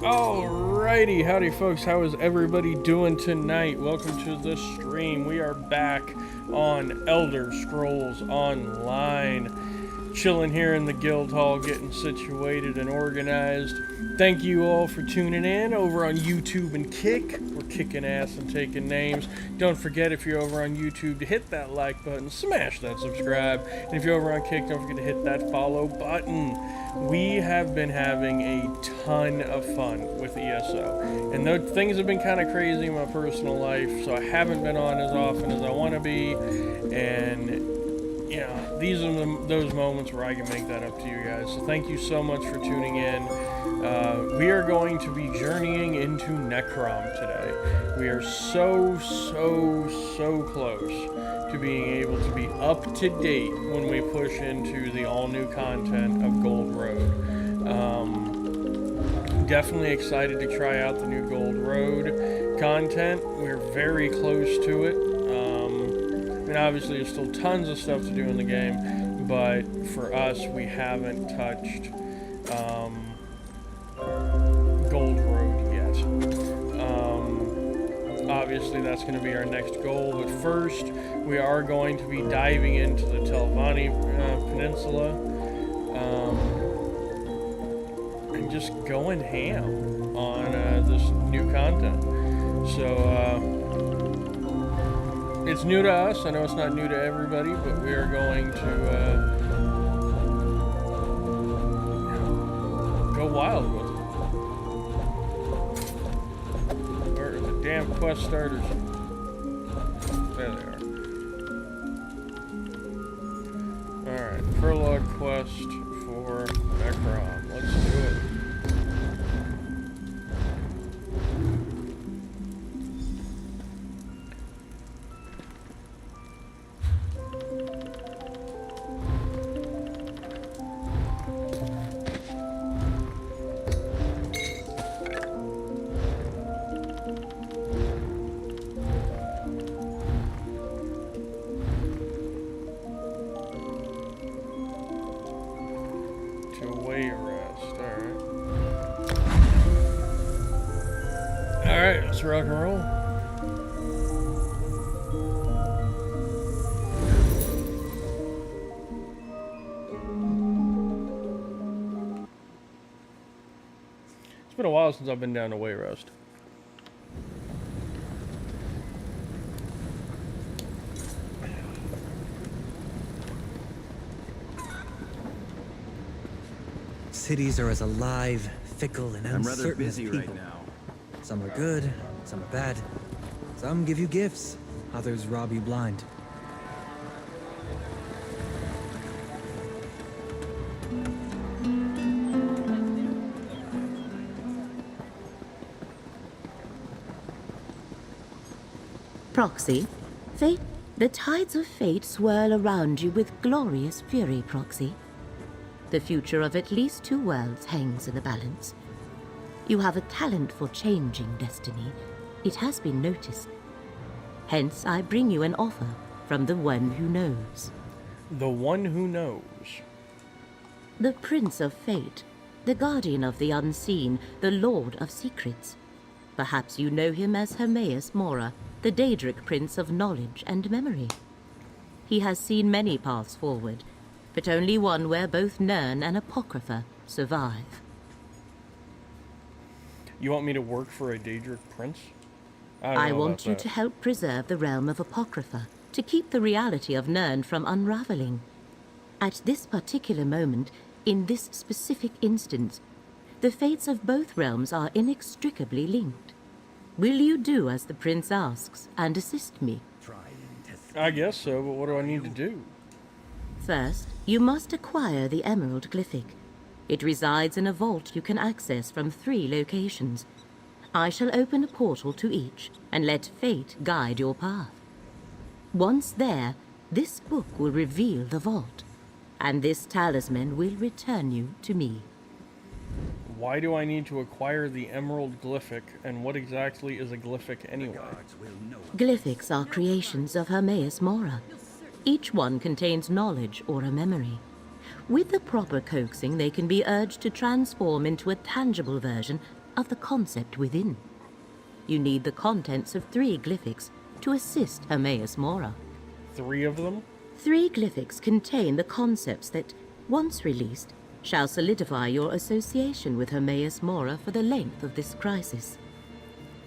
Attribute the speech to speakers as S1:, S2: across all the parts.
S1: Alrighty, howdy folks, how is everybody doing tonight? Welcome to the stream. We are back on Elder Scrolls Online, chilling here in the guild hall, getting situated and organized. Thank you all for tuning in over on YouTube and Kick. We're kicking ass and taking names. Don't forget, if you're over on YouTube, to hit that like button, smash that subscribe, and if you're over on Kick, don't forget to hit that follow button. We have been having a ton of fun with ESO, and though things have been kind of crazy in my personal life, so I haven't been on as often as I want to be, and you know, these are those moments where I can make that up to you guys. So thank you so much for tuning in. We are going to be journeying into Necrom today. We are so close to being able to be up to date when we push into the all-new content of Gold Road. Definitely excited to try out the new Gold Road content. We're very close to it. I mean, obviously there's still tons of stuff to do in the game, but for us, we haven't touched Gold Road yet. Obviously that's going to be our next goal, but first we are going to be diving into the Telvanni Peninsula and just going ham on this new content. So it's new to us. I know it's not new to everybody, but we are going to go wild with it. Where are the damn quest starters? There they are. Alright, prologue quest for Necrom. Let's do it. Alright, let's rock and roll. It's been a while since I've been down to Wayrest.
S2: Cities are as alive, fickle, and uncertain.
S3: I'm rather busy
S2: as people.
S3: right now.
S2: Some are good, some are bad. Some give you gifts, others rob you blind.
S4: Proxy, fate, the tides of fate swirl around you with glorious fury, Proxy. The future of at least 2 worlds hangs in the balance. You have a talent for changing destiny. It has been noticed. Hence, I bring you an offer from the one who knows.
S1: The one who knows.
S4: The Prince of Fate, the Guardian of the Unseen, the Lord of Secrets. Perhaps you know him as Hermaeus Mora, the Daedric Prince of Knowledge and Memory. He has seen many paths forward, but only one where both Nirn and Apocrypha survive.
S1: You want me to work for a Daedric Prince?
S4: I want you to help preserve the realm of Apocrypha, to keep the reality of Nirn from unraveling. At this particular moment, in this specific instance, the fates of both realms are inextricably linked. Will you do as the prince asks and assist me?
S1: I guess so, but what do I need to do?
S4: First, you must acquire the Emerald Glyphic. It resides in a vault you can access from 3 locations. I shall open a portal to each and let fate guide your path. Once there, this book will reveal the vault, and this talisman will return you to me.
S1: Why do I need to acquire the Emerald Glyphic, and what exactly is a glyphic anyway?
S4: Glyphics are creations of Hermaeus Mora. Each one contains knowledge or a memory. With the proper coaxing, they can be urged to transform into a tangible version of the concept within. You need the contents of 3 glyphics to assist Hermaeus Mora.
S1: 3 of them?
S4: 3 glyphics contain the concepts that, once released, shall solidify your association with Hermaeus Mora for the length of this crisis.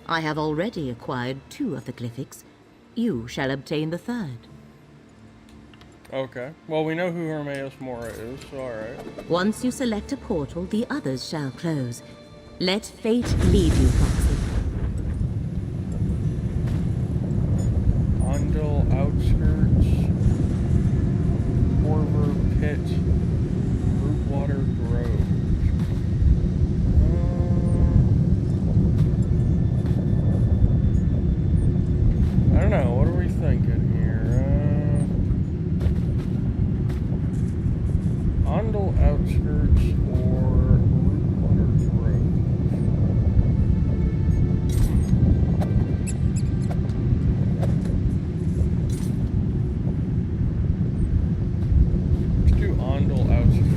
S4: I have already acquired 2 of the glyphics. You shall obtain the 3rd.
S1: Okay. Well, we know who Hermaeus Mora is, so alright.
S4: Once you select a portal, the others shall close. Let fate lead you, Proxy.
S1: Ondel Outskirts, Corver Pit, Rootwater Grove. I don't know, what are we thinking here? Ondel Outskirts or Rootwater Grove? Let's do Ondel Outskirts.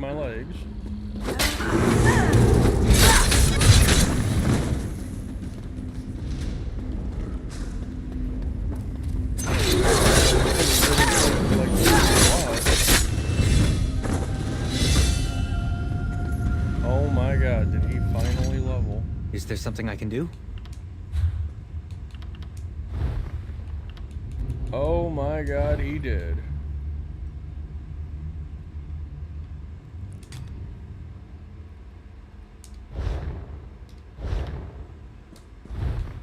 S1: my legs. Oh my god, did he finally level?
S2: Is there something I can do?
S1: Oh my god, he did.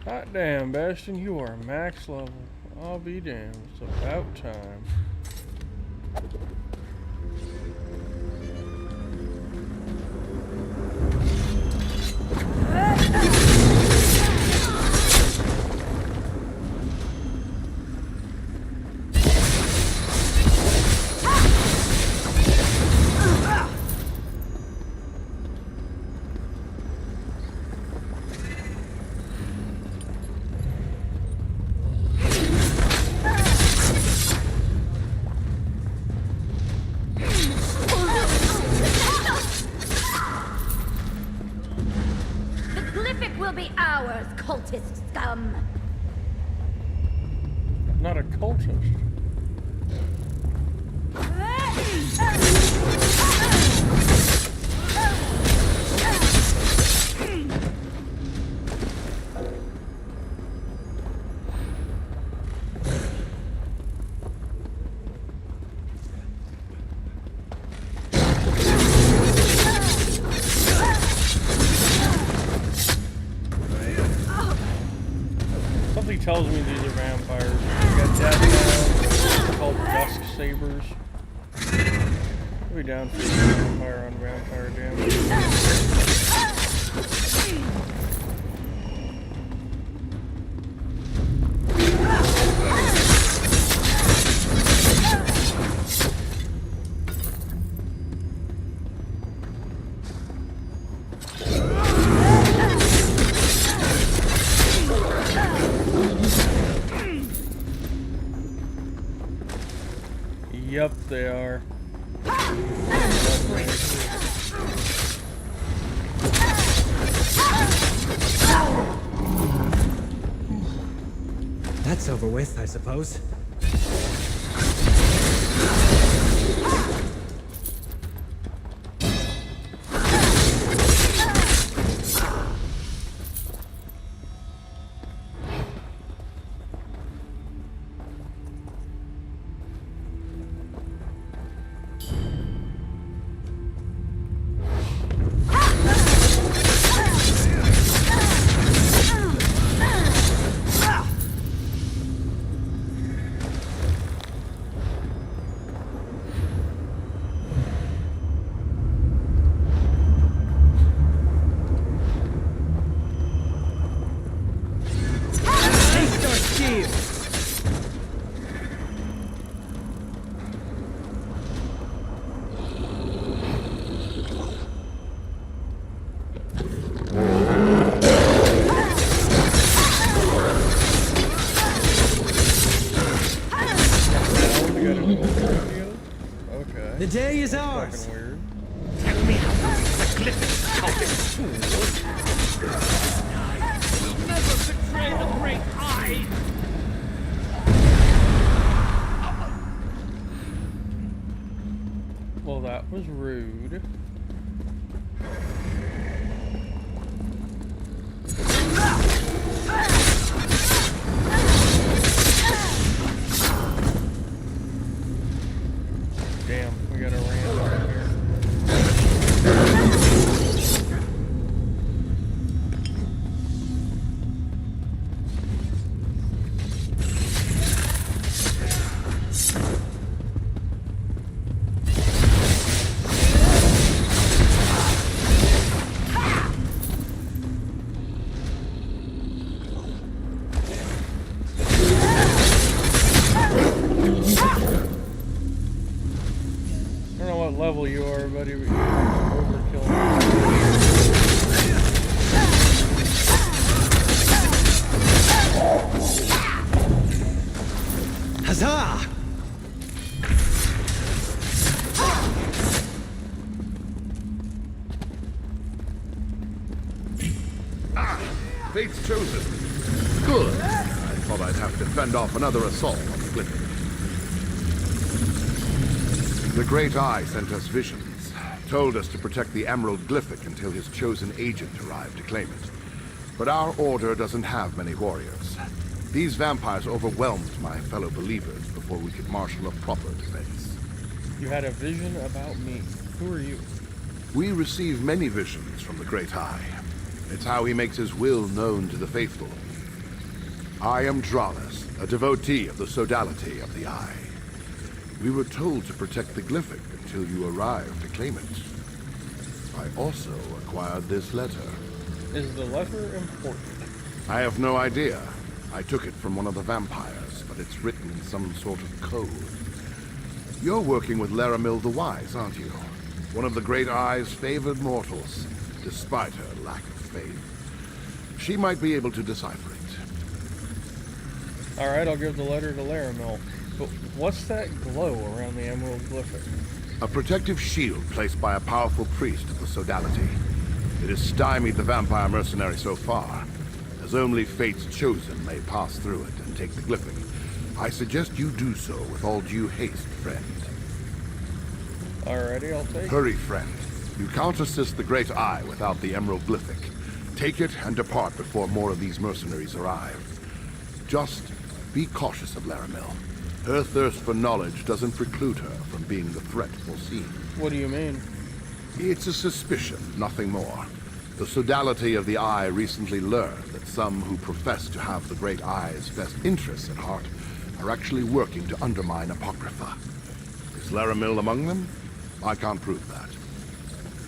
S1: Hot damn, Bastion, you are max level. I'll be damned. It's about time.
S4: Cultist scum!
S1: Not a cultist. Something tells me these are vampires. We got that called dusk sabers. I'll be down for vampire on vampire damage. Yep, they are.
S2: That's over with, I suppose. The day is ours.
S1: Fucking weird.
S3: Tell me how the Glyphid cultist fool will never betray the great eye.
S1: Well, that was rude. Damn, we got a ram right here. I don't know what level you are, buddy, but you're overkill.
S2: Huzzah!
S5: Fate's chosen. Good. I thought I'd have to fend off another assault on the Glyphic. The Great Eye sent us visions. Told us to protect the Emerald Glyphic until his chosen agent arrived to claim it. But our order doesn't have many warriors. These vampires overwhelmed my fellow believers before we could marshal a proper defense.
S1: You had a vision about me. Who are you?
S5: We receive many visions from the Great Eye. It's how he makes his will known to the faithful. I am Dralis, a devotee of the sodality of the Eye. We were told to protect the Glyphic until you arrived to claim it. I also acquired this letter.
S1: Is the letter important?
S5: I have no idea. I took it from one of the vampires, but it's written in some sort of code. You're working with Laramil the Wise, aren't you? One of the Great Eye's favored mortals, despite her lack of faith. She might be able to decipher it.
S1: Alright, I'll give the letter to Laramil. But what's that glow around the Emerald Glyphic?
S5: A protective shield placed by a powerful priest of the sodality. It has stymied the vampire mercenary so far, as only Fate's chosen may pass through it and take the Glyphic. I suggest you do so with all due haste, friend.
S1: Alrighty, I'll take it.
S5: Hurry, friend. You can't assist the Great Eye without the Emerald Glyphic. Take it and depart before more of these mercenaries arrive. Just be cautious of Laramil. Her thirst for knowledge doesn't preclude her from being the threat foreseen.
S1: What do you mean?
S5: It's a suspicion, nothing more. The sodality of the Eye recently learned that some who profess to have the Great Eye's best interests at heart are actually working to undermine Apocrypha. Is Laramil among them? I can't prove that.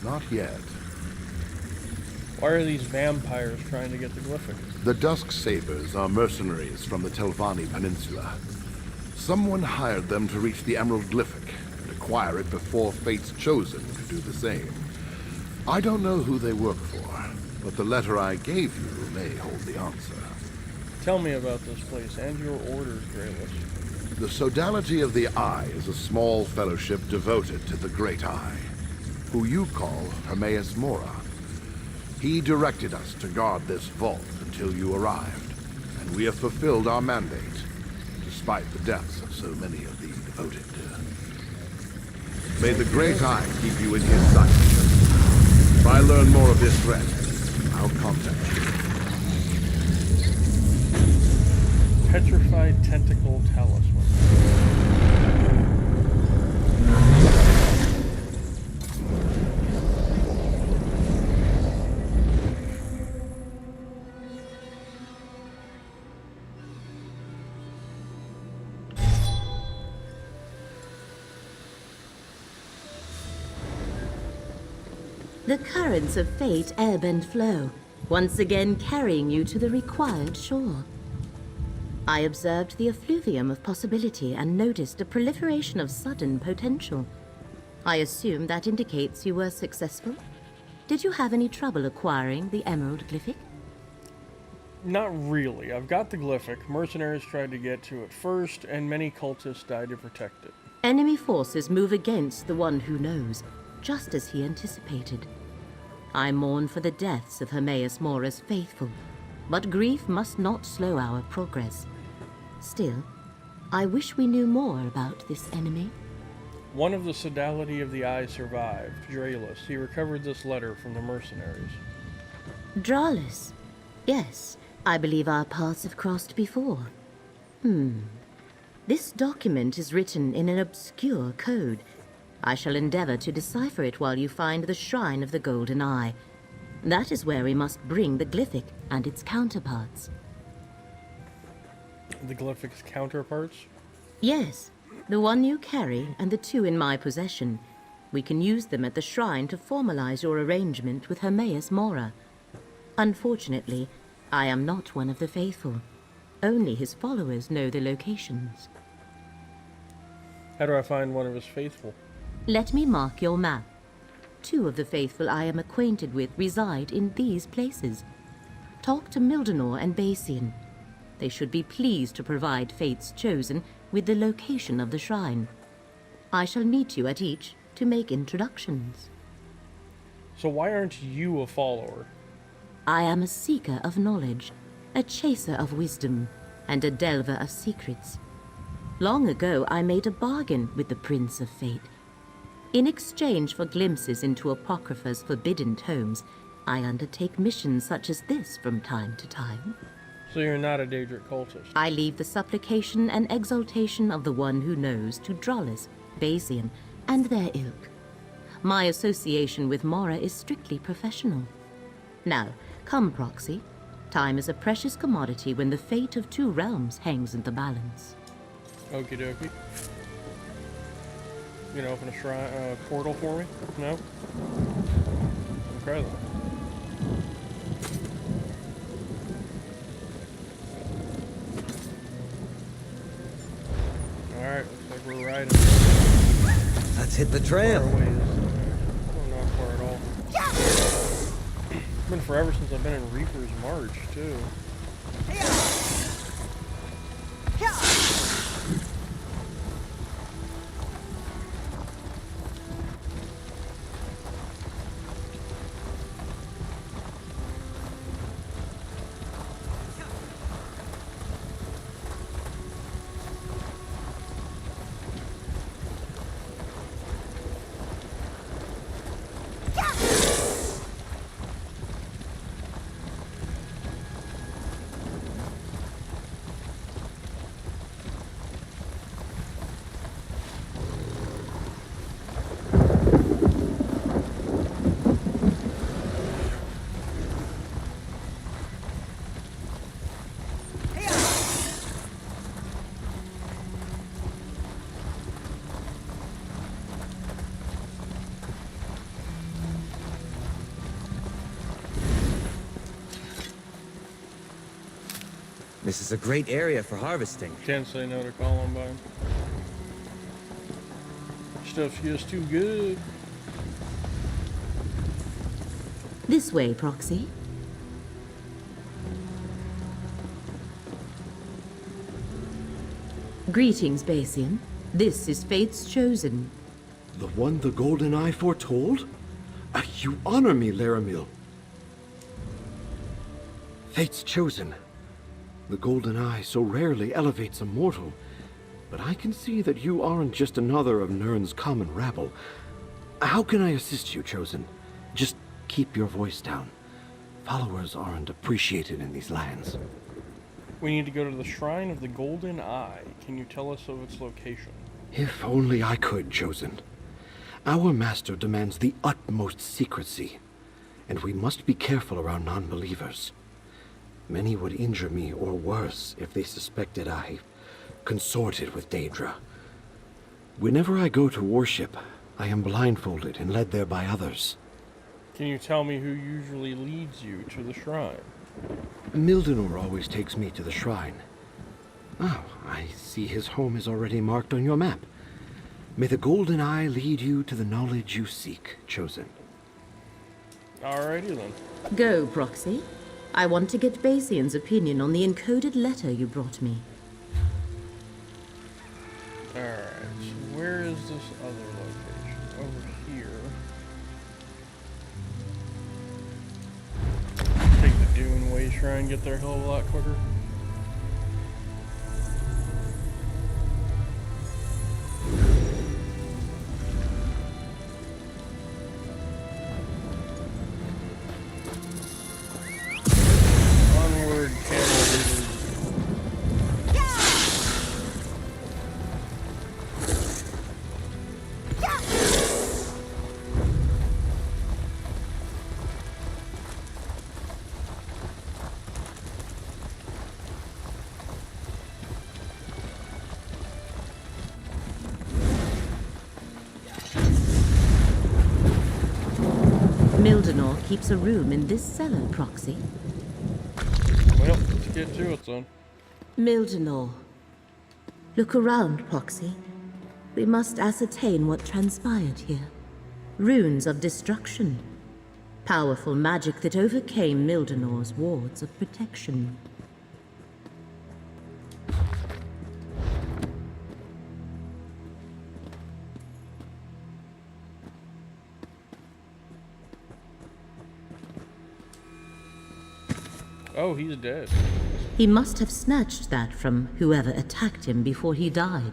S5: Not yet.
S1: Why are these vampires trying to get the Glyphic?
S5: The Dusk Sabers are mercenaries from the Telvanni Peninsula. Someone hired them to reach the Emerald Glyphic and acquire it before Fate's Chosen could do the same. I don't know who they work for, but the letter I gave you may hold the answer.
S1: Tell me about this place and your orders, Dralis.
S5: The Sodality of the Eye is a small fellowship devoted to the Great Eye, who you call Hermaeus Mora. He directed us to guard this vault until you arrived, and we have fulfilled our mandate, despite the deaths of so many of the devoted. May the Great Eye keep you in his sight. If I learn more of this threat, I'll contact you.
S1: Petrified Tentacle Talisman.
S4: The currents of fate ebb and flow, once again carrying you to the required shore. I observed the effluvium of possibility and noticed a proliferation of sudden potential. I assume that indicates you were successful? Did you have any trouble acquiring the Emerald Glyphic?
S1: Not really. I've got the Glyphic. Mercenaries tried to get to it first, and many cultists died to protect it.
S4: Enemy forces move against the one who knows, just as he anticipated. I mourn for the deaths of Hermaeus Mora's faithful, but grief must not slow our progress. Still, I wish we knew more about this enemy.
S1: One of the Sodality of the Eye survived, Dralis. He recovered this letter from the mercenaries.
S4: Dralis? Yes, I believe our paths have crossed before. This document is written in an obscure code. I shall endeavor to decipher it while you find the Shrine of the Golden Eye. That is where we must bring the Glyphic and its counterparts.
S1: The Glyphic's counterparts?
S4: Yes, the one you carry and the two in my possession. We can use them at the shrine to formalize your arrangement with Hermaeus Mora. Unfortunately, I am not one of the faithful. Only his followers know the locations.
S1: How do I find one of his faithful?
S4: Let me mark your map. Two of the faithful I am acquainted with reside in these places. Talk to Mildenor and Basian. They should be pleased to provide Fate's Chosen with the location of the shrine. I shall meet you at each to make introductions.
S1: So why aren't you a follower?
S4: I am a seeker of knowledge, a chaser of wisdom, and a delver of secrets. Long ago, I made a bargain with the Prince of Fate. In exchange for glimpses into Apocrypha's forbidden tomes, I undertake missions such as this from time to time.
S1: So you're not a Daedric cultist.
S4: I leave the supplication and exaltation of the one who knows to Drollis, Basian, and their ilk. My association with Mora is strictly professional. Now, come, Proxy. Time is a precious commodity when the fate of two realms hangs in the balance.
S1: Okie dokie. You gonna open a shrine, portal for me? No? Okay then. Alright, looks like we're riding.
S2: Let's hit the
S1: Far
S2: trail.
S1: away is oh, not far at all. It's been forever since I've been in Reaper's March, too.
S2: This is a great area for harvesting.
S1: Can't say no to Columbine. Stuff's just too good.
S4: This way, Proxy. Greetings, Basian. This is Fate's Chosen.
S6: The one the Golden Eye foretold? You honor me, Laramil. Fate's Chosen. The Golden Eye so rarely elevates a mortal, but I can see that you aren't just another of Nirn's common rabble. How can I assist you, Chosen? Just keep your voice down. Followers aren't appreciated in these lands.
S1: We need to go to the Shrine of the Golden Eye. Can you tell us of its location?
S6: If only I could, Chosen. Our master demands the utmost secrecy, and we must be careful around non-believers. Many would injure me or worse if they suspected I consorted with Daedra. Whenever I go to worship, I am blindfolded and led there by others.
S1: Can you tell me who usually leads you to the shrine?
S6: Mildenor always takes me to the shrine. Oh, I see his home is already marked on your map. May the Golden Eye lead you to the knowledge you seek, Chosen.
S1: Alrighty then.
S4: Go, Proxy. I want to get Basian's opinion on the encoded letter you brought me.
S1: Alright, so where is this other location? Over here. Take the Dune Way Shrine, get there a hell of a lot quicker. Onward, camel leaders.
S4: Mildenor keeps a room in this cellar, Proxy.
S1: Well, let's get to it then.
S4: Mildenor. Look around, Proxy. We must ascertain what transpired here. Runes of destruction. Powerful magic that overcame Mildenor's wards of protection.
S1: Oh, he's dead.
S4: He must have snatched that from whoever attacked him before he died.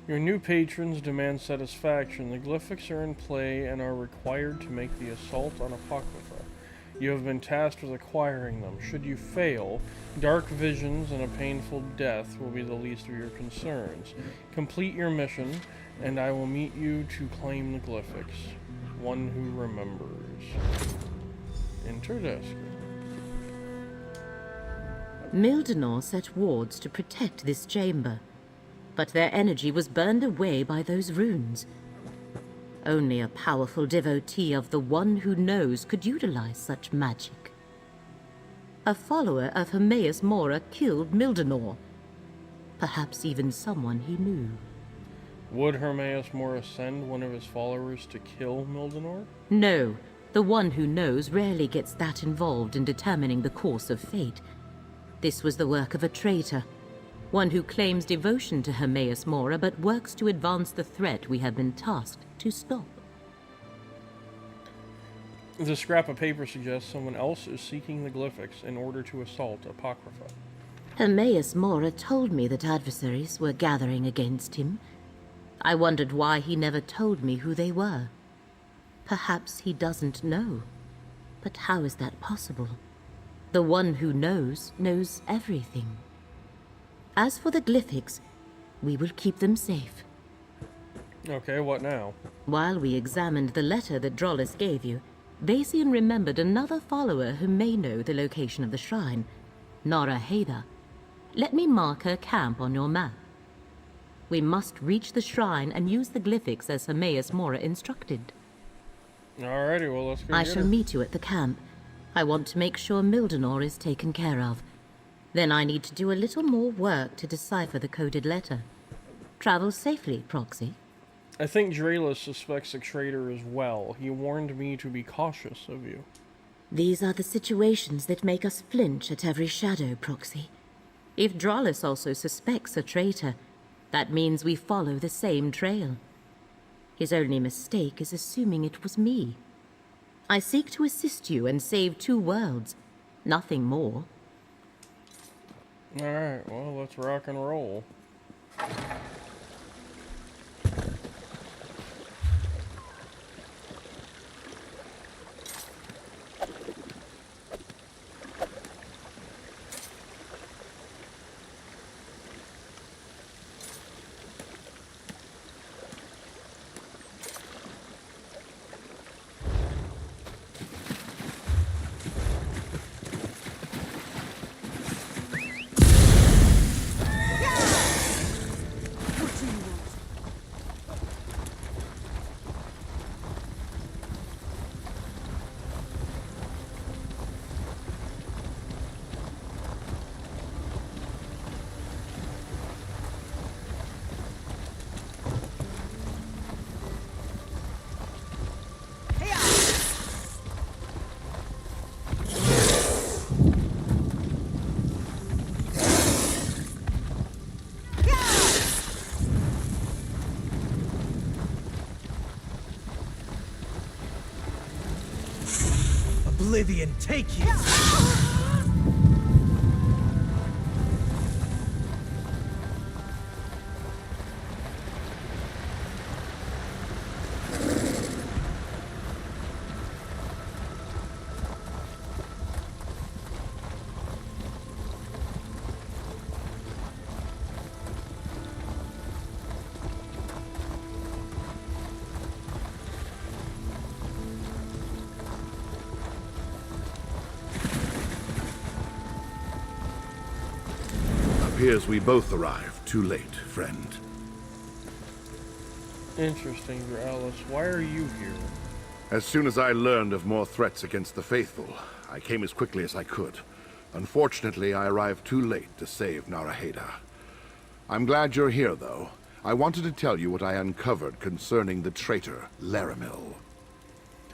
S1: Your new patrons demand satisfaction. The glyphics are in play and are required to make the assault on Apocrypha. You have been tasked with acquiring them. Should you fail, dark visions and a painful death will be the least of your concerns. Complete your mission, and I will meet you to claim the glyphics. One who remembers. Interesting.
S4: Mildenor set wards to protect this chamber, but their energy was burned away by those runes. Only a powerful devotee of the One Who Knows could utilize such magic. A follower of Hermaeus Mora killed Mildenor. Perhaps even someone he knew.
S1: Would Hermaeus Mora send one of his followers to kill Mildenor?
S4: No, the One Who Knows rarely gets that involved in determining the course of fate. This was the work of a traitor. One who claims devotion to Hermaeus Mora but works to advance the threat we have been tasked to stop.
S1: The scrap of paper suggests someone else is seeking the glyphics in order to assault Apocrypha.
S4: Hermaeus Mora told me that adversaries were gathering against him. I wondered why he never told me who they were. Perhaps he doesn't know. But how is that possible? The One Who knows everything. As for the glyphics, we will keep them safe.
S1: Okay, what now?
S4: While we examined the letter that Drollis gave you, Vasian remembered another follower who may know the location of the shrine, Nara Haida. Let me mark her camp on your map. We must reach the shrine and use the glyphics as Hermaeus Mora instructed.
S1: Alrighty, well, let's go
S4: I
S1: get
S4: shall
S1: her.
S4: meet you at the camp. I want to make sure Mildenor is taken care of. Then I need to do a little more work to decipher the coded letter. Travel safely, Proxy.
S1: I think Draelus suspects a traitor as well. He warned me to be cautious of you.
S4: These are the situations that make us flinch at every shadow, Proxy. If Drollis also suspects a traitor, that means we follow the same trail. His only mistake is assuming it was me. I seek to assist you and save 2 worlds. Nothing more.
S1: Alright, well, let's rock and roll.
S2: Oblivion, take you!
S5: Appears we both arrived too late, friend.
S1: Interesting, Draelus. Why are you here?
S5: As soon as I learned of more threats against the faithful, I came as quickly as I could. Unfortunately, I arrived too late to save Naraheda. I'm glad you're here, though. I wanted to tell you what I uncovered concerning the traitor, Laramil.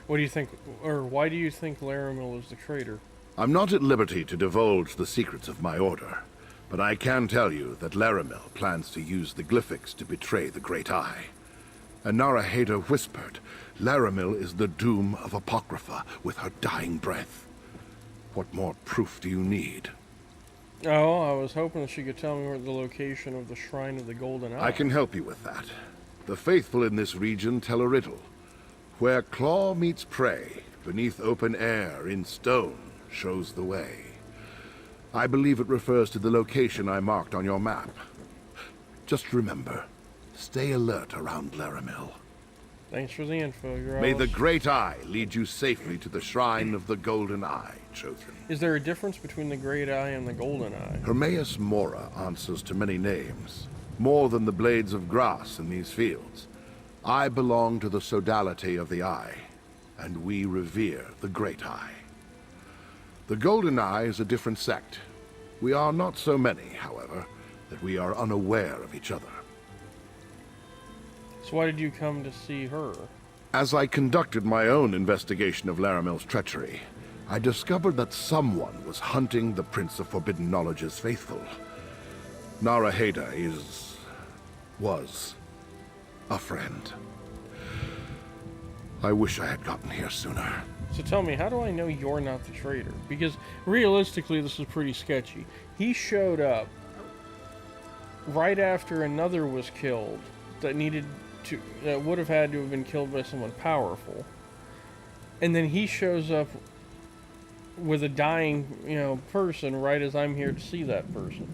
S1: What do you think, or why do you think Laramil is the traitor?
S5: I'm not at liberty to divulge the secrets of my order, but I can tell you that Laramil plans to use the glyphics to betray the Great Eye. And Naraheda whispered, Laramil is the doom of Apocrypha with her dying breath. What more proof do you need?
S1: Oh, I was hoping she could tell me where the location of the Shrine of the Golden Eye.
S5: I can help you with that. The faithful in this region tell a riddle. Where claw meets prey, beneath open air, in stone, shows the way. I believe it refers to the location I marked on your map. Just remember, stay alert around Laramil.
S1: Thanks for the info, Your
S5: May the
S1: Alice.
S5: Great Eye lead you safely to the Shrine of the Golden Eye, Chosen.
S1: Is there a difference between the Great Eye and the Golden Eye?
S5: Hermaeus Mora answers to many names, more than the blades of grass in these fields. I belong to the sodality of the Eye, and we revere the Great Eye. The Golden Eye is a different sect. We are not so many, however, that we are unaware of each other.
S1: So why did you come to see her?
S5: As I conducted my own investigation of Laramil's treachery, I discovered that someone was hunting the Prince of Forbidden Knowledge's faithful. Naraheda was a friend. I wish I had gotten here sooner.
S1: So tell me, how do I know you're not the traitor? Because realistically, this is pretty sketchy. He showed up right after another was killed that would have had to have been killed by someone powerful. And then he shows up with a dying, person right as I'm here to see that person.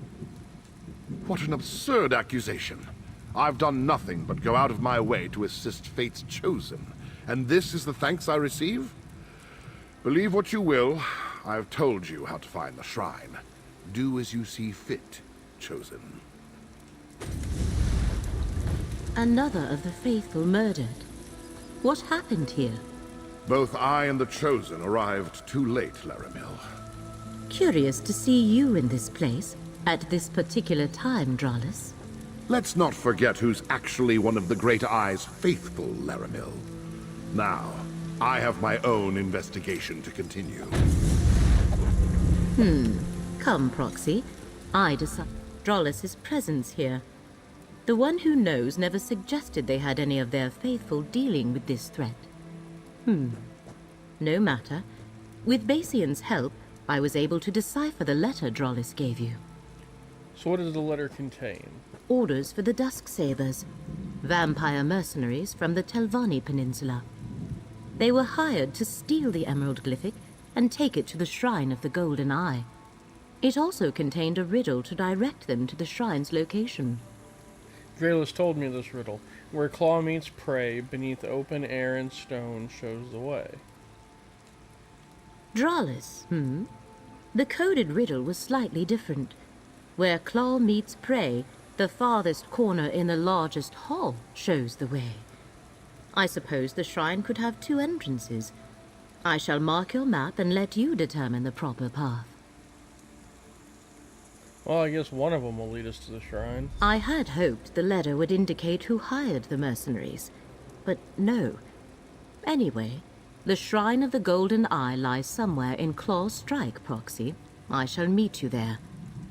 S5: What an absurd accusation. I've done nothing but go out of my way to assist Fate's Chosen, and this is the thanks I receive? Believe what you will, I've told you how to find the shrine. Do as you see fit, Chosen.
S4: Another of the faithful murdered. What happened here?
S5: Both I and the Chosen arrived too late, Laramil.
S4: Curious to see you in this place, at this particular time, Dralus.
S5: Let's not forget who's actually one of the Great Eye's faithful, Laramil. Now, I have my own investigation to continue.
S4: Come, Proxy. I decide Dralus' presence here. The one who knows never suggested they had any of their faithful dealing with this threat. No matter. With Basian's help, I was able to decipher the letter Dralus gave you.
S1: So what does the letter contain?
S4: Orders for the Dusksabers, vampire mercenaries from the Telvanni Peninsula. They were hired to steal the Emerald Glyphic and take it to the Shrine of the Golden Eye. It also contained a riddle to direct them to the shrine's location.
S1: Draelus told me this riddle. Where claw meets prey, beneath open air and stone shows the way.
S4: Dralus, The coded riddle was slightly different. Where claw meets prey, the farthest corner in the largest hall shows the way. I suppose the shrine could have two entrances. I shall mark your map and let you determine the proper path.
S1: Well, I guess one of them will lead us to the shrine.
S4: I had hoped the letter would indicate who hired the mercenaries, but no. Anyway, the Shrine of the Golden Eye lies somewhere in Claw's Strike, Proxy. I shall meet you there.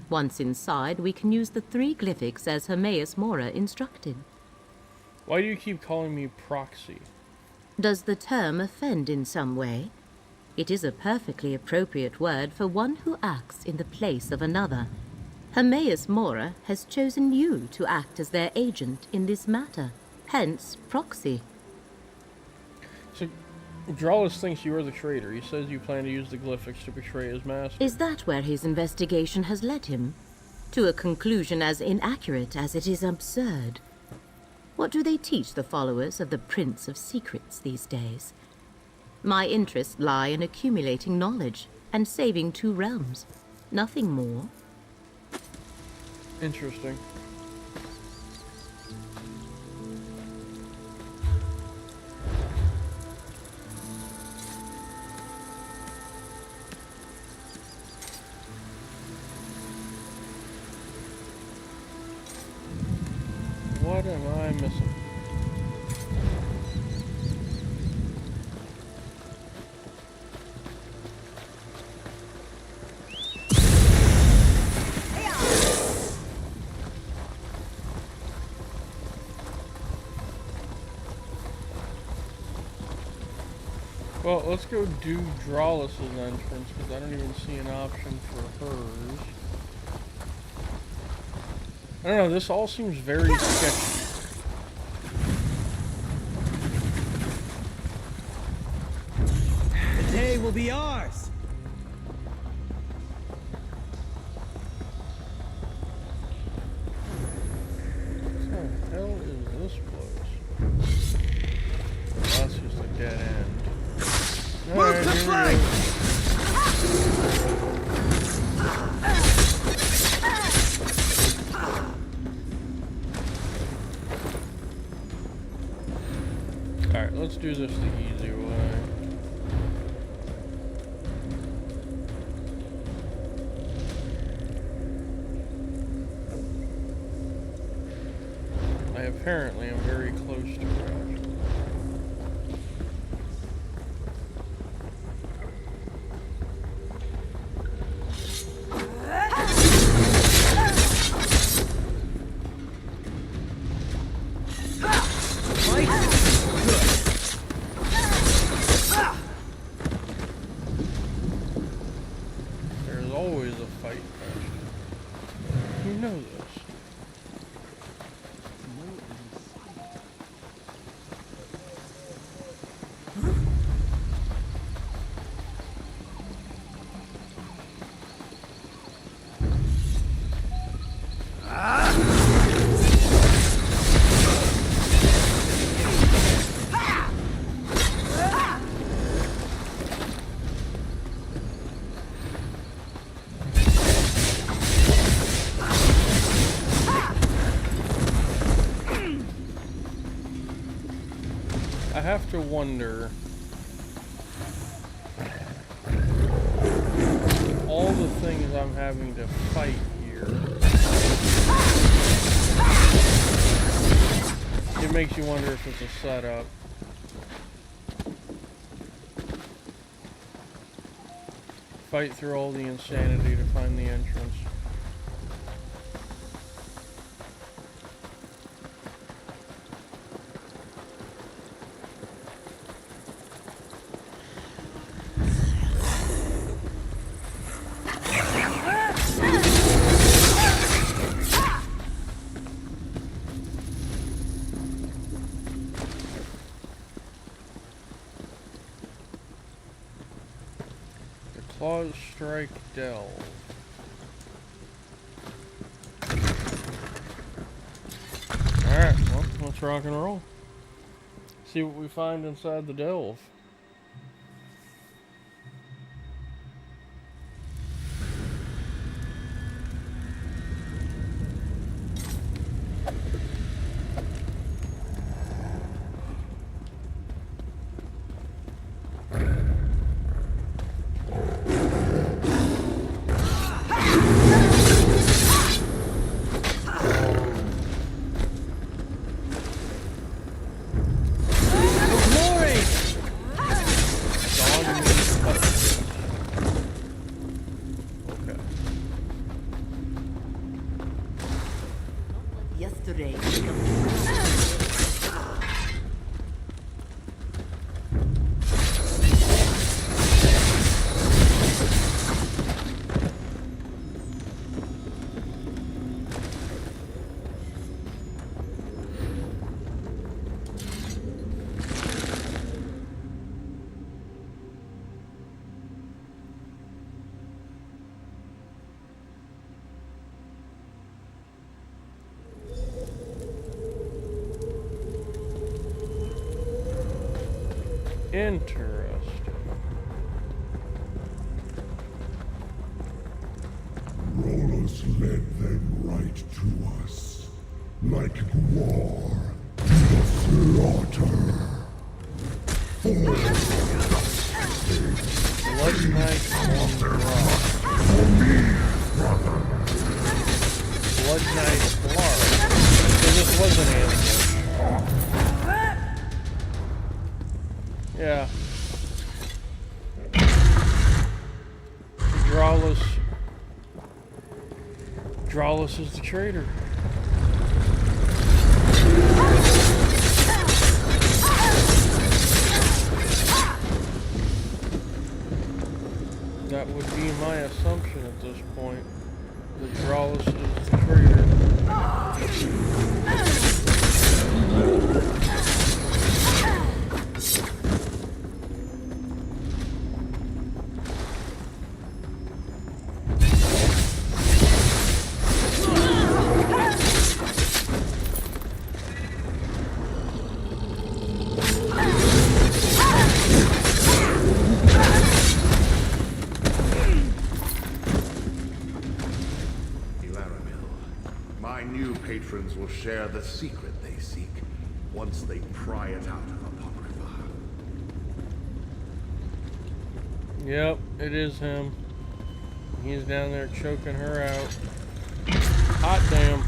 S4: Once inside, we can use the 3 glyphics as Hermaeus Mora instructed.
S1: Why do you keep calling me Proxy?
S4: Does the term offend in some way? It is a perfectly appropriate word for one who acts in the place of another. Hermaeus Mora has chosen you to act as their agent in this matter, hence Proxy.
S1: So, Dralus thinks you are the traitor. He says you plan to use the glyphics to betray his master.
S4: Is that where his investigation has led him? To a conclusion as inaccurate as it is absurd. What do they teach the followers of the Prince of Secrets these days? My interests lie in accumulating knowledge and saving 2 realms. Nothing more.
S1: Interesting. What am I missing? Well, let's go do Drawless's entrance, because I don't even see an option for hers. I don't know, this all seems very sketchy.
S2: The day will be ours!
S1: What the hell is this place? Oh, that's just a dead end. Alright, here we go. Alright, let's do this the easy way. I apparently am very close to it. There's always a fight first. You know this. I have to wonder, all the things I'm having to fight here, it makes you wonder if it's a setup. Fight through all the insanity to find the entrance. Claws strike delve. Alright, well, let's rock and roll. See what we find inside the delve.
S4: Yesterday,
S1: Interesting.
S7: Rollers led them right to us, like Gwar, the slaughter.
S1: Blood Knight on the rock.
S7: For me, brother.
S1: Blood Knight Blarg. So this was an ambush. Yeah. Drawless is the traitor. would be my assumption at this point. That Drawless is the traitor.
S5: Patrons will share the secret they seek once they pry it out of Apocrypha.
S1: Yep, it is him. He's down there choking her out. Hot damn.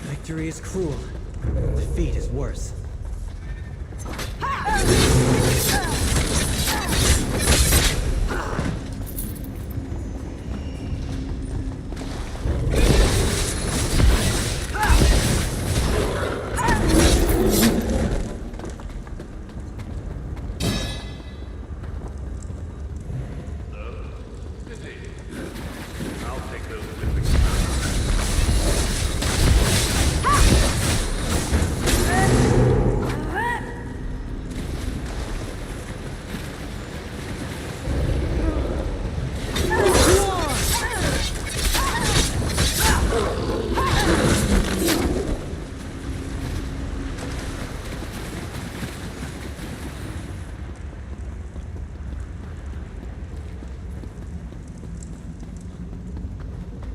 S2: Victory is cruel. Defeat is worse.
S5: I'll take those Olympics.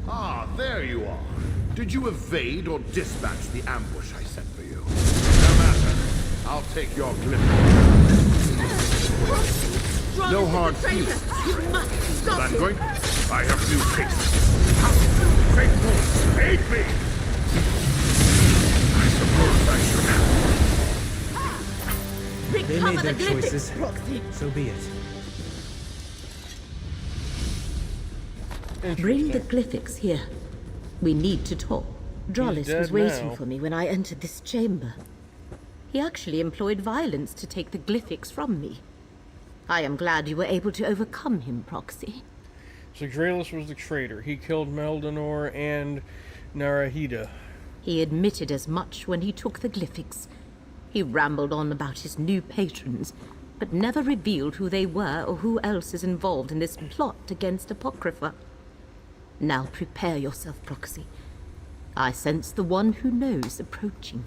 S5: Ah, there you are. Did you evade or dispatch the ambush I set for you? No matter. I'll take your glimpse. No hard feelings. But I'm going. I have new cases. Faithful, aid me! I suppose I should have.
S2: They made their choices. So be it.
S4: Bring the glyphics here. We need to talk. Drollis
S1: dead
S4: was waiting
S1: now.
S4: for me when I entered this chamber. He actually employed violence to take the glyphics from me. I am glad you were able to overcome him, Proxy.
S1: So Drollis was the traitor. He killed Meldanor and Narahida.
S4: He admitted as much when he took the glyphics. He rambled on about his new patrons, but never revealed who they were or who else is involved in this plot against Apocrypha. Now prepare yourself, Proxy. I sense the one who knows approaching.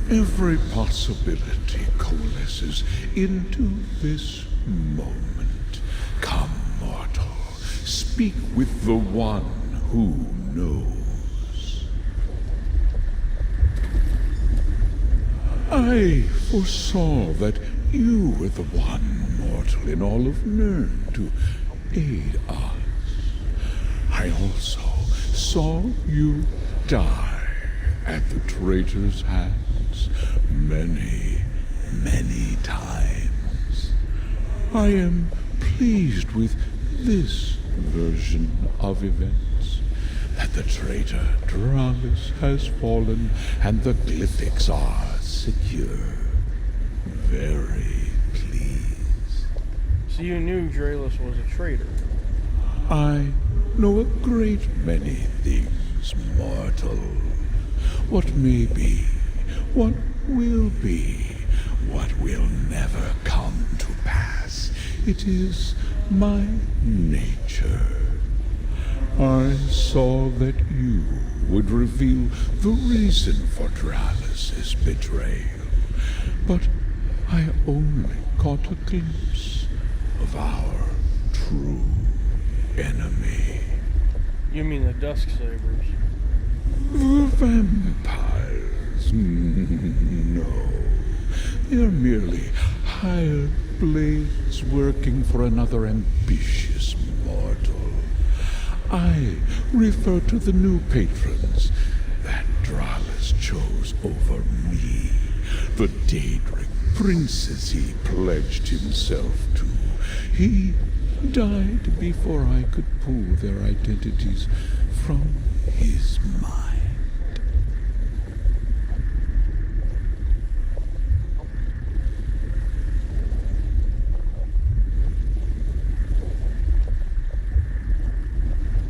S7: Every possibility coalesces into this moment. Come, mortal, speak with the one who knows. I foresaw that you were the one mortal in all of Nirn to aid us. I also saw you die at the traitor's hands many, many times. I am pleased with this version of events, that the traitor Drollis has fallen and the glyphics are secure. Very pleased.
S1: So you knew Drollis was a traitor.
S7: I know a great many things, mortal. What may be, what will be, what will never come to pass. It is my nature. I saw that you would reveal the reason for Drollis's betrayal, but I only caught a glimpse of our true enemy.
S1: You mean the Dusksabers?
S7: The vampires? No. They're merely hired blades working for another ambitious mortal. I refer to the new patrons, that Dralis chose over me, the Daedric princes he pledged himself to. He died before I could pull their identities from his mind.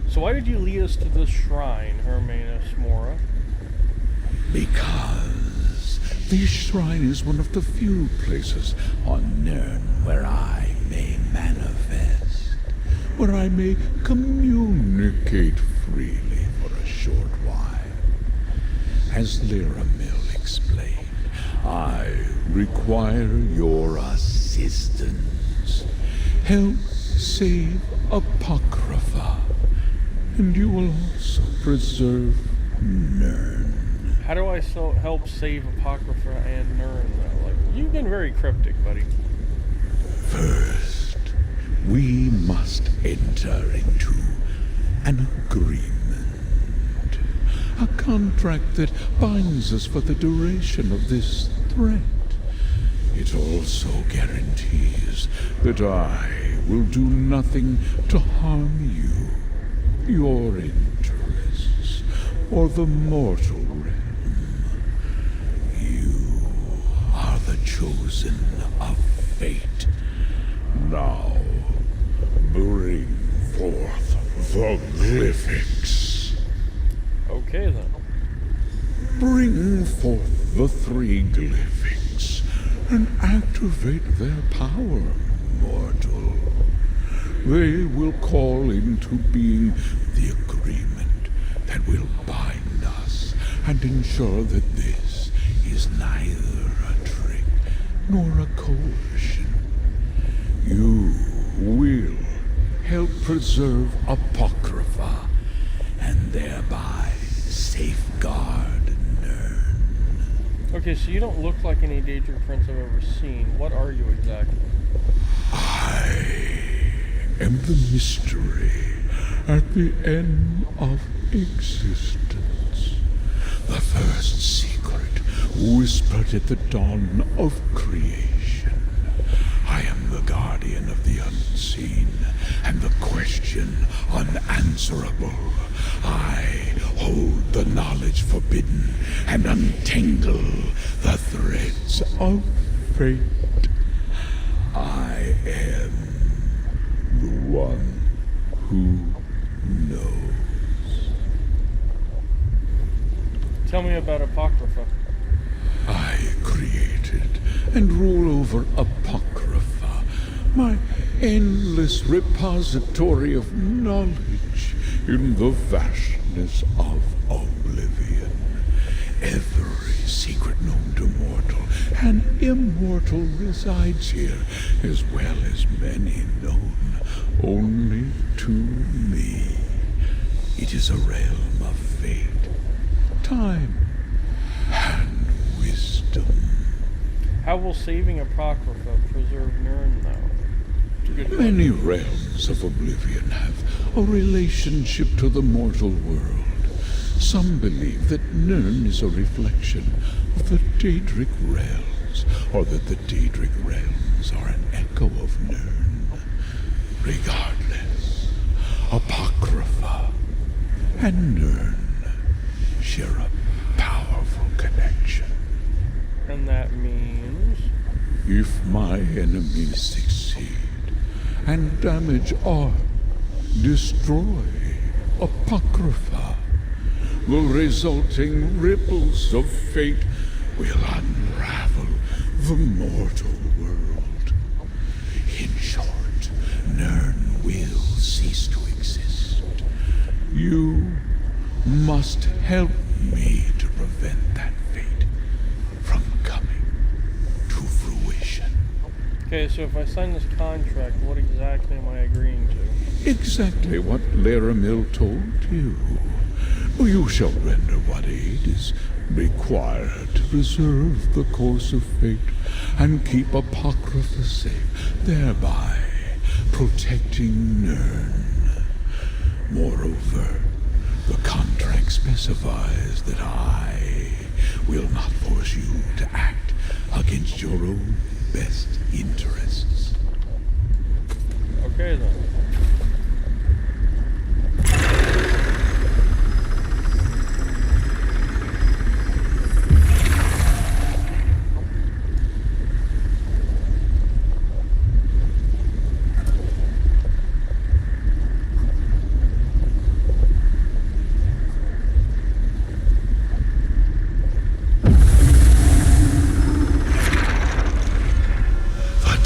S1: So why did you lead us to this shrine, Hermanus Mora?
S7: Because this shrine is one of the few places on Nirn where I may manifest, where I may communicate freely for a short while. As Lyramil explained, I require your assistance. Help save Apocrypha, and you will also preserve Nirn.
S1: How do I help save Apocrypha and Nirn, though? Like, you've been very cryptic, buddy.
S7: First, we must enter into an agreement. A contract that binds us for the duration of this threat. It also guarantees that I will do nothing to harm you, your interests, or the mortal realm. You are the chosen of fate. Now, bring forth the glyphics.
S1: Okay, then.
S7: Bring forth the 3 glyphics and activate their power, mortal. They will call into being the agreement that will bind us and ensure that this is neither a trick nor a coercion. You will help preserve Apocrypha and thereby safeguard Nirn.
S1: Okay, so you don't look like any Daedric prince I've ever seen. What are you exactly?
S7: I am the mystery at the end of existence. The first secret whispered at the dawn of creation. I am the guardian of the unseen and the question unanswerable. I hold the knowledge forbidden and untangle the threads of fate. I am the one who knows.
S1: Tell me about Apocrypha.
S7: I created and rule over Apocrypha, my endless repository of knowledge in the vastness of oblivion. Every secret known to mortal and immortal resides here, as well as many known only to me. It is a realm of fate, time, and wisdom.
S1: How will saving Apocrypha preserve Nirn, though? Good
S7: Many realms of oblivion have a relationship to the mortal world. Some believe that Nirn is a reflection of the Daedric realms, or that the Daedric realms are an echo of Nirn. Regardless, Apocrypha and Nirn share a powerful connection.
S1: And that means?
S7: If my enemies succeed and damage or destroy Apocrypha, the resulting ripples of fate will unravel the mortal world. In short, Nirn will cease to exist. You must help me to prevent that fate from coming to fruition.
S1: Okay, so if I sign this contract, what exactly am I agreeing to?
S7: Exactly what Lyramil told you. You shall render what aid is required to preserve the course of fate and keep Apocrypha safe, thereby protecting Nirn. Moreover, The contract specifies that I will not force you to act against your own best interests.
S1: Okay then.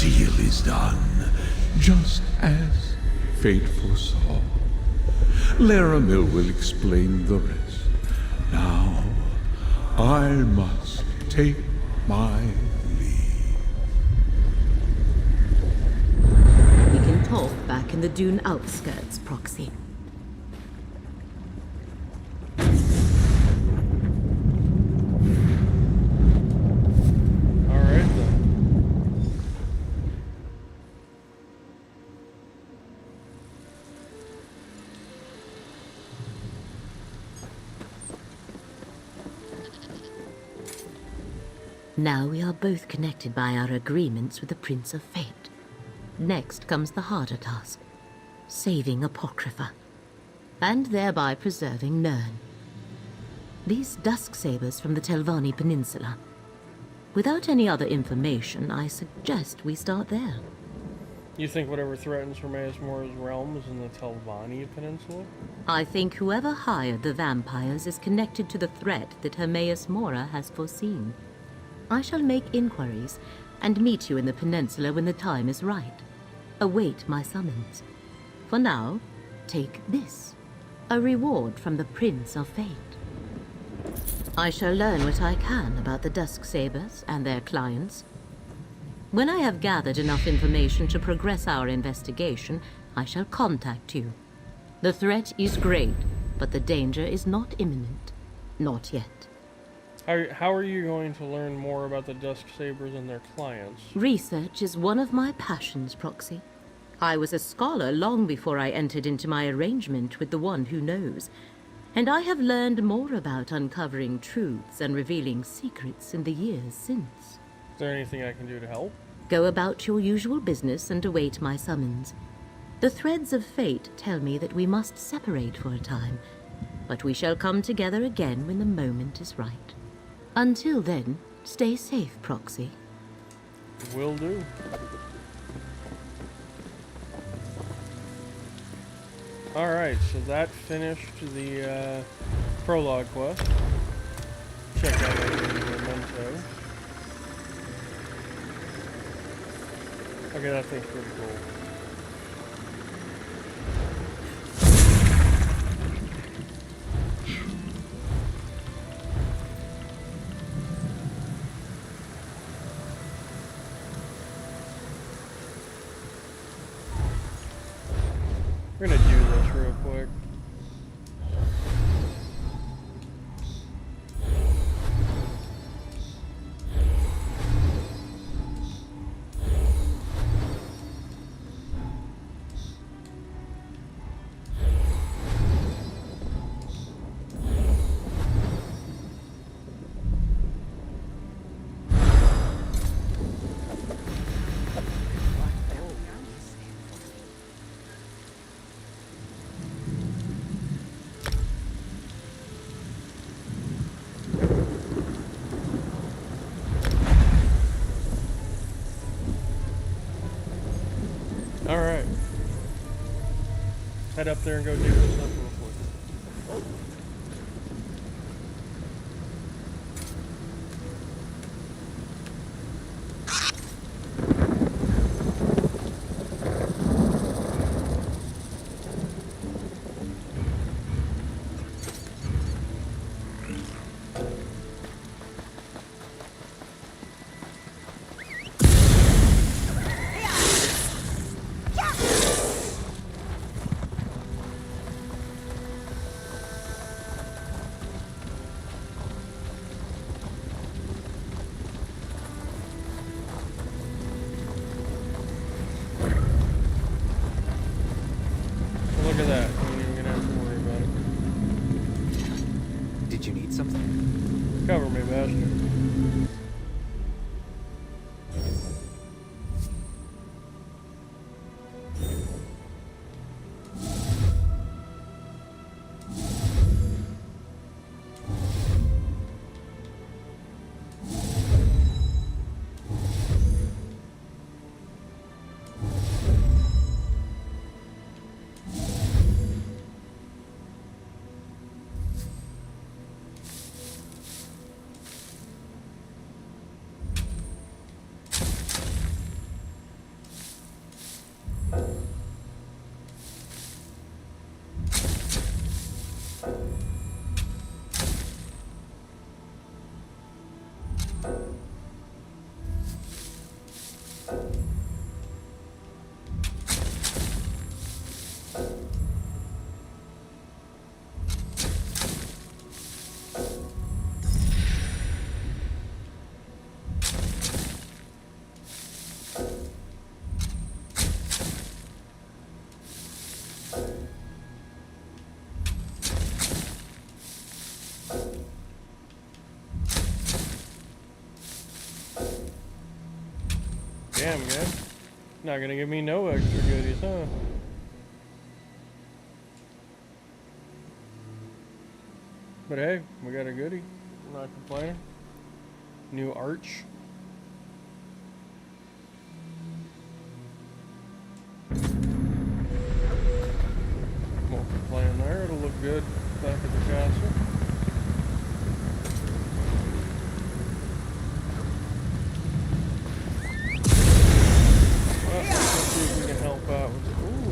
S7: The deal is done, just as fate foresaw. Laramil will explain the rest. Now, I must take my leave.
S4: We can talk back in the dune outskirts, Proxy.
S1: Alright then.
S4: Now we are both connected by our agreements with the Prince of Fate. Next comes the harder task, saving Apocrypha, and thereby preserving Nirn. These dusk sabers from the Telvanni Peninsula. Without any other information, I suggest we start there.
S1: You think whatever threatens Hermaeus Mora's realm is in the Telvanni Peninsula?
S4: I think whoever hired the vampires is connected to the threat that Hermaeus Mora has foreseen. I shall make inquiries and meet you in the peninsula when the time is right. Await my summons. For now, take this, a reward from the Prince of Fate. I shall learn what I can about the Dusk Sabers and their clients. When I have gathered enough information to progress our investigation, I shall contact you. The threat is great, but the danger is not imminent. Not yet.
S1: How are you going to learn more about the Dusk Sabers and their clients?
S4: Research is one of my passions, Proxy. I was a scholar long before I entered into my arrangement with the one who knows, and I have learned more about uncovering truths and revealing secrets in the years since.
S1: Is there anything I can do to help?
S4: Go about your usual business and await my summons. The threads of fate tell me that we must separate for a time, but we shall come together again when the moment is right. Until then, stay safe, Proxy.
S1: Will do. Alright, so that finished the prologue quest. Check out our memento. Okay, that thing's pretty cool. We're gonna do this real quick. Alright. Head up there and go do this stuff real quick. faster. Damn, guys. Not gonna give me no extra goodies, huh? But hey, we got a goodie. I'm not complaining. New arch. Won't complain there. It'll look good back at the castle. Let's see if we can help out with it. Ooh.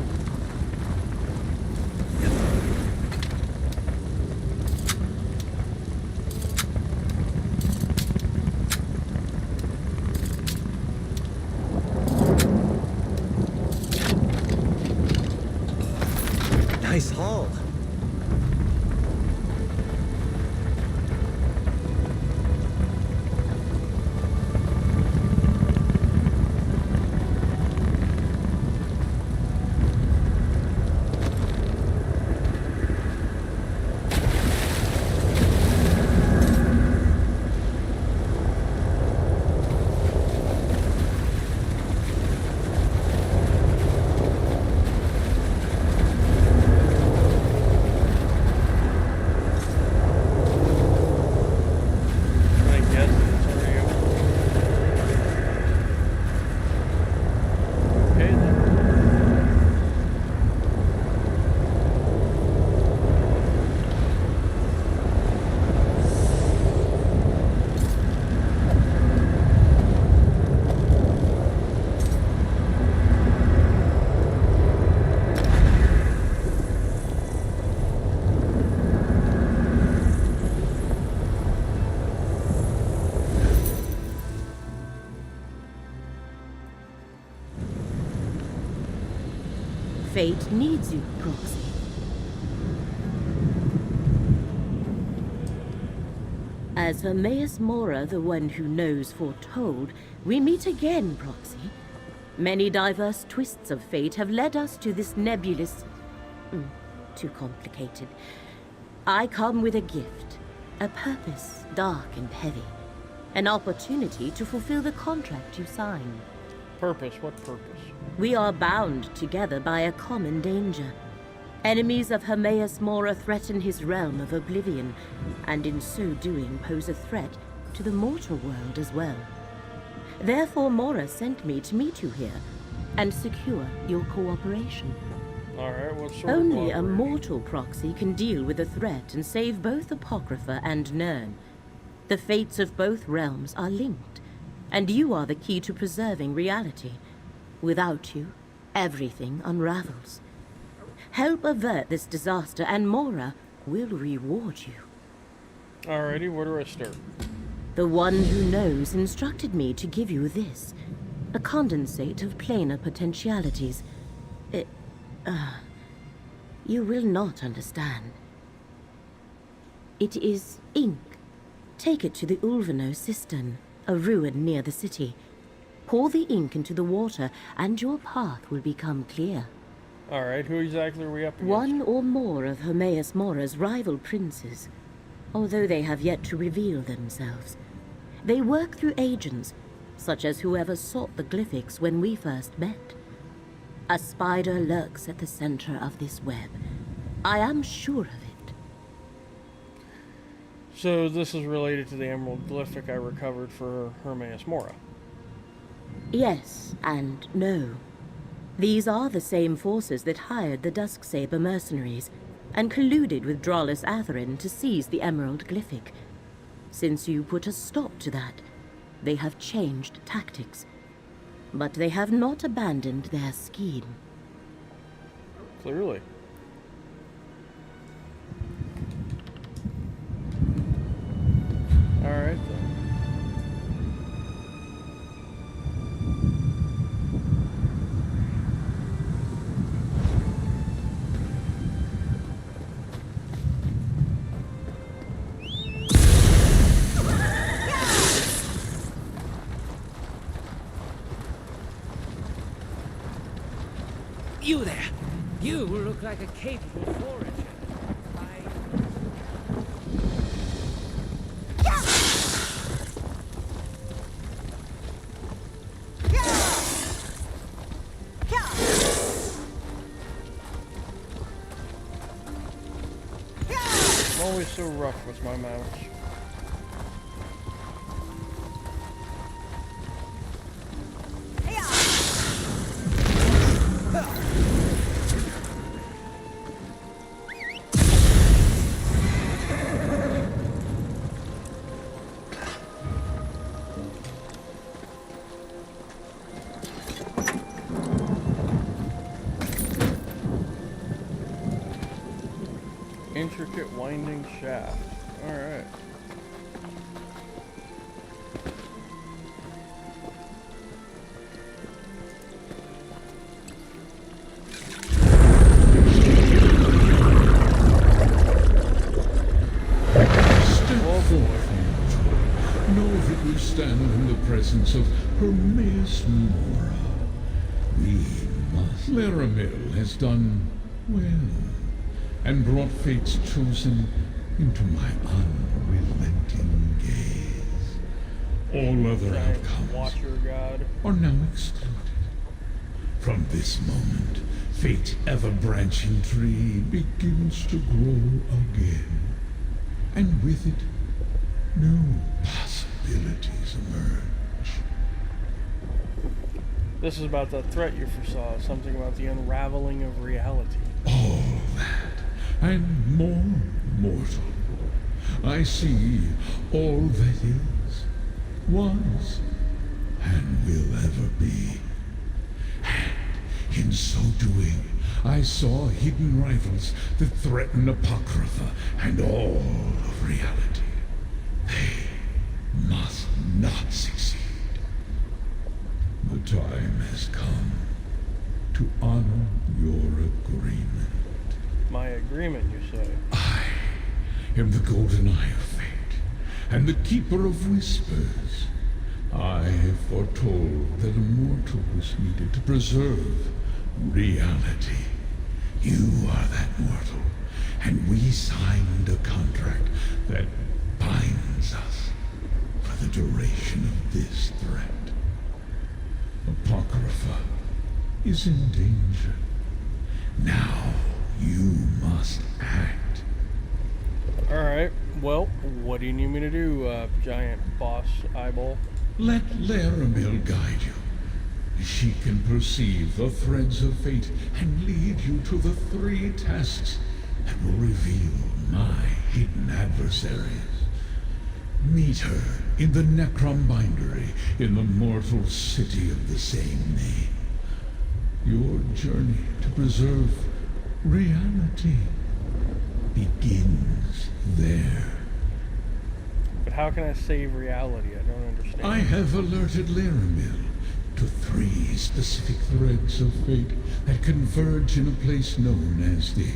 S2: Nice haul.
S4: Fate needs you, Proxy. As Hermaeus Mora, the one who knows, foretold, we meet again, Proxy. Many diverse twists of fate have led us to this nebulous... too complicated. I come with a gift, a purpose dark and heavy, an opportunity to fulfill the contract you signed.
S1: Purpose? What purpose?
S4: We are bound together by a common danger. Enemies of Hermaeus Mora threaten his realm of oblivion, and in so doing pose a threat to the mortal world as well. Therefore Mora sent me to meet you here, and secure your cooperation.
S1: Alright, what sort
S4: Only
S1: of
S4: a mortal Proxy can deal with the threat and save both Apocrypha and Nirn. The fates of both realms are linked, and you are the key to preserving reality. Without you, everything unravels. Help avert this disaster, and Mora will reward you.
S1: Alrighty, where do I start?
S4: The one who knows instructed me to give you this, a condensate of planar potentialities. You will not understand. It is ink. Take it to the Ulvano cistern, a ruin near the city. Pour the ink into the water, and your path will become clear.
S1: Alright, who exactly are we up against?
S4: One or more of Hermaeus Mora's rival princes. although they have yet to reveal themselves. They work through agents, such as whoever sought the glyphics when we first met. A spider lurks at the center of this web. I am sure of it.
S1: So this is related to the emerald glyphic I recovered for Hermaeus Mora.
S4: Yes and no. These are the same forces that hired the Dusksaber mercenaries and colluded with Drawless Atherin to seize the emerald glyphic. Since you put a stop to that, they have changed tactics. But they have not abandoned their scheme.
S1: Clearly. Alright then.
S8: You there! You look like a capable forager.
S1: I'm always so rough with my mouse. Intricate winding shaft. Alright.
S7: Know that we stand in the presence of Hermaeus Mora. We must. Laramil has done well, and brought fate's chosen into my unrelenting gaze. All other outcomes
S1: Watcher God.
S7: are now excluded. From this moment, fate's ever-branching tree begins to grow again, and with it, new possibilities emerge.
S1: This is about the threat you foresaw, something about the unraveling of reality.
S7: All that, and more mortal. I see all that is, was, and will ever be. And in so doing, I saw hidden rivals that threaten Apocrypha and all of reality. They must not succeed. The time has come to honor your agreement.
S1: My agreement, you say?
S7: I am the golden eye of fate, and the keeper of whispers. I have foretold that a mortal was needed to preserve reality. You are that mortal, and we signed a contract that binds us for the duration of this threat. Apocrypha is in danger. Now you must act.
S1: Alright, well, what do you need me to do, giant boss eyeball?
S7: Let Laramil guide you. She can perceive the threads of fate and lead you to the 3 tasks that will reveal my hidden adversaries. Meet her in the Necrom bindery in the mortal city of the same name. Your journey to preserve reality begins there.
S1: But how can I save reality? I don't understand.
S7: I have alerted Laramil to 3 specific threads of fate that converge in a place known as the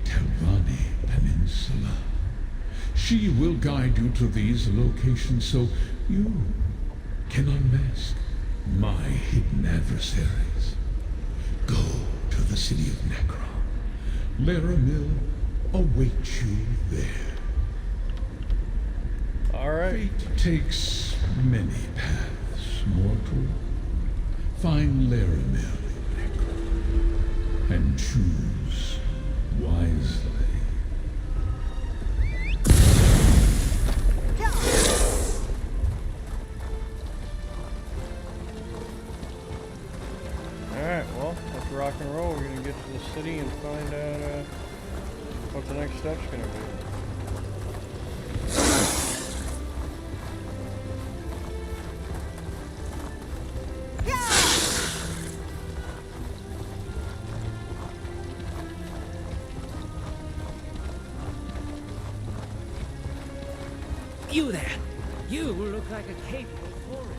S7: Telvanni Peninsula. She will guide you to these locations so you can unmask my hidden adversaries. Go to the city of Necrom. Laramil awaits you there.
S1: Alright.
S7: Fate takes many paths, mortal. Find Laramir, Necrom, and choose wisely.
S1: Alright, well, let's rock and roll. We're gonna get to the city and find out what the next step's gonna be.
S8: You there! You look like a capable forager.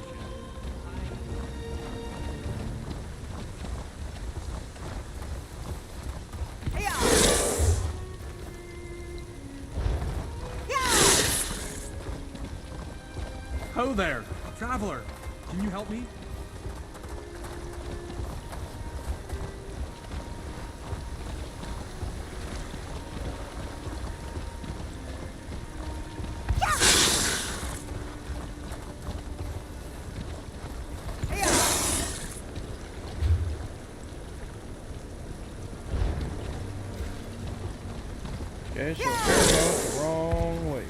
S9: Ho there, traveler. Can you help me?
S1: Okay, so we're going the wrong way.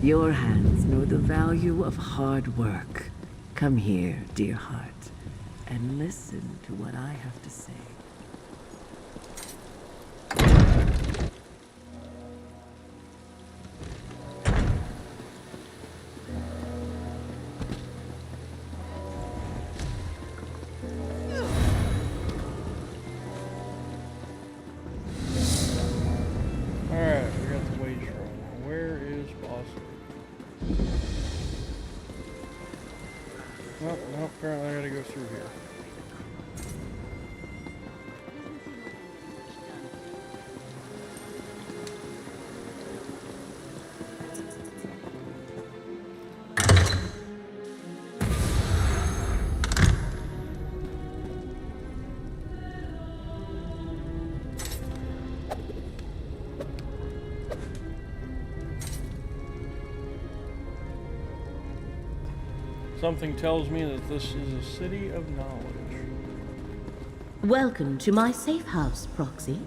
S10: Your hands know the value of hard work. Come here, dear heart, and listen to what I have to say.
S1: Alright, we got the wage roll. Where is Boston? Nope, nope, apparently I gotta go through here. Something tells me that this is a city of knowledge.
S4: Welcome to my safe house, Proxy.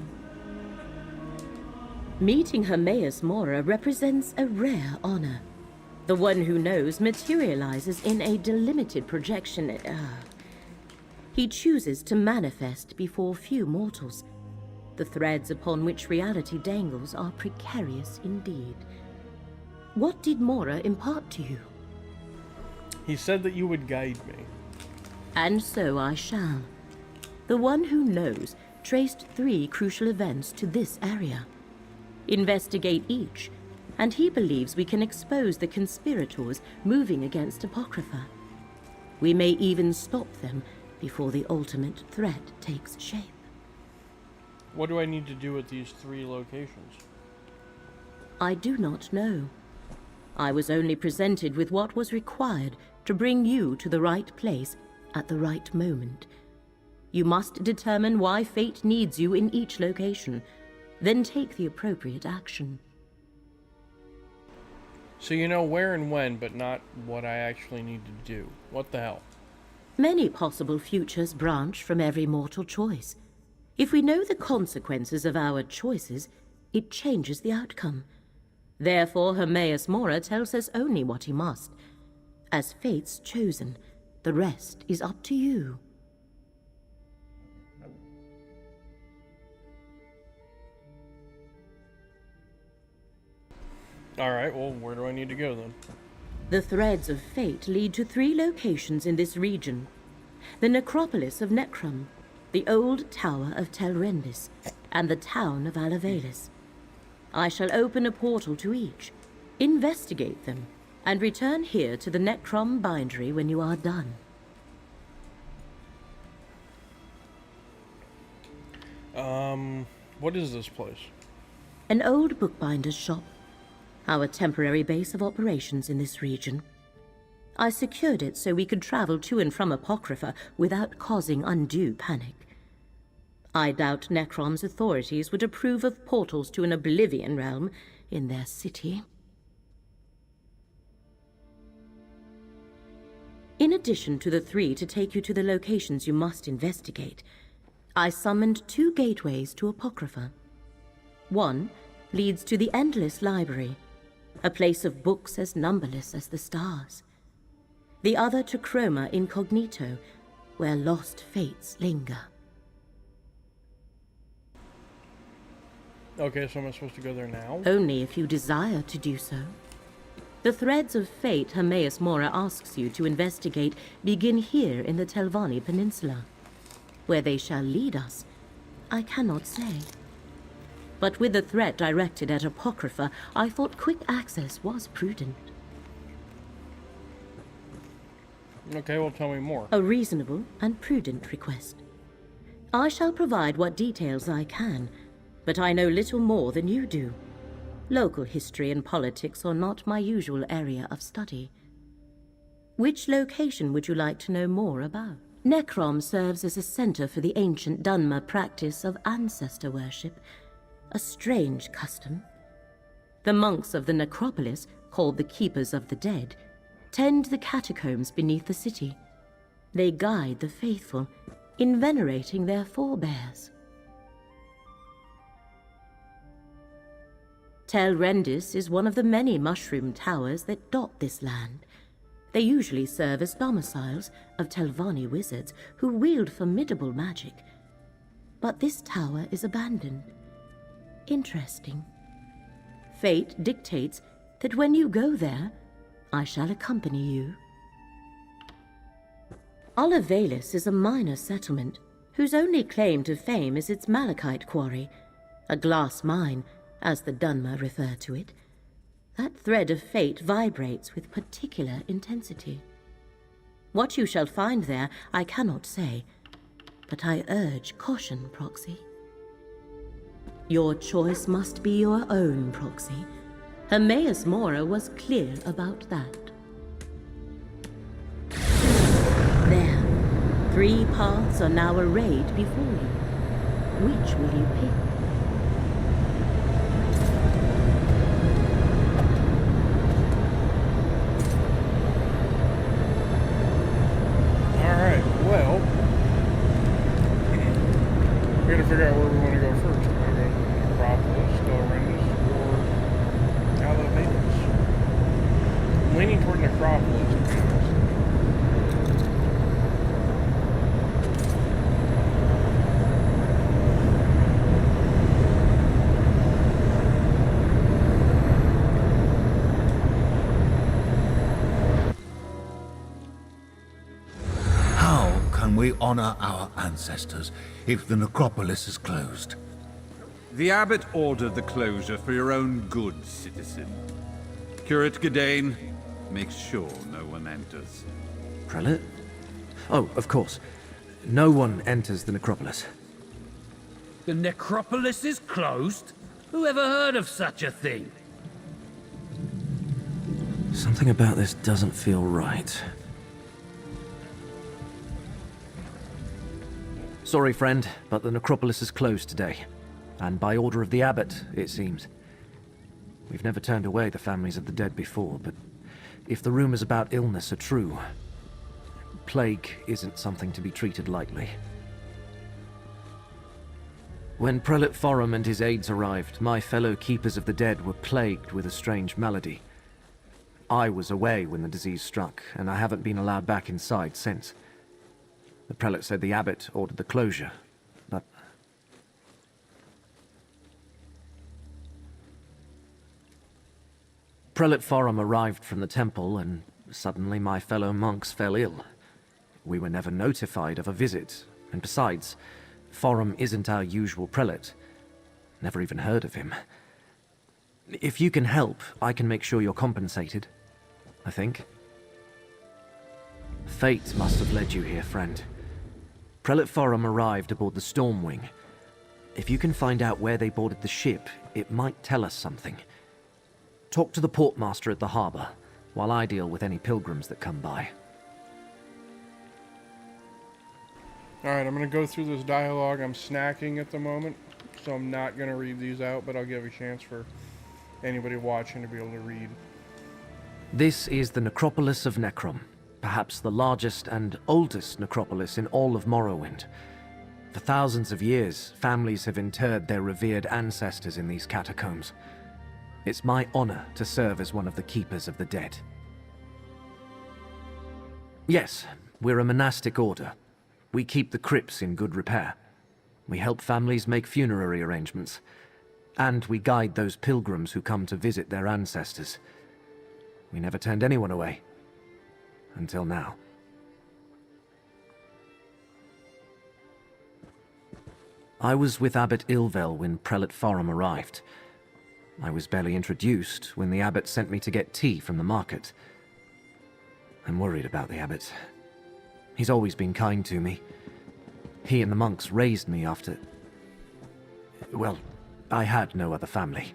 S4: Meeting Hermaeus Mora represents a rare honor. The one who knows materializes in a delimited projection. He chooses to manifest before few mortals. The threads upon which reality dangles are precarious indeed. What did Mora impart to you?
S1: He said that you would guide me.
S4: And so I shall. The one who knows traced 3 crucial events to this area. Investigate each, and he believes we can expose the conspirators moving against Apocrypha. We may even stop them before the ultimate threat takes shape.
S1: What do I need to do at these 3 locations?
S4: I do not know. I was only presented with what was required to bring you to the right place at the right moment. You must determine why fate needs you in each location, then take the appropriate action.
S1: So you know where and when, but not what I actually need to do. What the hell?
S4: Many possible futures branch from every mortal choice. If we know the consequences of our choices, it changes the outcome. Therefore, Hermaeus Mora tells us only what he must. As fate's chosen, the rest is up to you.
S1: Alright, well, where do I need to go then?
S4: The threads of fate lead to 3 locations in this region. The necropolis of Necrom, the old tower of Telrendis, and the town of Alavelis. I shall open a portal to each, investigate them, and return here to the Necrom bindery when you are done.
S1: What is this place?
S4: An old bookbinder's shop, our temporary base of operations in this region. I secured it so we could travel to and from Apocrypha without causing undue panic. I doubt Necrom's authorities would approve of portals to an Oblivion realm in their city. In addition to the 3 to take you to the locations you must investigate, I summoned 2 gateways to Apocrypha. One leads to the Endless Library, a place of books as numberless as the stars. The other to Chroma Incognito, where lost fates linger.
S1: Okay, so am I supposed to go there now?
S4: Only if you desire to do so. The threads of fate Hermaeus Mora asks you to investigate begin here in the Telvanni Peninsula. Where they shall lead us, I cannot say. But with the threat directed at Apocrypha, I thought quick access was prudent.
S1: Okay, well, tell me more.
S4: A reasonable and prudent request. I shall provide what details I can, but I know little more than you do. Local history and politics are not my usual area of study. Which location would you like to know more about? Necrom serves as a center for the ancient Dunmer practice of ancestor worship, a strange custom. The monks of the necropolis, called the Keepers of the Dead, tend the catacombs beneath the city. They guide the faithful in venerating their forebears. Telrendis is one of the many mushroom towers that dot this land. They usually serve as domiciles of Telvanni wizards who wield formidable magic. But this tower is abandoned. Interesting. Fate dictates that when you go there, I shall accompany you. Alavelis is a minor settlement whose only claim to fame is its malachite quarry, a glass mine, as the Dunmer refer to it. That thread of fate vibrates with particular intensity. What you shall find there, I cannot say, but I urge caution, Proxy. Your choice must be your own, Proxy. Hermaeus Mora was clear about that. There, 3 paths are now arrayed before you. Which will you pick?
S1: Well, we gotta figure out where we want to go first. We want to go to Necropolis, Telrendis, or Alavelis. I'm leaning toward Necropolis, to be honest.
S3: We honor our ancestors if the necropolis is closed.
S11: The abbot ordered the closure for your own good, citizen. Curate Gedane makes sure no one enters.
S6: Prelate? Oh, of course. No one enters the necropolis.
S8: The necropolis is closed? Who ever heard of such a thing?
S6: Something about this doesn't feel right. Sorry, friend, but the necropolis is closed today. And by order of the abbot, it seems. We've never turned away the families of the dead before, but if the rumors about illness are true, plague isn't something to be treated lightly. When Prelate Forum and his aides arrived, my fellow Keepers of the Dead were plagued with a strange malady. I was away when the disease struck, and I haven't been allowed back inside since. The prelate said the abbot ordered the closure, but...
S12: Prelate Forum arrived from the temple, and suddenly my fellow monks fell ill. We were never notified of a visit, and besides, Forum isn't our usual prelate. Never even heard of him. If you can help, I can make sure you're compensated, I think. Fate must have led you here, friend. Prelate Forum arrived aboard the Stormwing. If you can find out where they boarded the ship, it might tell us something. Talk to the portmaster at the harbor, while I deal with any pilgrims that come by.
S1: Alright, I'm going to go through this dialogue. I'm snacking at the moment, so I'm not going to read these out, but I'll give a chance for anybody watching to be able to read.
S12: This is the necropolis of Necrom, perhaps the largest and oldest necropolis in all of Morrowind. For thousands of years, families have interred their revered ancestors in these catacombs. It's my honor to serve as one of the keepers of the dead. Yes, we're a monastic order. We keep the crypts in good repair. We help families make funerary arrangements. And we guide those pilgrims who come to visit their ancestors. We never turned anyone away. Until now. I was with Abbot Ilvel when Prelate Forum arrived. I was barely introduced when the abbot sent me to get tea from the market. I'm worried about the abbot. He's always been kind to me. He and the monks raised me after... well, I had no other family.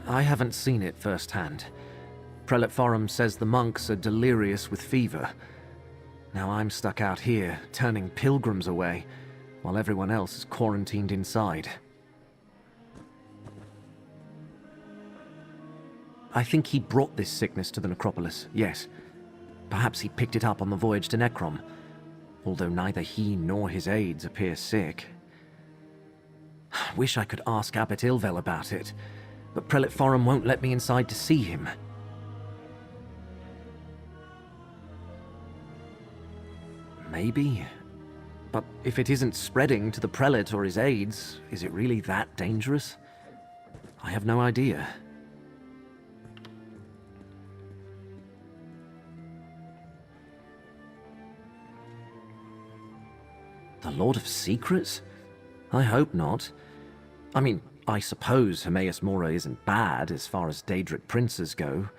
S12: I haven't seen it firsthand. Prelate Forum says the monks are delirious with fever. Now I'm stuck out here, turning pilgrims away, while everyone else is quarantined inside. I think he brought this sickness to the necropolis, yes. Perhaps he picked it up on the voyage to Necrom, although neither he nor his aides appear sick. Wish I could ask Abbot Ilvel about it, but Prelate Forum won't let me inside to see him. Maybe. But if it isn't spreading to the prelate or his aides, is it really that dangerous? I have no idea. The Lord of Secrets? I hope not. I mean, I suppose Hermaeus Mora isn't bad as far as Daedric princes go.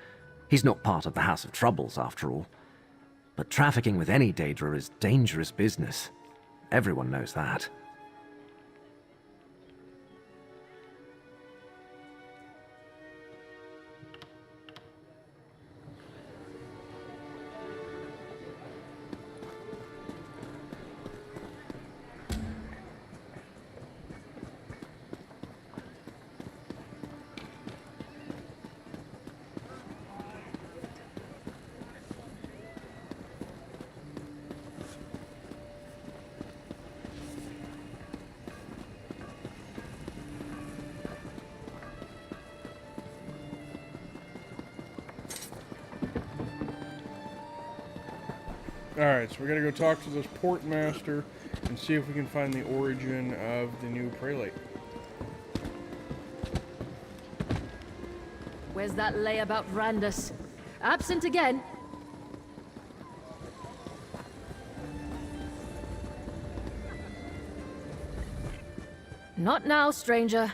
S12: He's not part of the House of Troubles, after all. But trafficking with any Daedra is dangerous business. Everyone knows that.
S1: Alright, so we're gonna go talk to this portmaster and see if we can find the origin of the new prelate.
S13: Where's that lay about Randus? Absent again? Not now, stranger.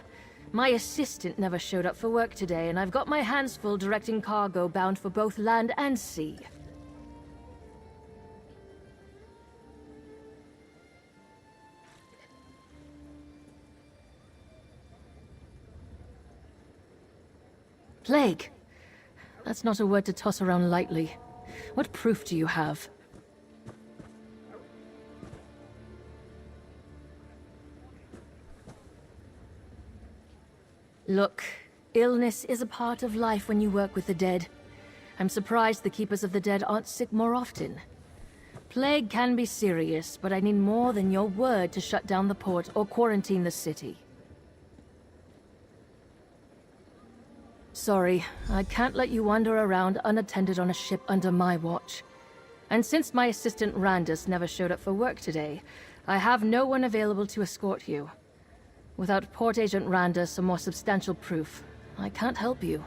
S13: My assistant never showed up for work today, and I've got my hands full directing cargo bound for both land and sea. Plague. That's not a word to toss around lightly. What proof do you have? Look, illness is a part of life when you work with the dead. I'm surprised the Keepers of the Dead aren't sick more often. Plague can be serious, but I need more than your word to shut down the port or quarantine the city. Sorry, I can't let you wander around unattended on a ship under my watch. And since my assistant Randus never showed up for work today, I have no one available to escort you. Without Port Agent Randa some more substantial proof, I can't help you.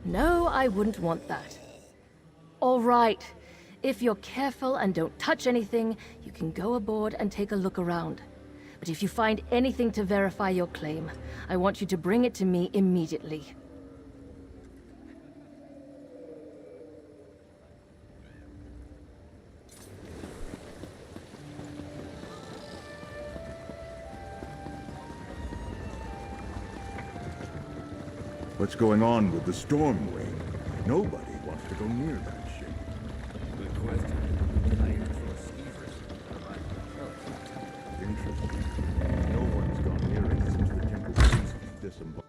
S13: No, I wouldn't want that. All right. If you're careful and don't touch anything, you can go aboard and take a look around. But if you find anything to verify your claim, I want you to bring it to me immediately.
S14: What's going on with the storm wing? Nobody wants to go near that ship.
S15: Good question.
S14: Interesting. No one's gone near it since the temple priests disembarked.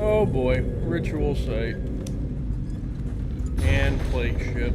S1: Oh boy, ritual site. And plate ship.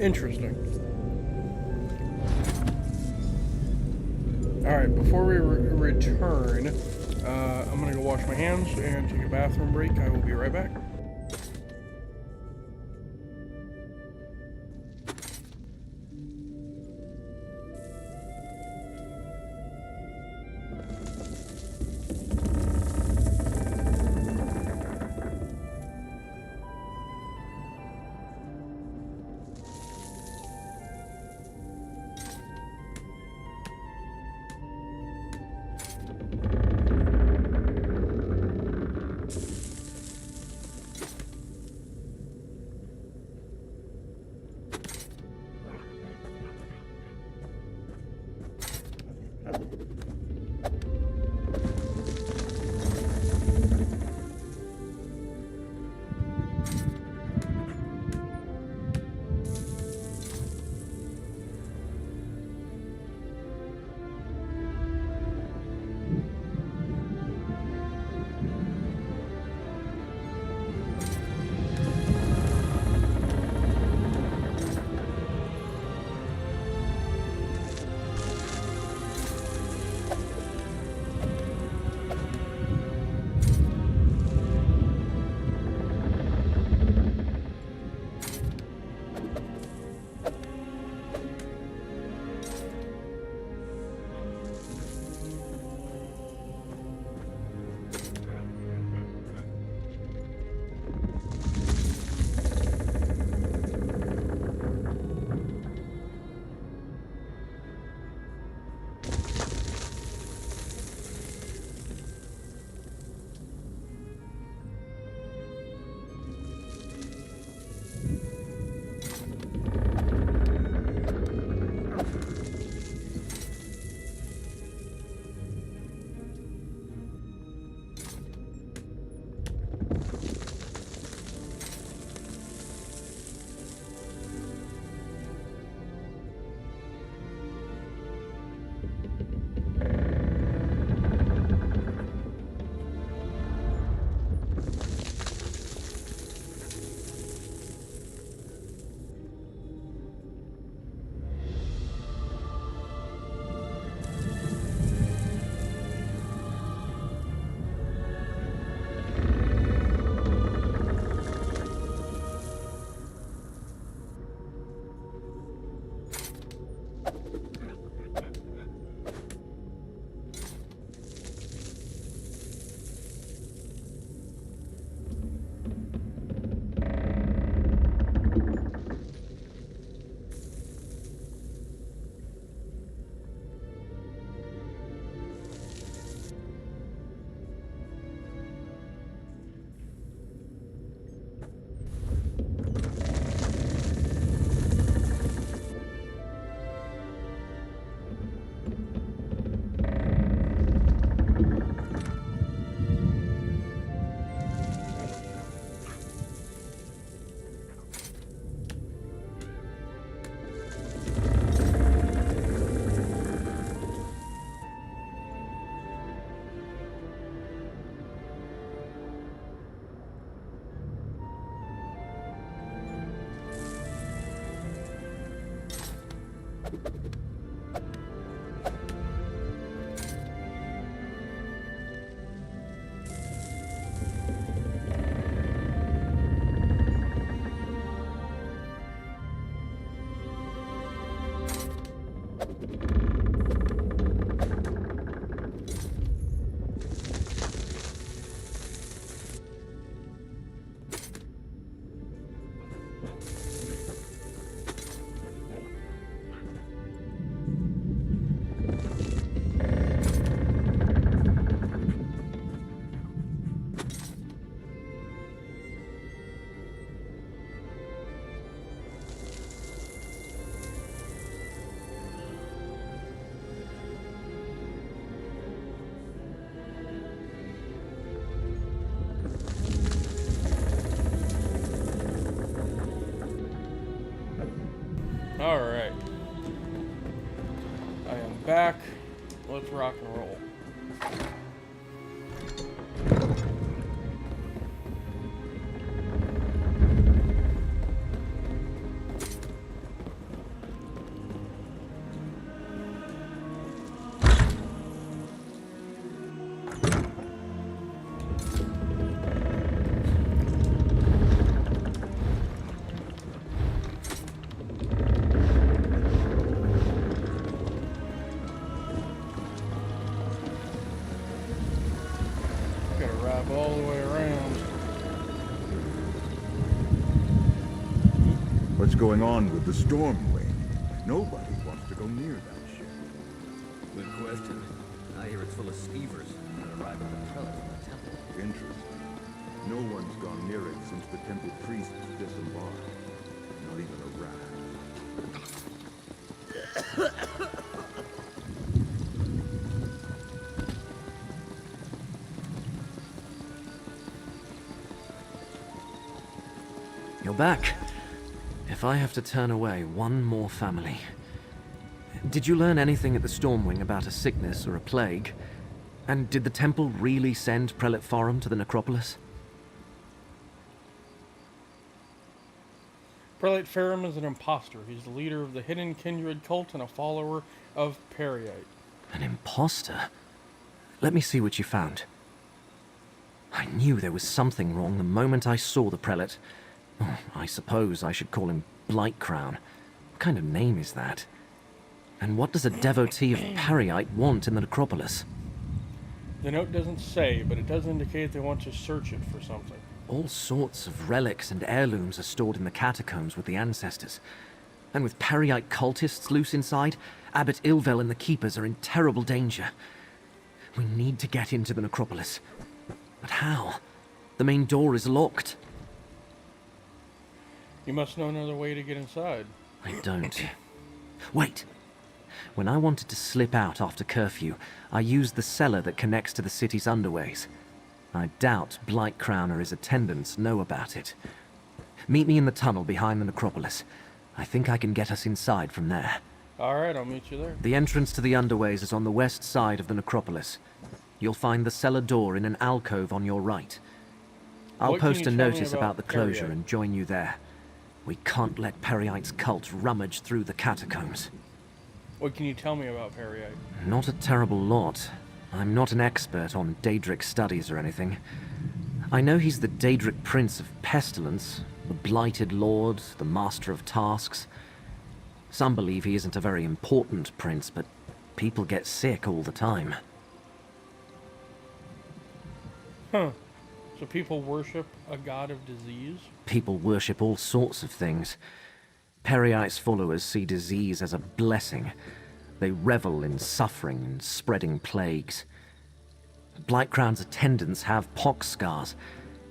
S1: Interesting. Alright, before we return, I'm gonna go wash my hands and take a bathroom break. I will be right back. Alright. I am back. Let's rock and roll.
S14: going on with the Stormwing? Nobody wants to go near that ship.
S15: Good question. I hear it's full of skeevers that arrived at the prelate from the temple.
S14: Interesting. No one's gone near it since the temple priests disembarked. Not even a rat.
S12: You're back. If I have to turn away one more family. Did you learn anything at the Stormwing about a sickness or a plague? And did the temple really send Prelate Forum to the necropolis?
S1: Prelate Farum is an imposter. He's the leader of the Hidden Kindred cult and a follower of Periite.
S12: An imposter? Let me see what you found. I knew there was something wrong the moment I saw the prelate. Oh, I suppose I should call him Blightcrown. What kind of name is that? And what does a devotee of Periite want in the necropolis?
S1: The note doesn't say, but it does indicate they want to search it for something.
S12: All sorts of relics and heirlooms are stored in the catacombs with the ancestors. And with Periite cultists loose inside, Abbot Ilvel and the Keepers are in terrible danger. We need to get into the necropolis. But how? The main door is locked.
S1: You must know another way to get inside.
S12: I don't. Wait. When I wanted to slip out after curfew, I used the cellar that connects to the city's underways. I doubt Blightcrown or his attendants know about it. Meet me in the tunnel behind the necropolis. I think I can get us inside from there.
S1: Alright, I'll meet you there.
S12: The entrance to the underways is on the west side of the necropolis. You'll find the cellar door in an alcove on your right. I'll post a notice about the closure and join you there. We can't let Periite's cult rummage through the catacombs.
S1: What can you tell me about Periite?
S12: Not a terrible lot. I'm not an expert on Daedric studies or anything. I know he's the Daedric Prince of Pestilence, the Blighted Lord, the Master of Tasks. Some believe he isn't a very important prince, but people get sick all the time.
S1: Huh. So people worship a god of disease?
S12: People worship all sorts of things. Periite's followers see disease as a blessing. They revel in suffering and spreading plagues. Blightcrown's attendants have pox scars.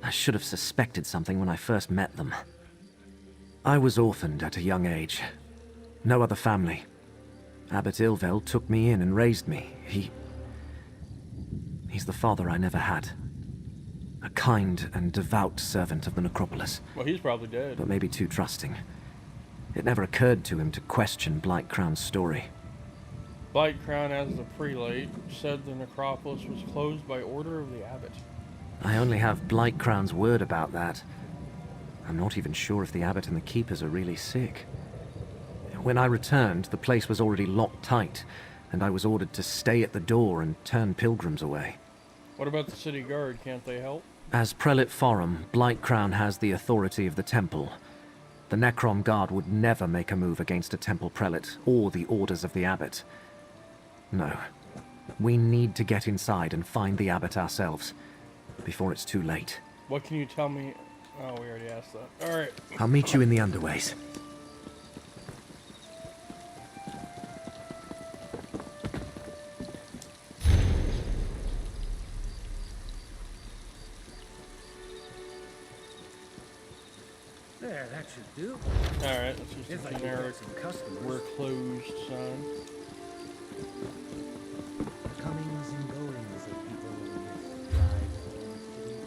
S12: I should have suspected something when I first met them. I was orphaned at a young age. No other family. Abbot Ilvel took me in and raised me. He's the father I never had. A kind and devout servant of the necropolis.
S1: Well, he's probably dead.
S12: But maybe too trusting. It never occurred to him to question Blightcrown's story.
S1: Blightcrown, as the prelate, said the necropolis was closed by order of the abbot.
S12: I only have Blightcrown's word about that. I'm not even sure if the abbot and the keepers are really sick. When I returned, the place was already locked tight, and I was ordered to stay at the door and turn pilgrims away.
S1: What about the city guard? Can't they help?
S12: As Prelate Forum, Blightcrown has the authority of the temple. The Necrom guard would never make a move against a temple prelate or the orders of the abbot. No. We need to get inside and find the abbot ourselves, before it's too late.
S1: What can you tell me? Oh, we already asked that. Alright.
S12: I'll meet you in the underways.
S15: There, that should do.
S1: Alright, that's just
S15: If
S1: a
S15: I can
S1: generic
S15: get some customers.
S1: "we're closed" sign.
S2: Comings and goings of people in this drive towards city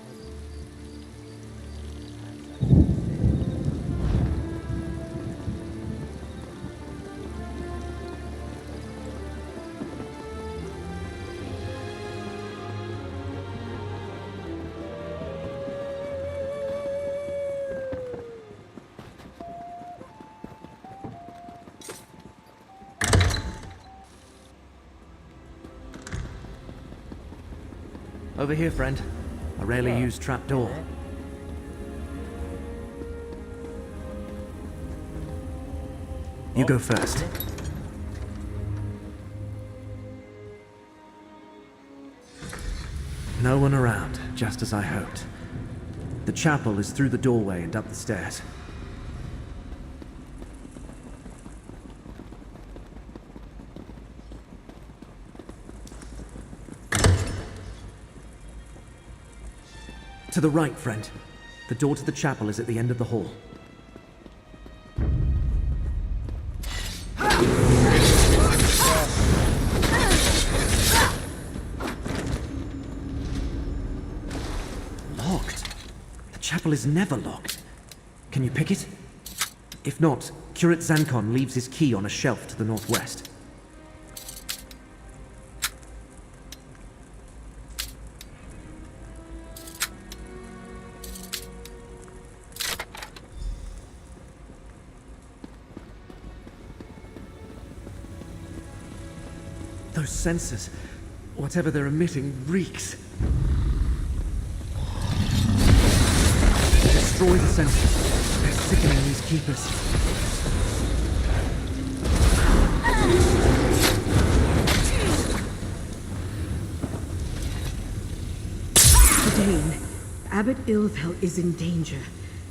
S12: Over here, friend. A rarely used trapdoor. You go first. No one around, just as I hoped. The chapel is through the doorway and up the stairs. To the right, friend. The door to the chapel is at the end of the hall. Locked. The chapel is never locked. Can you pick it? If not, Curate Zancon leaves his key on a shelf to the northwest. Those sensors, whatever they're emitting, reeks. Destroy the sensors. They're sickening these keepers.
S16: Dane, Abbot Ilvel is in danger.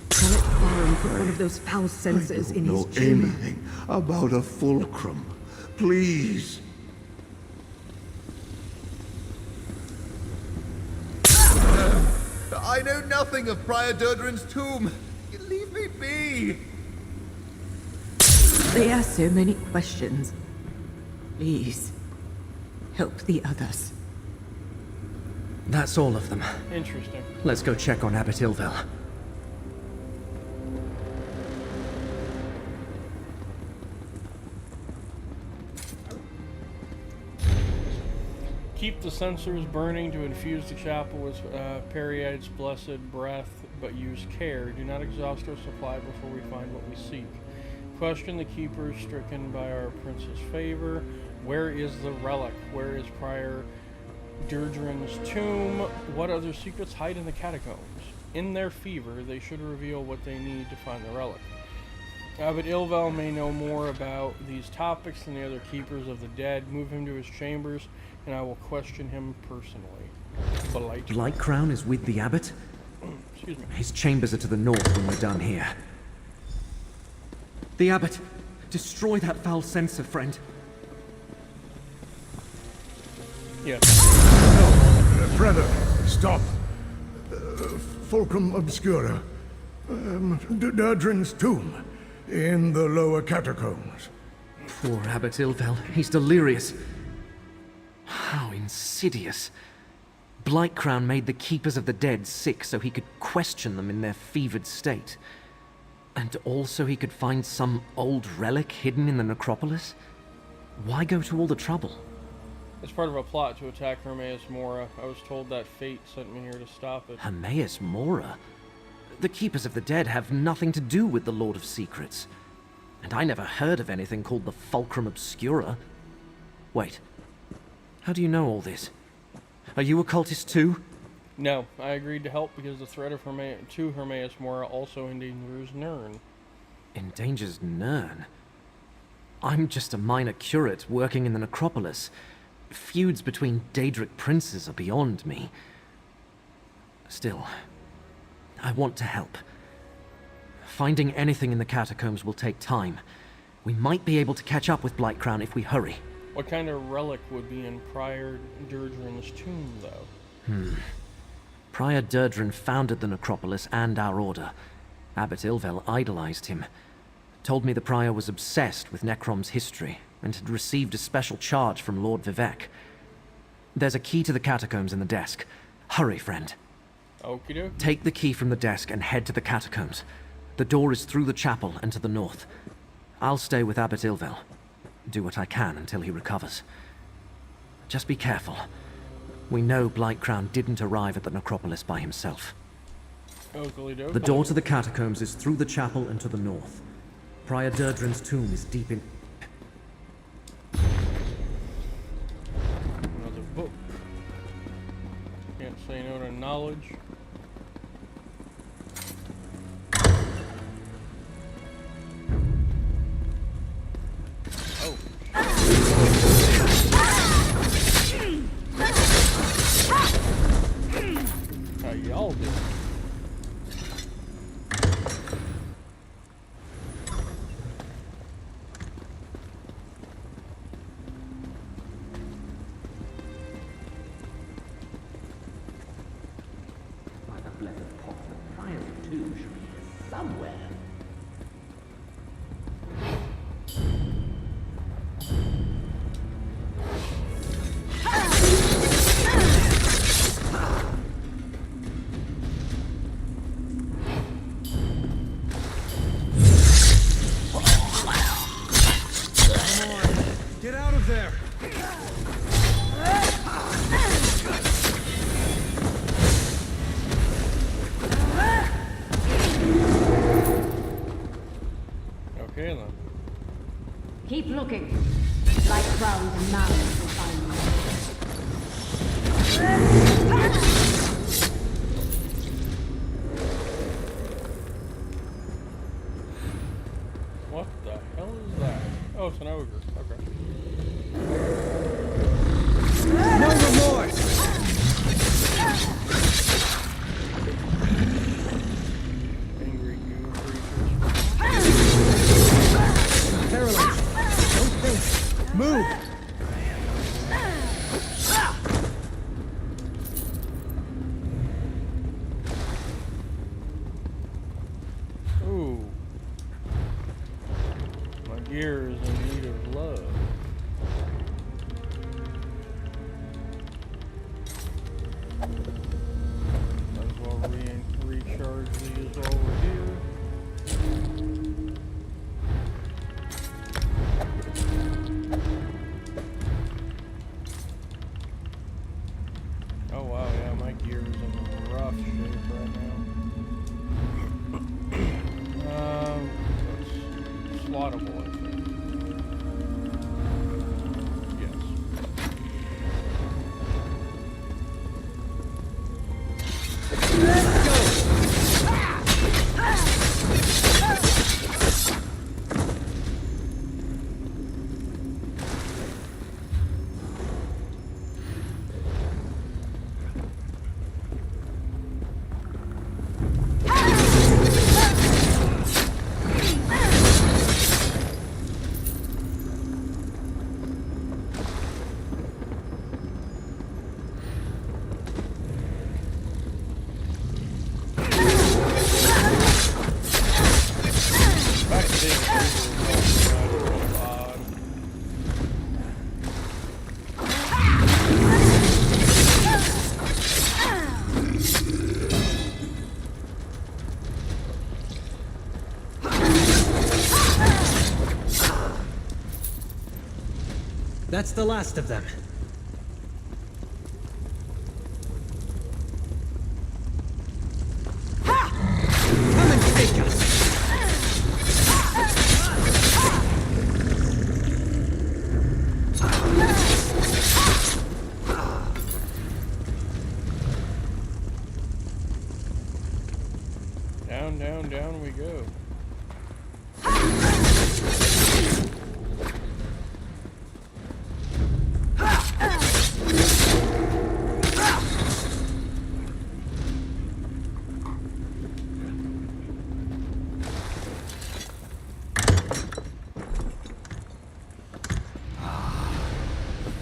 S16: Prelate Farum put one of those foul sensors in his chamber.
S3: Anything about a fulcrum. Please.
S5: I know nothing of Prior Durdren's tomb. Leave me be.
S16: They ask so many questions. Please, help the others.
S12: That's all of them.
S1: Interesting.
S12: Let's go check on Abbot Ilvel.
S1: Keep the sensors burning to infuse the chapel with Periade's blessed breath, but use care. Do not exhaust our supply before we find what we seek. Question the keepers stricken by our prince's favor. Where is the relic? Where is Prior Durdren's tomb? What other secrets hide in the catacombs? In their fever, they should reveal what they need to find the relic. Abbot Ilvel may know more about these topics than the other keepers of the dead. Move him to his chambers, and I will question him personally.
S12: Blight Crown is with the abbot?
S1: Excuse me.
S12: His chambers are to the north when we're done here. The abbot! Destroy that foul sensor, friend.
S1: Yes.
S17: No, brother, stop. Fulcrum Obscura. Durdren's tomb. In the lower catacombs.
S12: Poor Abbot Ilvel. He's delirious. How insidious. Blight Crown made the Keepers of the Dead sick so he could question them in their fevered state. And also he could find some old relic hidden in the necropolis? Why go to all the trouble?
S1: It's part of a plot to attack Hermaeus Mora. I was told that fate sent me here to stop it.
S12: Hermaeus Mora? The Keepers of the Dead have nothing to do with the Lord of Secrets. And I never heard of anything called the Fulcrum Obscura. Wait, how do you know all this? Are you a cultist too?
S1: No, I agreed to help because the threat of Hermaeus Mora also endangers Nirn.
S12: Endangers Nirn? I'm just a minor curate working in the necropolis. Feuds between Daedric princes are beyond me. Still, I want to help. Finding anything in the catacombs will take time. We might be able to catch up with Blight Crown if we hurry.
S1: What kind of relic would be in Prior Durdren's tomb, though?
S12: Prior Durdren founded the necropolis and our order. Abbot Ilvel idolized him. Told me the prior was obsessed with Necrom's history and had received a special charge from Lord Vivek. There's a key to the catacombs in the desk. Hurry, friend.
S1: Okie dokie.
S12: Take the key from the desk and head to the catacombs. The door is through the chapel and to the north. I'll stay with Abbot Ilvel. Do what I can until he recovers. Just be careful. We know Blight Crown didn't arrive at the necropolis by himself.
S1: Oakley dokie.
S12: The door to the catacombs is through the chapel and to the north. Prior Durdren's tomb is deep in...
S1: Another book. Can't say no to knowledge. How y'all doing?
S18: somewhere.
S9: Get out of there!
S1: Okay then.
S18: Keep looking. Like crowns and mountains will find
S1: What the hell is that? Oh, it's an ogre. Okay.
S9: No remorse!
S1: Angry goo creatures.
S9: Paralyzed. Don't think. Move!
S1: Ooh. My gear is in need of love. Might as well recharge these while we're here. Oh wow, yeah, my gear is in rough shape right now. That's slottable, I think. Yes.
S2: That's the last of them. Come and take us!
S1: Down, down, down we go.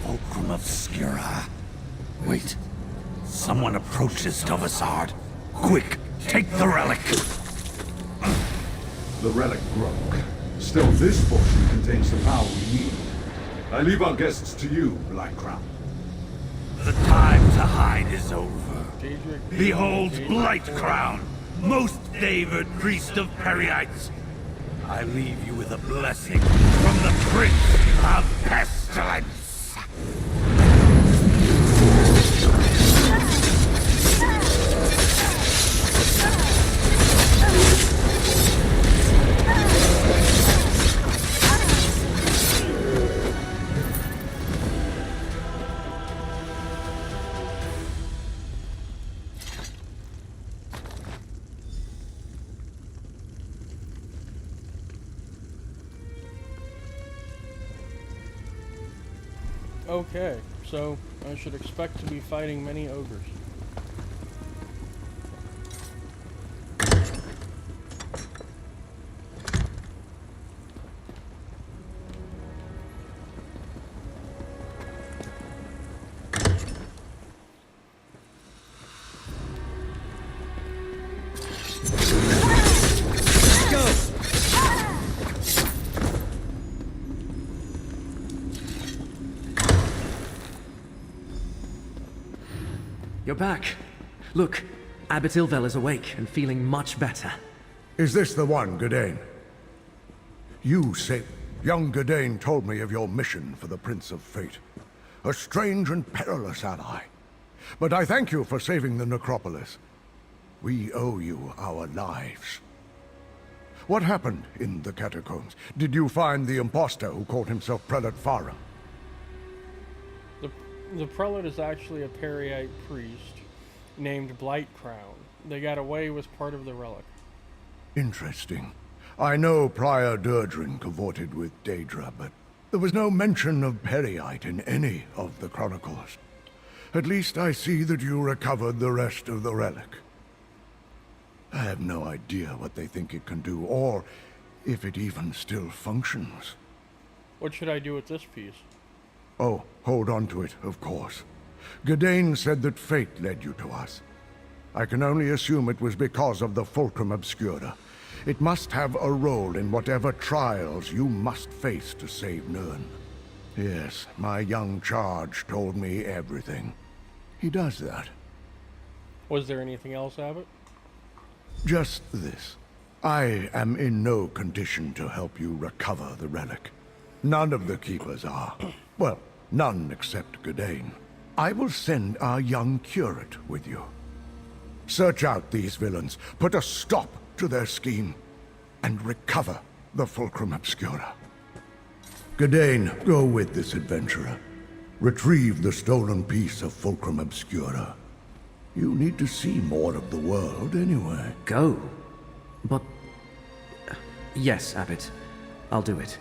S3: Fulcrum obscura. Wait. Someone approaches Tovasard. Quick, take the relic.
S14: The relic broke. Still, this portion contains the power we need. I leave our guests to you, Black Crown.
S3: The time to hide is over. Behold, Blight Crown, most favored priest of Perryites. I leave you with a blessing from the Prince of Pestilence.
S1: Okay, so I should expect to be fighting many ogres.
S12: You're back. Look, Abbot Ilvel is awake and feeling much better.
S17: Is this the one, Gadain? You say... Young Gadain told me of your mission for the Prince of Fate. A strange and perilous ally. But I thank you for saving the necropolis. We owe you our lives. What happened in the catacombs? Did you find the imposter who called himself Prelate Farah?
S1: The prelate is actually a Periite priest named Blightcrown. They got away with part of the relic.
S17: Interesting. I know Prior Durdrin cavorted with Daedra, but there was no mention of Periite in any of the chronicles. At least I see that you recovered the rest of the relic. I have no idea what they think it can do, or if it even still functions.
S1: What should I do with this piece?
S17: Oh, hold on to it, of course. Gadain said that fate led you to us. I can only assume it was because of the Fulcrum Obscura. It must have a role in whatever trials you must face to save Nirn. Yes, my young charge told me everything. He does that.
S1: Was there anything else, Abbot?
S17: Just this. I am in no condition to help you recover the relic. None of the Keepers are. Well, none except Gadain. I will send our young curate with you. Search out these villains, put a stop to their scheme, and recover the Fulcrum Obscura. Gadain, go with this adventurer. Retrieve the stolen piece of Fulcrum Obscura. You need to see more of the world anyway.
S12: Go? But... Yes, Abbot. I'll do it.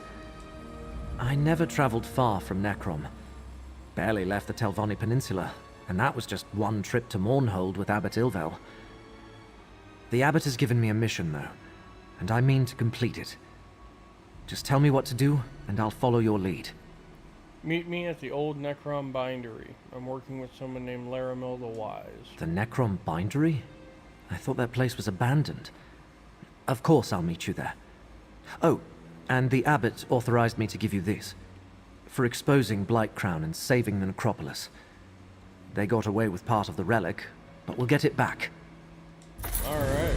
S12: I never traveled far from Necrom. Barely left the Telvanni Peninsula, and that was just one trip to Mournhold with Abbot Ilvel. The Abbot has given me a mission, though, and I mean to complete it. Just tell me what to do, and I'll follow your lead.
S1: Meet me at the old Necrom bindery. I'm working with someone named Laramil the Wise.
S12: The Necrom bindery? I thought that place was abandoned. Of course I'll meet you there. Oh, and the Abbot authorized me to give you this. For exposing Blightcrown and saving the necropolis. They got away with part of the relic, but we'll get it back.
S1: Alright.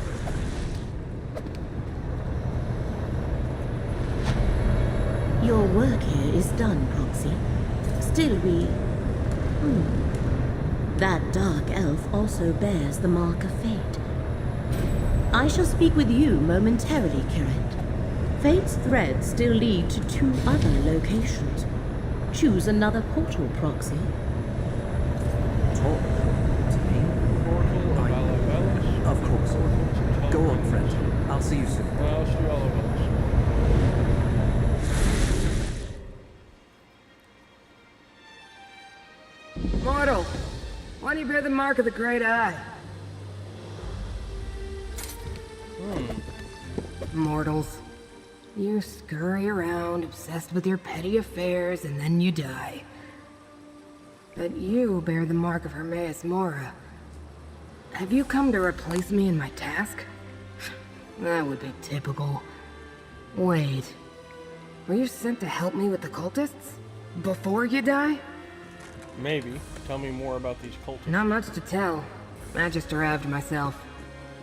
S4: Your work here is done, Proxy. Still That dark elf also bears the mark of fate. I shall speak with you momentarily, Curate. Fate's threads still lead to 2 other locations. Choose another portal, Proxy.
S12: Talk to me? Of course. Go on, friend. I'll see you soon.
S1: I'll see all of us.
S19: Mortal, why do you bear the mark of the Great Eye? Mortals, you scurry around, obsessed with your petty affairs, and then you die. But you bear the mark of Hermaeus Mora. Have you come to replace me in my task? That would be typical. Wait, were you sent to help me with the cultists? Before you die?
S1: Maybe. Tell me more about these cultists.
S19: Not much to tell. I just arrived myself.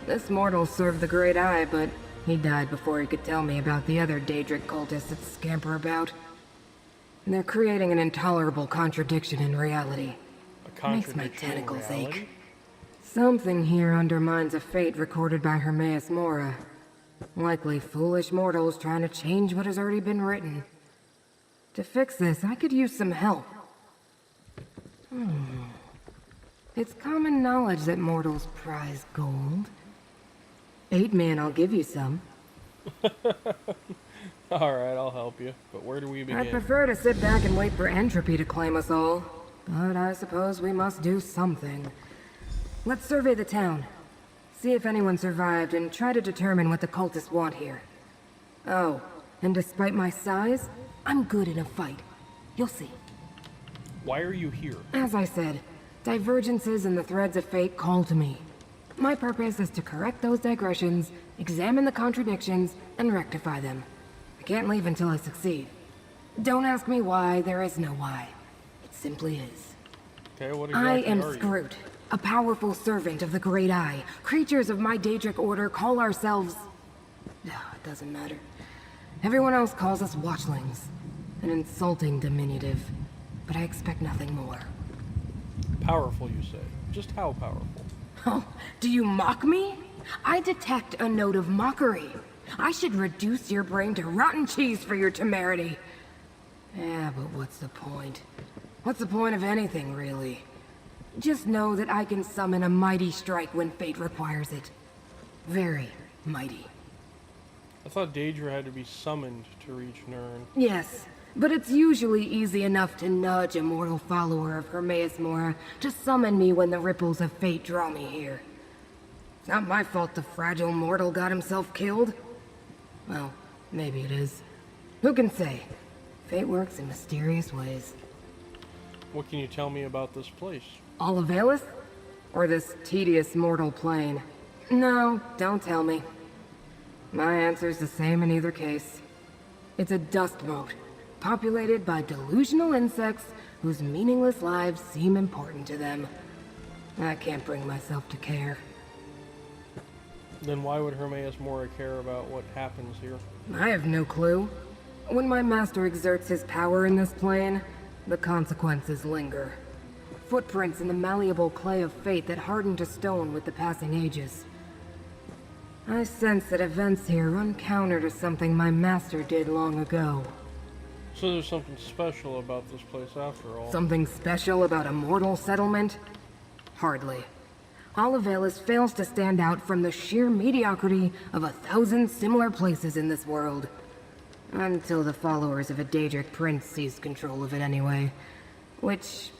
S19: This mortal served the Great Eye, but he died before he could tell me about the other Daedric cultists that scamper about. They're creating an intolerable contradiction in reality. Makes my tentacles ache. Something here undermines a fate recorded by Hermaeus Mora. Likely foolish mortals trying to change what has already been written. To fix this, I could use some help. It's common knowledge that mortals prize gold. 8 man, I'll give you some.
S1: Alright, I'll help you. But where do we begin?
S19: I'd prefer to sit back and wait for entropy to claim us all. But I suppose we must do something. Let's survey the town. See if anyone survived and try to determine what the cultists want here. Oh, and despite my size, I'm good in a fight. You'll see.
S1: Why are you here?
S19: As I said, divergences in the threads of fate call to me. My purpose is to correct those digressions, examine the contradictions, and rectify them. I can't leave until I succeed. Don't ask me why, there is no why. It simply is.
S1: Okay, what
S19: I
S1: exactly
S19: am
S1: are you?
S19: Scroot, A powerful servant of the Great Eye. Creatures of my Daedric order call ourselves... It doesn't matter. Everyone else calls us watchlings. An insulting diminutive. But I expect nothing more.
S1: Powerful, you say? Just how powerful?
S19: Oh, do you mock me? I detect a note of mockery. I should reduce your brain to rotten cheese for your temerity. Yeah, but what's the point? What's the point of anything, really? Just know that I can summon a mighty strike when fate requires it. Very mighty.
S1: I thought Daedra had to be summoned to reach Nirn.
S19: Yes, but it's usually easy enough to nudge a mortal follower of Hermaeus Mora to summon me when the ripples of fate draw me here. It's not my fault the fragile mortal got himself killed. Well, maybe it is. Who can say? Fate works in mysterious ways.
S1: What can you tell me about this place?
S19: Olivalis? Or this tedious mortal plane? No, don't tell me. My answer's the same in either case. It's a dust mote, populated by delusional insects whose meaningless lives seem important to them. I can't bring myself to care.
S1: Then why would Hermaeus Mora care about what happens here?
S19: I have no clue. When my master exerts his power in this plane, the consequences linger. Footprints in the malleable clay of fate that harden to stone with the passing ages. I sense that events here run counter to something my master did long ago.
S1: So there's something special about this place after all.
S19: Something special about a mortal settlement? Hardly. Olivalis fails to stand out from the sheer mediocrity of 1,000 similar places in this world. Until the followers of a Daedric prince seize control of it anyway. Which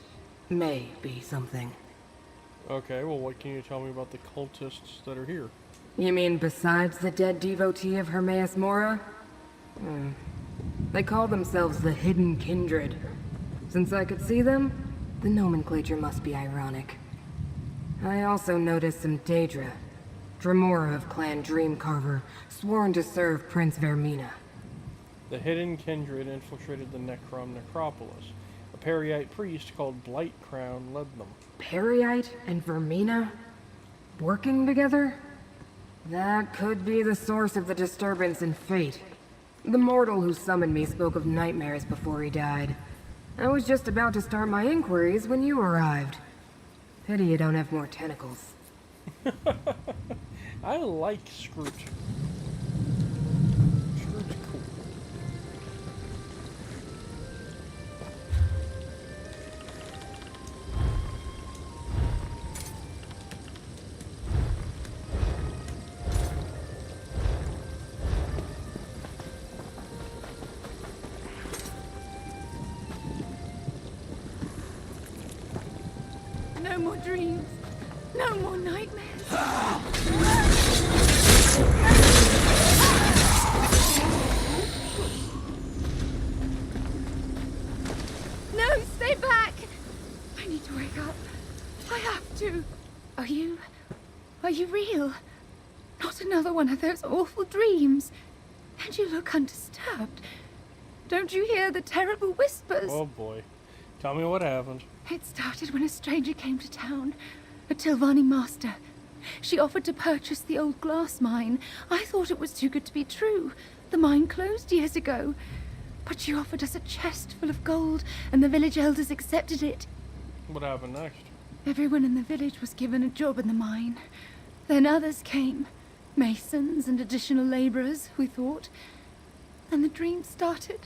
S19: may be something.
S1: Okay, well what can you tell me about the cultists that are here?
S19: You mean besides the dead devotee of Hermaeus Mora? They call themselves the Hidden Kindred. Since I could see them, the nomenclature must be ironic. I also noticed some Daedra. Dremora of Clan Dreamcarver, sworn to serve Prince Vermina.
S1: The Hidden Kindred infiltrated the Necrom necropolis. A Periite priest called Blightcrown led them.
S19: Periite and Vermina? Working together? That could be the source of the disturbance in fate. The mortal who summoned me spoke of nightmares before he died. I was just about to start my inquiries when you arrived. Pity you don't have more tentacles.
S1: I like Scroot. Scroot's cool.
S13: No more dreams. No more nightmares. No, stay back! I need to wake up. I have to. Are you real? Not another one of those awful dreams. And you look undisturbed. Don't you hear the terrible whispers?
S1: Oh boy. Tell me what happened.
S13: It started when a stranger came to town. A Tilvani master. She offered to purchase the old glass mine. I thought it was too good to be true. The mine closed years ago. But she offered us a chest full of gold, and the village elders accepted it.
S1: What happened next?
S13: Everyone in the village was given a job in the mine. Then others came. Masons and additional laborers, we thought. And the dream started.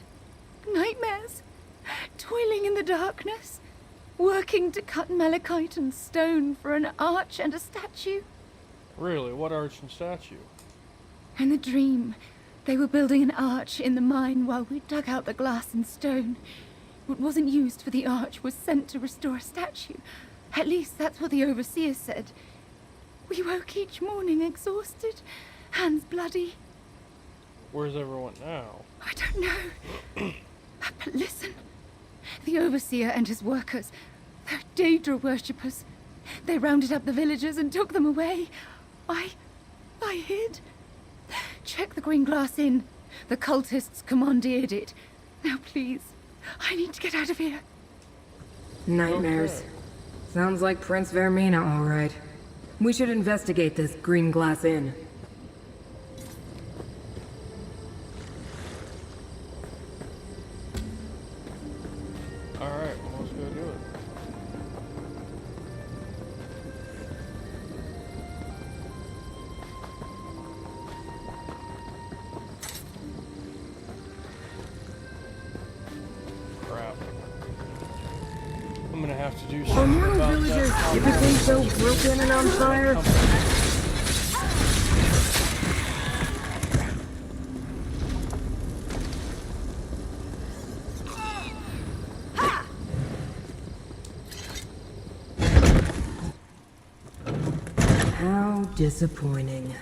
S13: Nightmares. Toiling in the darkness. Working to cut malachite and stone for an arch and a statue.
S1: Really? What arch and statue?
S13: In the dream, they were building an arch in the mine while we dug out the glass and stone. What wasn't used for the arch was sent to restore a statue. At least that's what the overseer said. We woke each morning exhausted, hands bloody.
S1: Where's everyone now?
S13: I don't know. But listen. The overseer and his workers, they're Daedra worshippers. They rounded up the villagers and took them away. I hid. Check the green glass inn. The cultists commandeered it. Now please, I need to get out of here.
S19: Nightmares. Sounds like Prince Vermina, all right. We should investigate this Green Glass Inn.
S1: Alright, well, let's go do it. Crap. I'm gonna have to do
S19: Are
S1: something
S19: mortal
S1: about
S19: villagers
S1: that.
S19: typically so broken and on fire? How disappointing.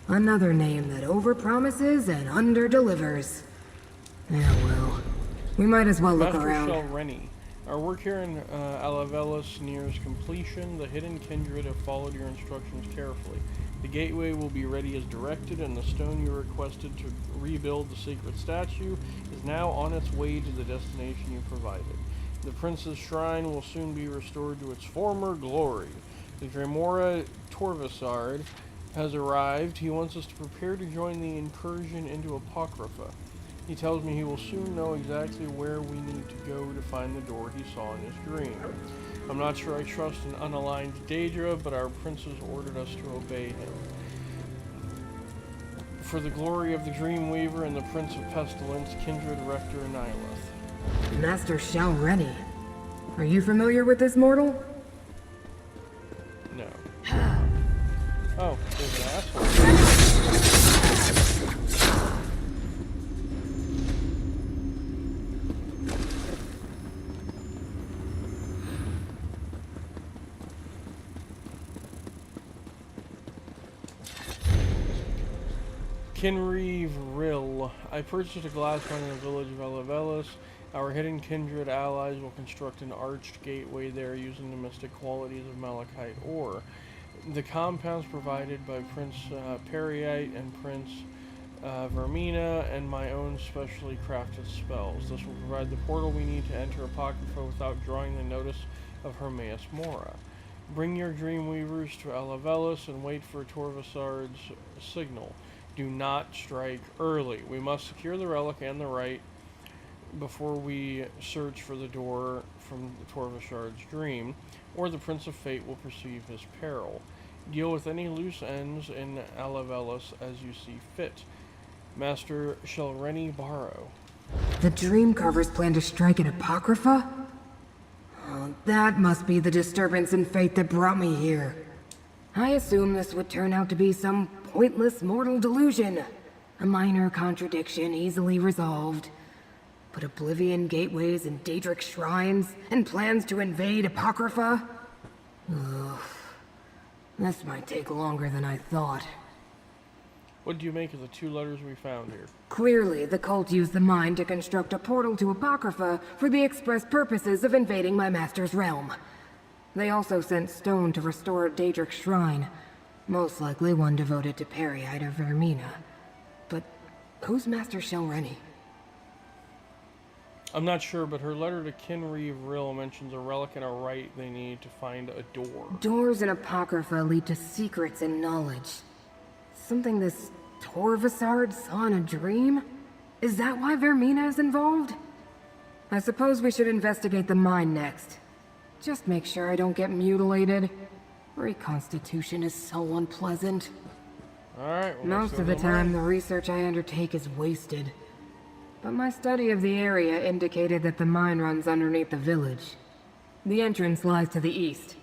S19: Another name that overpromises and underdelivers. Yeah, well, we might as well look
S1: Master
S19: around.
S1: Shelrenny, our work here in Alavelis nears completion. The hidden kindred have followed your instructions carefully. The gateway will be ready as directed, and the stone you requested to rebuild the sacred statue is now on its way to the destination you provided. The prince's shrine will soon be restored to its former glory. The Dremora Torvasard has arrived. He wants us to prepare to join the incursion into Apocrypha. He tells me he will soon know exactly where we need to go to find the door he saw in his dream. I'm not sure I trust an unaligned Daedra, but our prince has ordered us to obey him. For the glory of the Dreamweaver and the Prince of Pestilence, Kindred Rector Nihilith.
S19: Master Shelrenny. Are you familiar with this mortal?
S1: No. Oh, there's an asshole. Kinri Vrill. I purchased a glass mine in the village of Alavelis. Our hidden kindred allies will construct an arched gateway there using the mystic qualities of malachite ore. The compounds provided by Prince Periite and Prince Vermina and my own specially crafted spells. This will provide the portal we need to enter Apocrypha without drawing the notice of Hermaeus Mora. Bring your Dreamweavers to Alavelis and wait for Torvasard's signal. Do not strike early. We must secure the relic and the right before we search for the door from Torvasard's dream, or the Prince of Fate will perceive his peril. Deal with any loose ends in Alavelis as you see fit. Master Shelrenny Barrow.
S19: The Dreamcarvers plan to strike at Apocrypha? Oh, that must be the disturbance in fate that brought me here. I assumed this would turn out to be some pointless mortal delusion. A minor contradiction easily resolved. But Oblivion gateways and Daedric shrines, and plans to invade Apocrypha? Ugh. This might take longer than I thought.
S1: What do you make of the two letters we found here?
S19: Clearly, the cult used the mine to construct a portal to Apocrypha for the express purposes of invading my master's realm. They also sent stone to restore a Daedric shrine, most likely one devoted to Periite or Vermina. But who's Master Shelrenny?
S1: I'm not sure, but her letter to Kinri Vrill mentions a relic and a rite they need to find a door.
S19: Doors in Apocrypha lead to secrets and knowledge. Something this Torvasard saw in a dream? Is that why Vermina is involved? I suppose we should investigate the mine next. Just make sure I don't get mutilated. Reconstitution is so unpleasant.
S1: Alright, well,
S19: most of the time, the research I undertake is wasted. But my study of the area indicated that the mine runs underneath the village. The entrance lies to the east.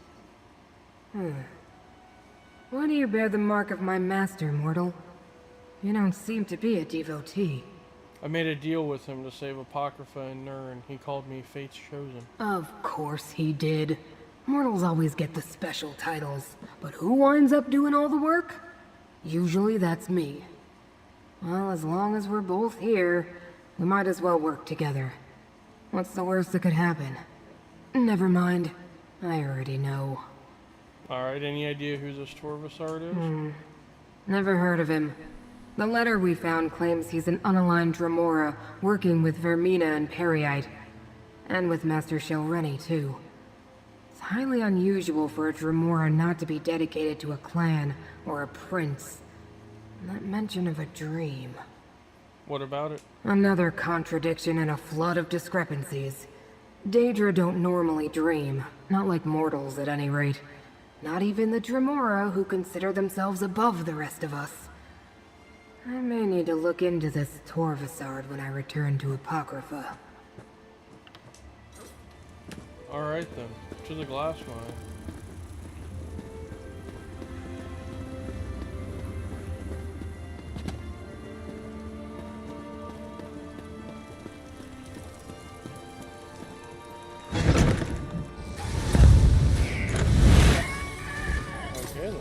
S19: Why do you bear the mark of my master, mortal? You don't seem to be a devotee.
S1: I made a deal with him to save Apocrypha and Nirn. He called me Fate's Chosen.
S19: Of course he did. Mortals always get the special titles, but who winds up doing all the work? Usually that's me. Well, as long as we're both here, we might as well work together. What's the worst that could happen? Never mind. I already know.
S1: Alright, any idea who this Torvasard is?
S19: Never heard of him. The letter we found claims he's an unaligned Dremora working with Vermina and Periite. And with Master Shelrenny, too. highly unusual for a Dremora not to be dedicated to a clan or a prince. Not mention of a dream.
S1: What about it?
S19: Another contradiction and a flood of discrepancies. Daedra don't normally dream, not like mortals at any rate. Not even the Dremora who consider themselves above the rest of us. I may need to look into this Torvasard when I return to Apocrypha.
S1: Alright then, to the glass mine. Okay then.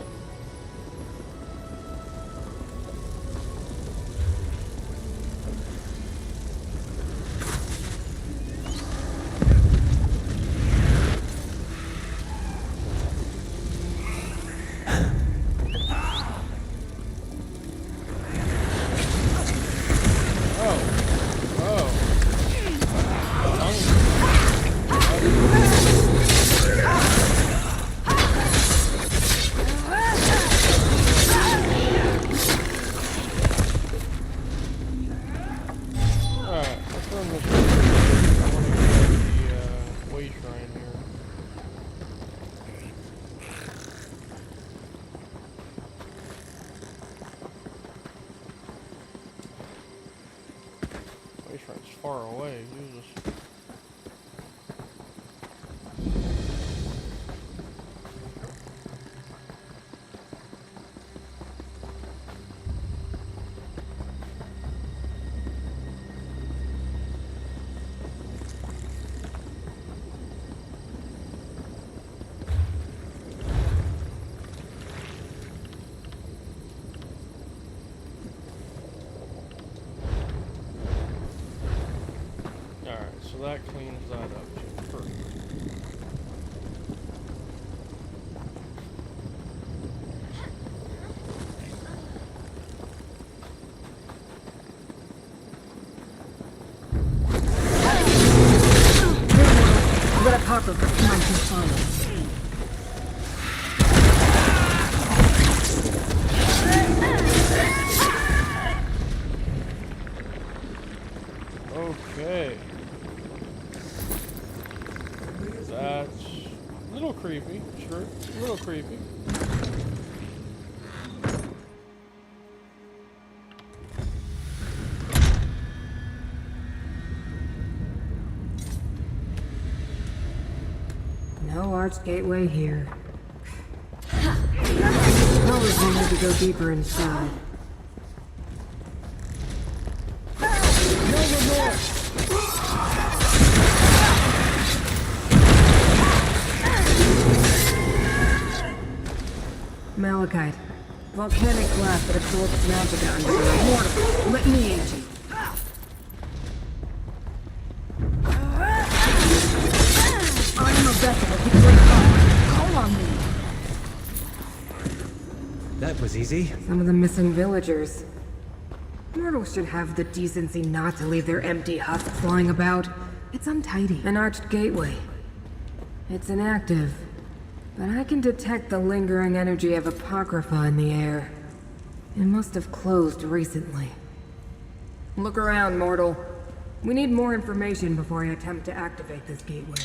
S1: Far away, Jesus. So that cleans that up too. Perfect.
S19: Let a popper for time to follow.
S1: Okay. That's a little creepy, sure. A little creepy.
S19: No arch gateway here. Always wanted to go deeper inside. Malachite. Volcanic glass that absorbs magic underground. Mortal, let me aid you. I am a vessel of the great God. Call on me.
S2: That was easy.
S19: Some of the missing villagers. Mortals should have the decency not to leave their empty husks lying about. It's untidy. An arched gateway. It's inactive. But I can detect the lingering energy of Apocrypha in the air. It must have closed recently. Look around, mortal. We need more information before I attempt to activate this gateway.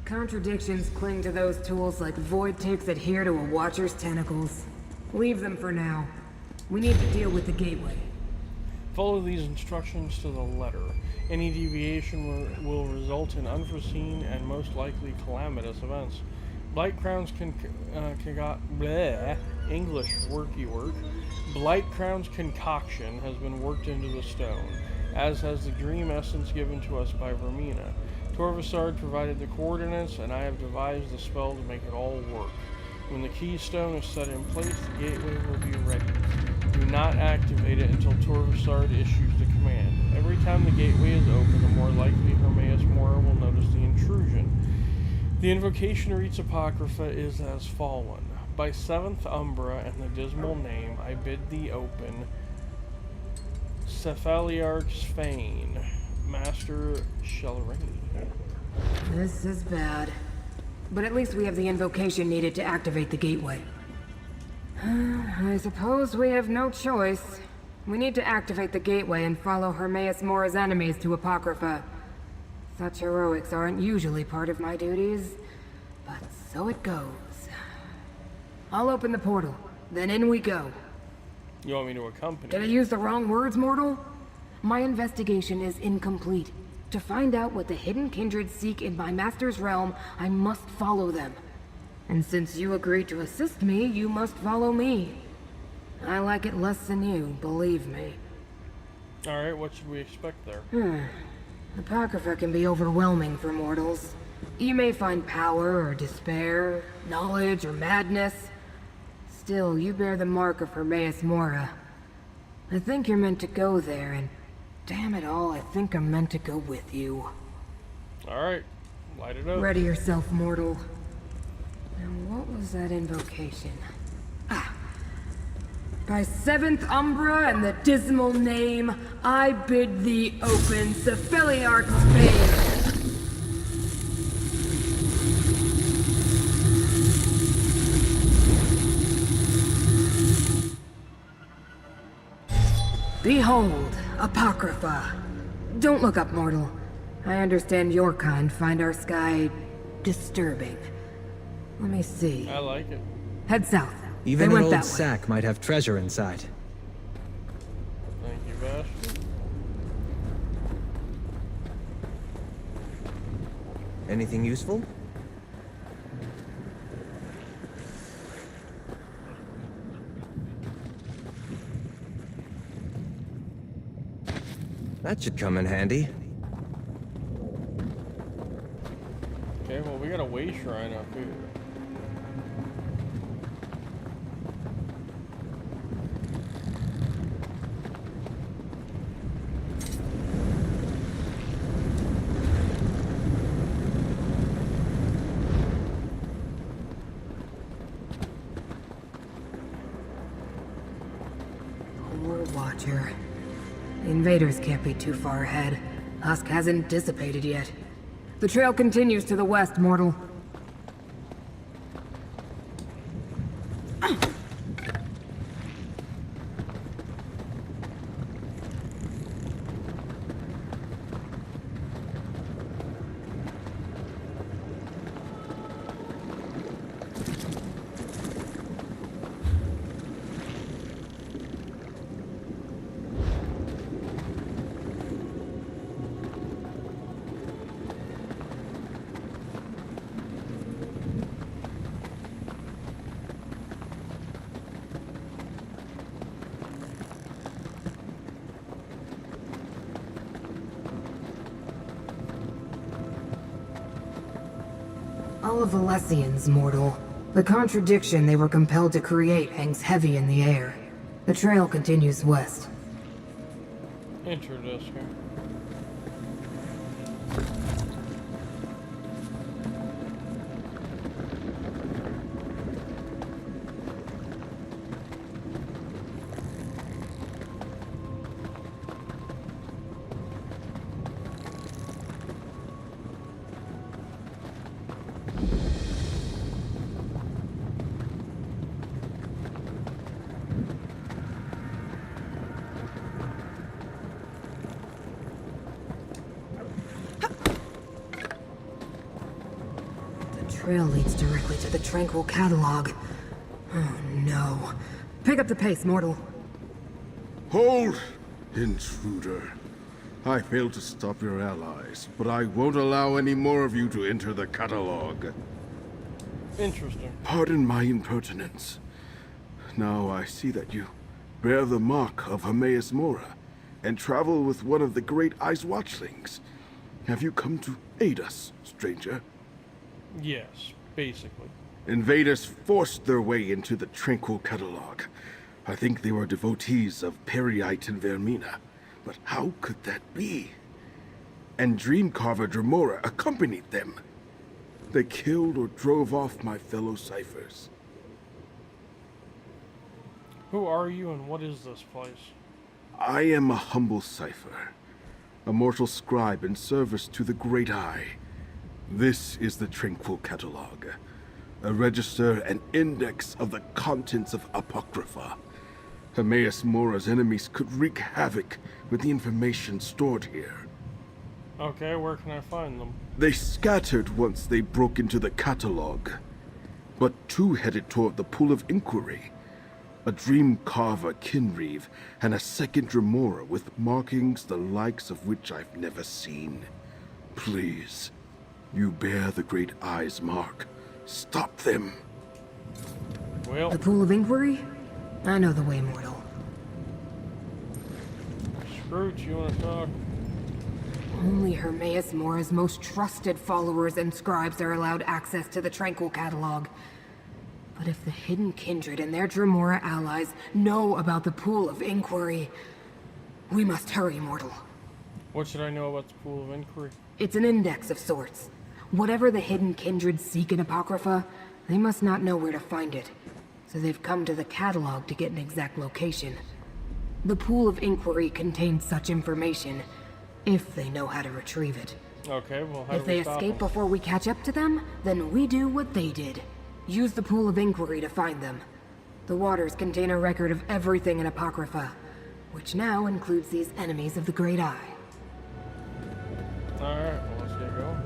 S19: Contradictions cling to those tools like void ticks adhere to a watcher's tentacles. Leave them for now. We need to deal with the gateway.
S1: Follow these instructions to the letter. Any deviation will result in unforeseen and most likely calamitous events. Blight Crown's English worky work. Blight Crown's concoction has been worked into the stone, as has the dream essence given to us by Vermina. Torvasard provided the coordinates, and I have devised the spell to make it all work. When the keystone is set in place, the gateway will be ready. Do not activate it until Torvasard issues the command. Every time the gateway is open, the more likely Hermaeus Mora will notice the intrusion. The invocation reads Apocrypha is as fallen. By 7th Umbra and the dismal name, I bid thee open. Cephaliarch's Fane, Master Shelrain.
S19: This is bad. but at least we have the invocation needed to activate the gateway. I suppose we have no choice. We need to activate the gateway and follow Hermaeus Mora's enemies to Apocrypha. Such heroics aren't usually part of my duties, but so it goes. I'll open the portal, then in we go.
S1: You want me to accompany
S19: Did I
S1: you?
S19: use the wrong words, mortal? My investigation is incomplete. To find out what the hidden kindred seek in my master's realm, I must follow them. And since you agreed to assist me, you must follow me. I like it less than you, believe me.
S1: Alright, what should we expect there?
S19: Apocrypha can be overwhelming for mortals. You may find power or despair, knowledge or madness. Still, you bear the mark of Hermaeus Mora. I think you're meant to go there, and damn it all, I think I'm meant to go with you.
S1: Alright, light it up.
S19: Ready yourself, mortal. Now, what was that invocation? By seventh Umbra and the dismal name, I bid thee open Cephaliarch's veil. Behold, Apocrypha. Don't look up, mortal. I understand your kind find our sky disturbing. Let me see.
S1: I like it.
S19: Head south.
S2: Even
S19: They
S2: an
S19: went that
S2: old
S19: way.
S2: sack might have treasure inside.
S1: Thank you, Bash.
S2: Anything useful? That should come in handy.
S1: Okay, well, we got a way shrine up here.
S19: Poor Watcher. The invaders can't be too far ahead. Husk hasn't dissipated yet. The trail continues to the west, mortal. All of Alessians, mortal. The contradiction they were compelled to create hangs heavy in the air. The trail continues west.
S1: Interesting.
S19: The trail leads directly to the Tranquil Catalog. Oh no. Pick up the pace, mortal.
S14: Hold, intruder. I failed to stop your allies, but I won't allow any more of you to enter the catalog.
S1: Interesting.
S14: Pardon my impertinence. Now I see that you bear the mark of Hermaeus Mora and travel with one of the great Ice Watchlings. Have you come to aid us, stranger?
S1: Yes, basically.
S14: Invaders forced their way into the Tranquil Catalog. I think they were devotees of Periite and Vermina. But how could that be? And Dreamcarver Dremora accompanied them. They killed or drove off my fellow ciphers.
S1: Who are you and what is this place?
S14: I am a humble cipher, a mortal scribe in service to the Great Eye. This is the Tranquil Catalog, a register and index of the contents of Apocrypha. Hermaeus Mora's enemies could wreak havoc with the information stored here.
S1: Okay, where can I find them?
S14: They scattered once they broke into the catalog, but two headed toward the Pool of Inquiry. A dream carver Kinreeve, and a second remora with markings the likes of which I've never seen. Please, you bear the Great Eye's mark. Stop them.
S1: Well,
S19: the Pool of Inquiry? I know the way, mortal.
S1: Scrooge, you want to talk?
S19: Only Hermaeus Mora's most trusted followers and scribes are allowed access to the Tranquil Catalog. But if the Hidden Kindred and their Dremora allies know about the Pool of Inquiry, we must hurry, mortal.
S1: What should I know about the Pool of Inquiry?
S19: It's an index of sorts. Whatever the Hidden Kindred seek in Apocrypha, they must not know where to find it. So they've come to the catalog to get an exact location. The Pool of Inquiry contains such information, if they know how to retrieve it.
S1: Okay, well, how
S19: If they escape before we catch up to them, then we do what they did. Use the Pool of Inquiry to find them. The waters contain a record of everything in Apocrypha, which now includes these enemies of the Great Eye.
S1: Alright, well, let's get going.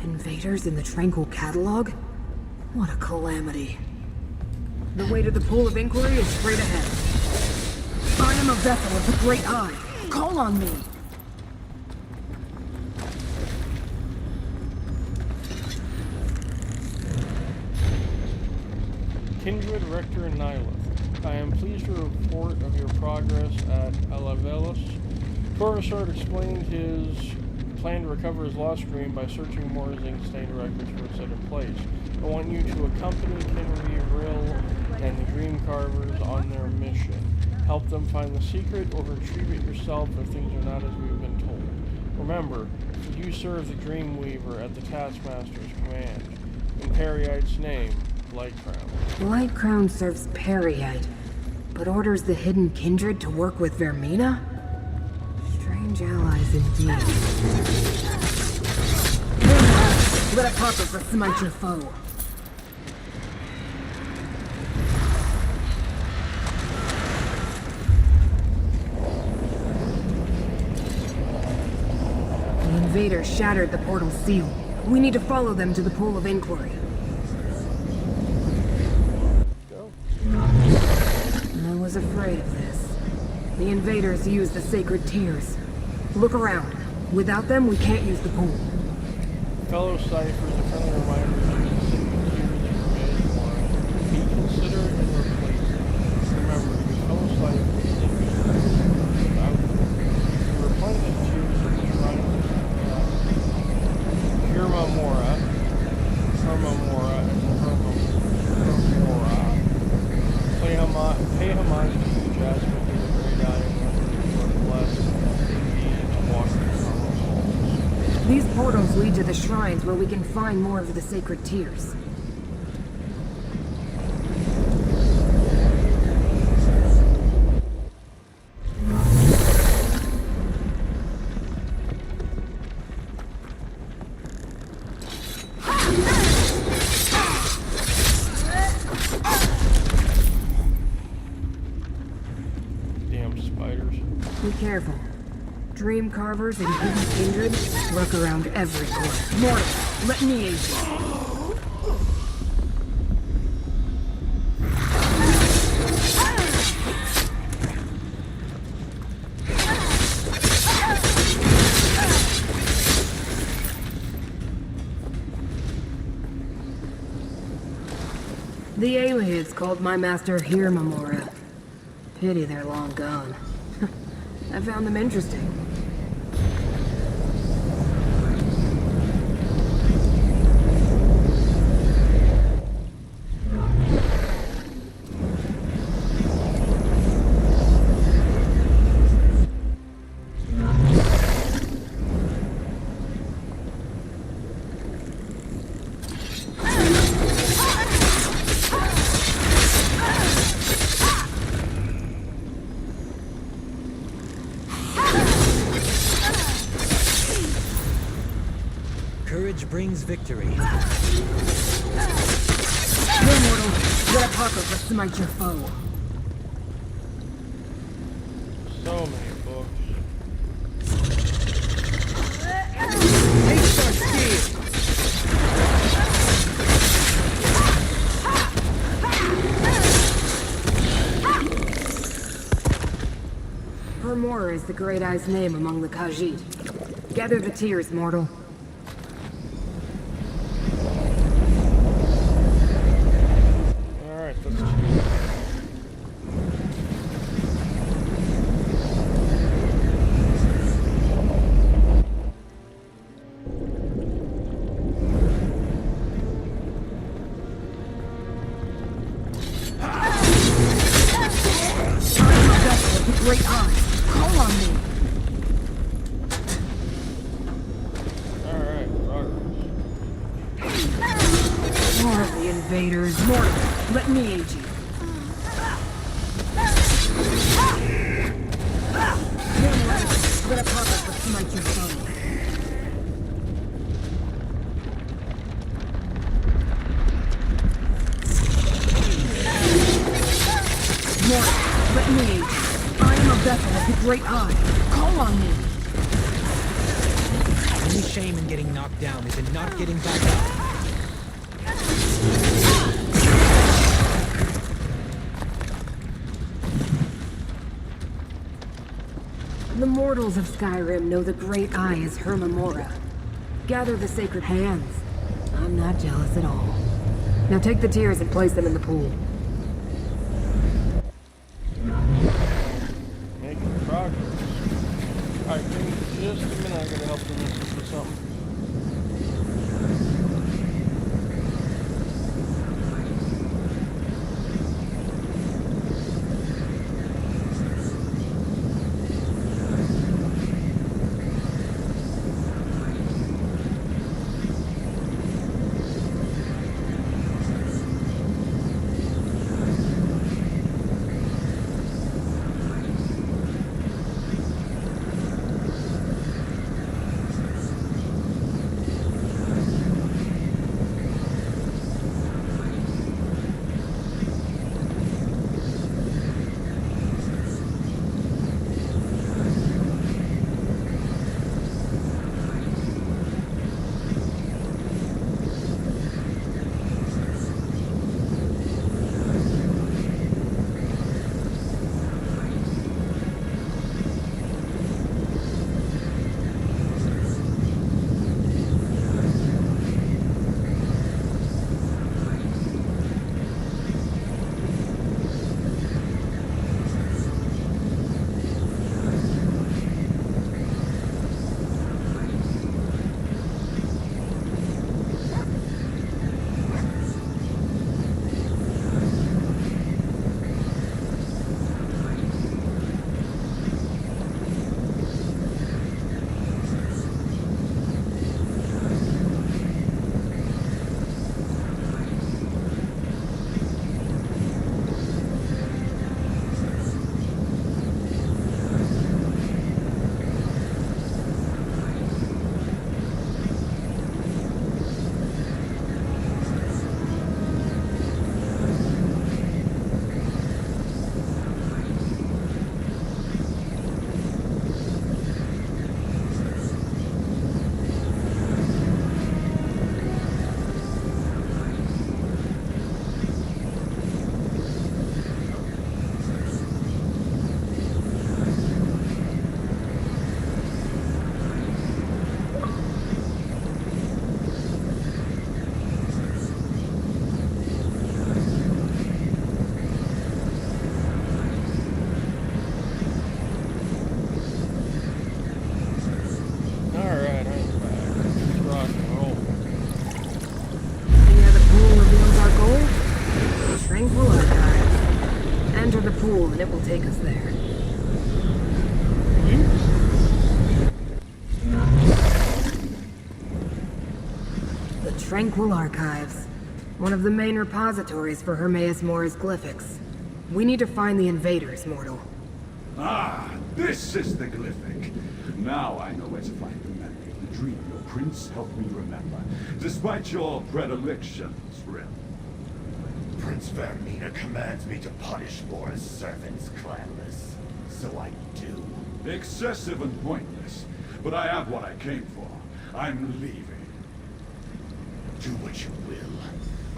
S19: Invaders in the Tranquil Catalog? What a calamity. The way to the Pool of Inquiry is straight ahead. I am a vessel of the Great Eye. Call on me.
S1: Kindred, Rector, and Nihilith. I am pleased to report of your progress at Alavelis. Corvusard explained his plan to recover his lost dream by searching Mora's ink-stained records for its set in place. I want you to accompany Kinreeve, Rill, and the Dream Carvers on their mission. Help them find the secret or retrieve it yourself if things are not as we've been told. Remember, you serve the Dreamweaver at the Taskmaster's command. In Periite's name, Lightcrown.
S19: Lightcrown serves Periite, but orders the Hidden Kindred to work with Vermina? Strange allies indeed. Let Apocrypha smite your foe. The invaders shattered the portal's seal. We need to follow them to the Pool of Inquiry. I was afraid of this. The invaders used the sacred tears. Look around. Without them, we can't use the pool.
S1: Fellow ciphers, a friendly reminder that the sacred tears that you made one. Be considerate and replace them. Remember, your fellow ciphers without them. You replenish the tears of the shrine of Hermamora, and Hermamora. Pay homage to the Jasmine of the Great Eye and for the blessed indeed to walk in Summer Halls.
S19: These portals lead to the shrines where we can find more of the sacred tears. Be careful. Dream Carvers and Hidden Kindred lurk around every corner. Mortal, let me aid you. The aliens called my master Hermamora. Pity they're long gone. I found them interesting.
S2: Courage brings victory.
S19: Here, mortal. Let a pocket for smite your foe.
S1: So many books.
S2: Taste our steel!
S19: Hermora is the Great Eye's name among the Khajiit. Gather the tears, mortal.
S1: Alright, let's choose.
S19: The Great Eye. Call on me.
S1: Alright, progress.
S19: More of the invaders. Mortal, let me aid you. Here, mortal. Let a pocket for smite your foe. Mortal, let me aid you. I am a vessel of the Great Eye. Call on me.
S2: The only shame in getting knocked down is in not getting back up.
S19: The mortals of Skyrim know the Great Eye is Hermamora. Gather the sacred hands. I'm not jealous at all. Now take the tears and place them in the pool.
S1: Making progress. Alright, give me just a minute. I gotta help the missus with something.
S19: pool and it will take us there. The Tranquil Archives. One of the main repositories for Hermaeus Mora's glyphics. We need to find the invaders, mortal.
S3: Ah, This is the glyphic. Now I know where to find the memory of the dream your prince helped me remember, despite your predilections, Rim.
S20: Prince Vermina commands me to punish Laura's servants, clanless. So I do.
S3: Excessive and pointless, but I have what I came for. I'm leaving.
S20: Do what you will.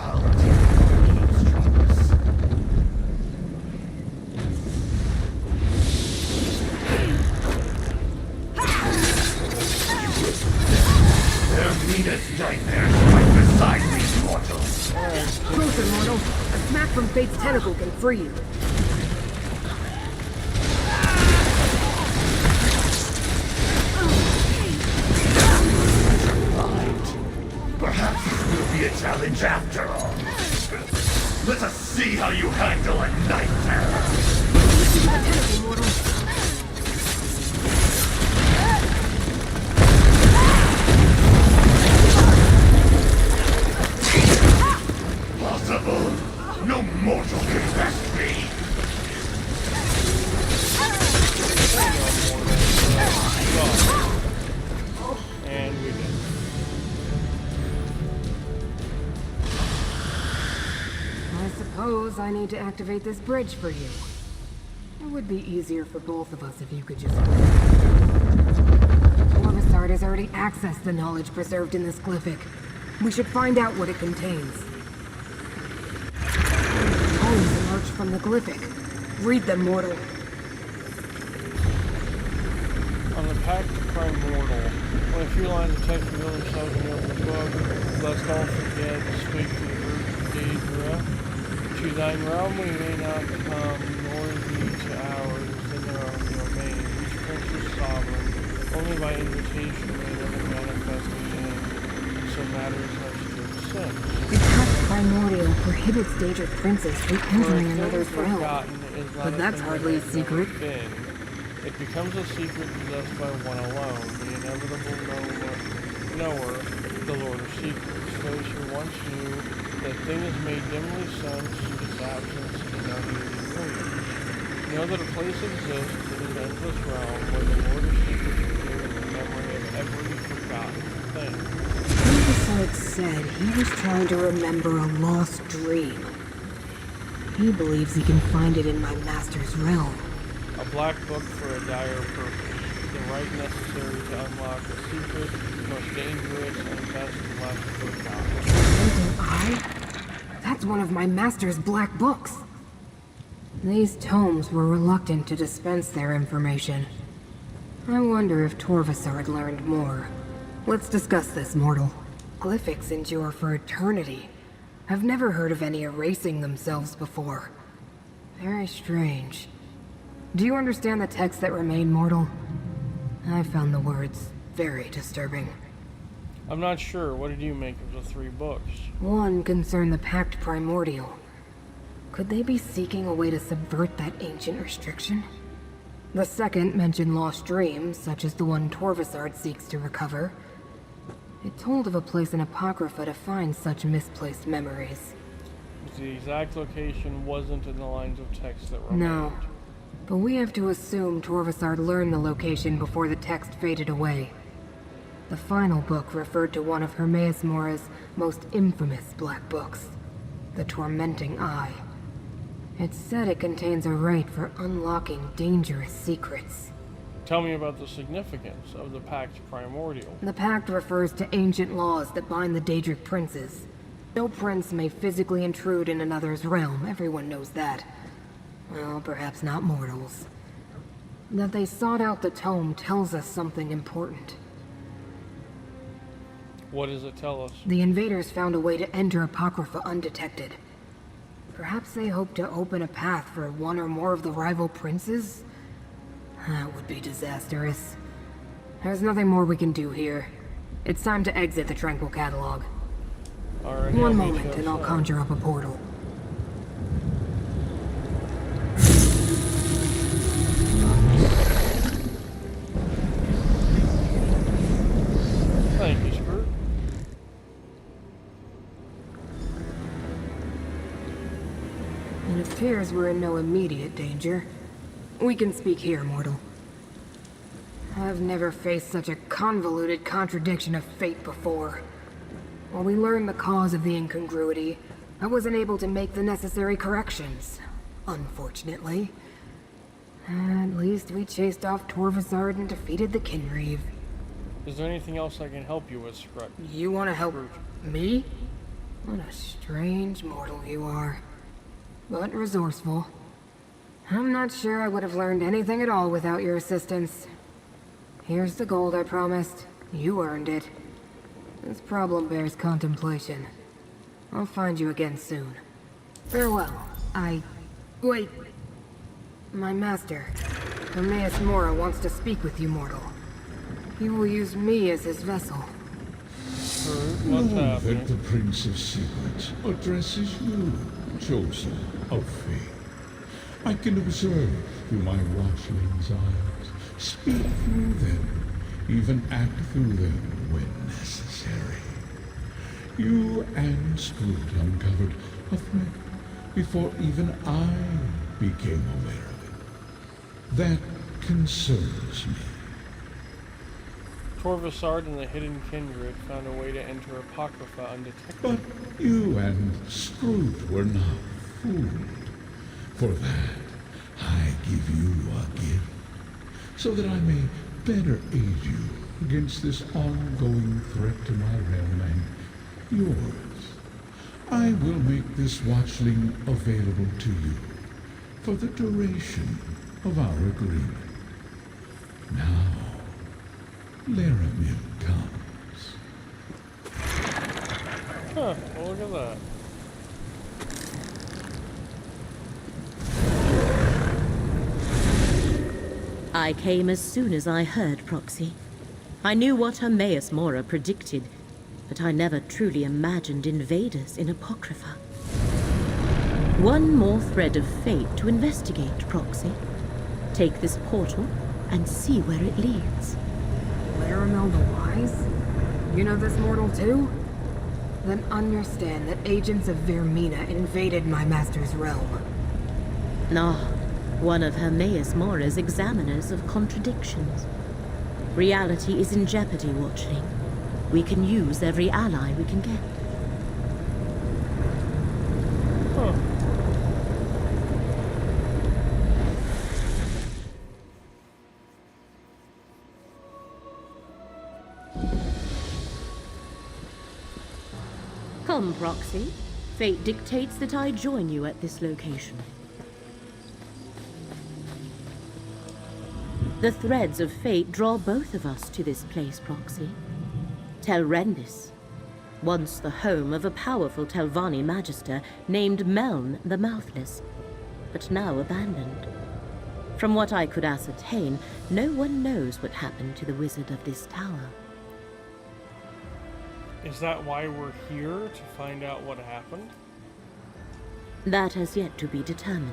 S20: I'll deal with eavesdroppers. Vermina's nightmares right beside me, mortals.
S19: Closer, mortal. A smack from Fate's tentacle can free you.
S20: Perhaps this will be a challenge after all. Let us see how you handle a night terror.
S19: Tentacle, mortal.
S20: Possible? No mortal can best me.
S1: And we did.
S19: I suppose I need to activate this bridge for you. It would be easier for both of us if you could just... Corvusard has already accessed the knowledge preserved in this glyphic. We should find out what it contains. Poems emerge from the glyphic. Read them, mortal.
S1: On the pact to primordial, when a few lines of text reveal themselves in the open book, let's don't forget to speak to the group of Daedra. To thine realm we may not come, nor thee to ours, in their own domain. Each prince is sovereign, only by invitation may another manifest within, so matters have strict sense.
S19: The pact primordial prohibits Daedric princes from entering another's realm. But that's hardly a secret.
S1: It becomes a secret possessed by one alone, the inevitable knower, the Lord of Secrets. Those who once knew that thing is made dimly sense to its absence in our daily dreams. Know that a place exists in an endless realm where the Lord of Secrets reveals the memory of every forgotten thing.
S19: Corvusard said he was trying to remember a lost dream. He believes he can find it in my master's realm.
S1: A black book for a dire purpose. The right necessary to unlock the secret, most dangerous, and best left forgotten.
S19: Tormenting Eye? That's one of my master's black books. These tomes were reluctant to dispense their information. I wonder if Torvusard learned more. Let's discuss this, mortal. Glyphics endure for eternity. I've never heard of any erasing themselves before. Very strange. Do you understand the text that remain, mortal? I found the words very disturbing.
S1: I'm not sure. What did you make of the 3 books?
S19: One concerned the Pact Primordial. Could they be seeking a way to subvert that ancient restriction? The second mentioned lost dreams, such as the one Torvusard seeks to recover. It told of a place in Apocrypha to find such misplaced memories.
S1: The exact location wasn't in the lines of text that remained.
S19: No. But we have to assume Torvusard learned the location before the text faded away. The final book referred to one of Hermaeus Mora's most infamous black books, The Tormenting Eye. It said it contains a rite for unlocking dangerous secrets.
S1: Tell me about the significance of the Pact Primordial.
S19: The Pact refers to ancient laws that bind the Daedric princes. No prince may physically intrude in another's realm, everyone knows that. Well, perhaps not mortals. That they sought out the tome tells us something important.
S1: What does it tell us?
S19: The invaders found a way to enter Apocrypha undetected. Perhaps they hoped to open a path for one or more of the rival princes? That would be disastrous. There's nothing more we can do here. It's time to exit the Tranquil Catalog.
S1: Alright,
S19: One moment and I'll conjure up a portal.
S1: Thank you, Spurt.
S19: It appears we're in no immediate danger. We can speak here, mortal. I've never faced such a convoluted contradiction of fate before. While we learned the cause of the incongruity, I wasn't able to make the necessary corrections, unfortunately. At least we chased off Torvasard and defeated the Kinreeve.
S1: Is there anything else I can help you with, Scrut?
S19: You want to help me? What a strange mortal you are. But resourceful. I'm not sure I would have learned anything at all without your assistance. Here's the gold I promised. You earned it. This problem bears contemplation. I'll find you again soon. Farewell. Wait. My master, Hermaeus Mora, wants to speak with you, mortal. He will use me as his vessel.
S7: Know that the Prince of Secrets addresses you, chosen of fate. I can observe through my watchling's eyes, speak through them, even act through them when necessary. You and Scoot uncovered a threat before even I became aware of it. That concerns me.
S1: Torvasard and the Hidden Kindred found a way to enter Apocrypha undetected.
S7: But you and Scroot were not fooled. For that, I give you a gift, so that I may better aid you against this ongoing threat to my realm and yours. I will make this watchling available to you for the duration of our agreement. Now, Laramie comes.
S1: Huh, well, look at that.
S4: I came as soon as I heard Proxy. I knew what Hermaeus Mora predicted, but I never truly imagined invaders in Apocrypha. One more thread of fate to investigate, Proxy. Take this portal and see where it leads.
S19: Laramel the Wise? You know this mortal too? Then understand that agents of Vermina invaded my master's realm.
S4: Ah, one of Hermaeus Mora's examiners of contradictions. Reality is in jeopardy, Watchling. We can use every ally we can get. Come, Proxy. Fate dictates that I join you at this location. The threads of fate draw both of us to this place, Proxy. Tel Rendis, once the home of a powerful Telvanni magister named Meln the Mouthless, but now abandoned. From what I could ascertain, no one knows what happened to the wizard of this tower.
S1: Is that why we're here, to find out what happened?
S4: That has yet to be determined.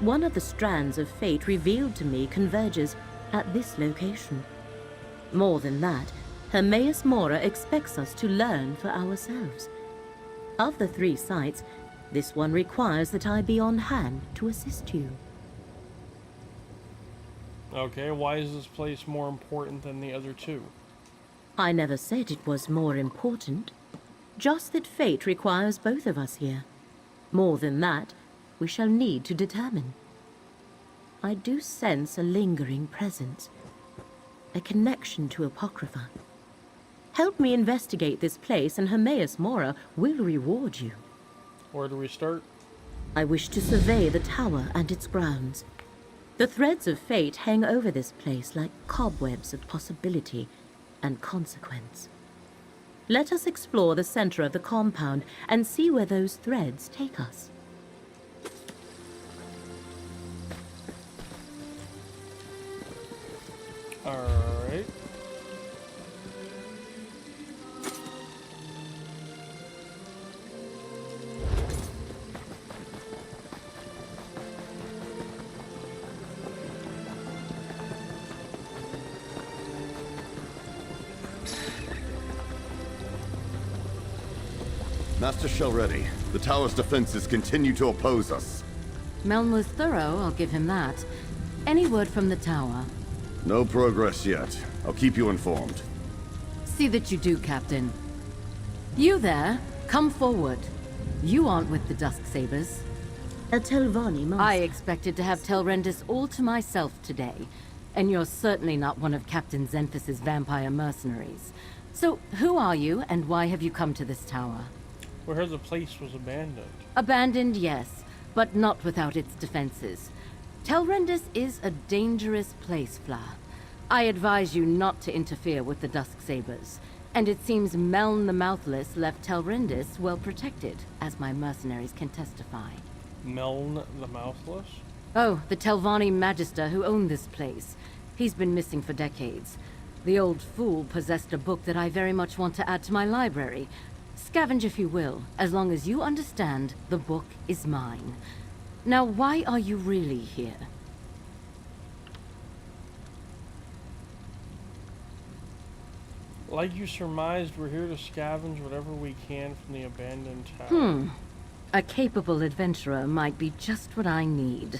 S4: One of the strands of fate revealed to me converges at this location. More than that, Hermaeus Mora expects us to learn for ourselves. Of the 3 sites, this one requires that I be on hand to assist you.
S1: Okay, why is this place more important than the other 2?
S4: I never said it was more important. Just that fate requires both of us here. More than that, we shall need to determine. I do sense a lingering presence, a connection to Apocrypha. Help me investigate this place and Hermaeus Mora will reward you.
S1: Where do we start?
S4: I wish to survey the tower and its grounds. The threads of fate hang over this place like cobwebs of possibility and consequence. Let us explore the center of the compound and see where those threads take us.
S1: Alright.
S21: Master Shelready, the tower's defenses continue to oppose us.
S18: Meln was thorough, I'll give him that. Any word from the tower?
S21: No progress yet. I'll keep you informed.
S4: See that you do, Captain. You there, come forward. You aren't with the Dusksabers.
S10: A Telvanni master.
S4: I expected to have Telrendis all to myself today, and you're certainly not one of Captain Zenfis's vampire mercenaries. So, who are you, and why have you come to this tower?
S1: We heard the place was abandoned.
S4: Abandoned, yes, but not without its defenses. Telrendis is a dangerous place, Fla. I advise you not to interfere with the Dusksabers, and it seems Meln the Mouthless left Telrendis well protected, as my mercenaries can testify.
S1: Meln the Mouthless?
S4: Oh, the Telvanni Magister who owned this place. He's been missing for decades. The old fool possessed a book that I very much want to add to my library. Scavenge if you will, as long as you understand the book is mine. Now, why are you really here?
S1: Like you surmised, we're here to scavenge whatever we can from the abandoned tower.
S4: A capable adventurer might be just what I need.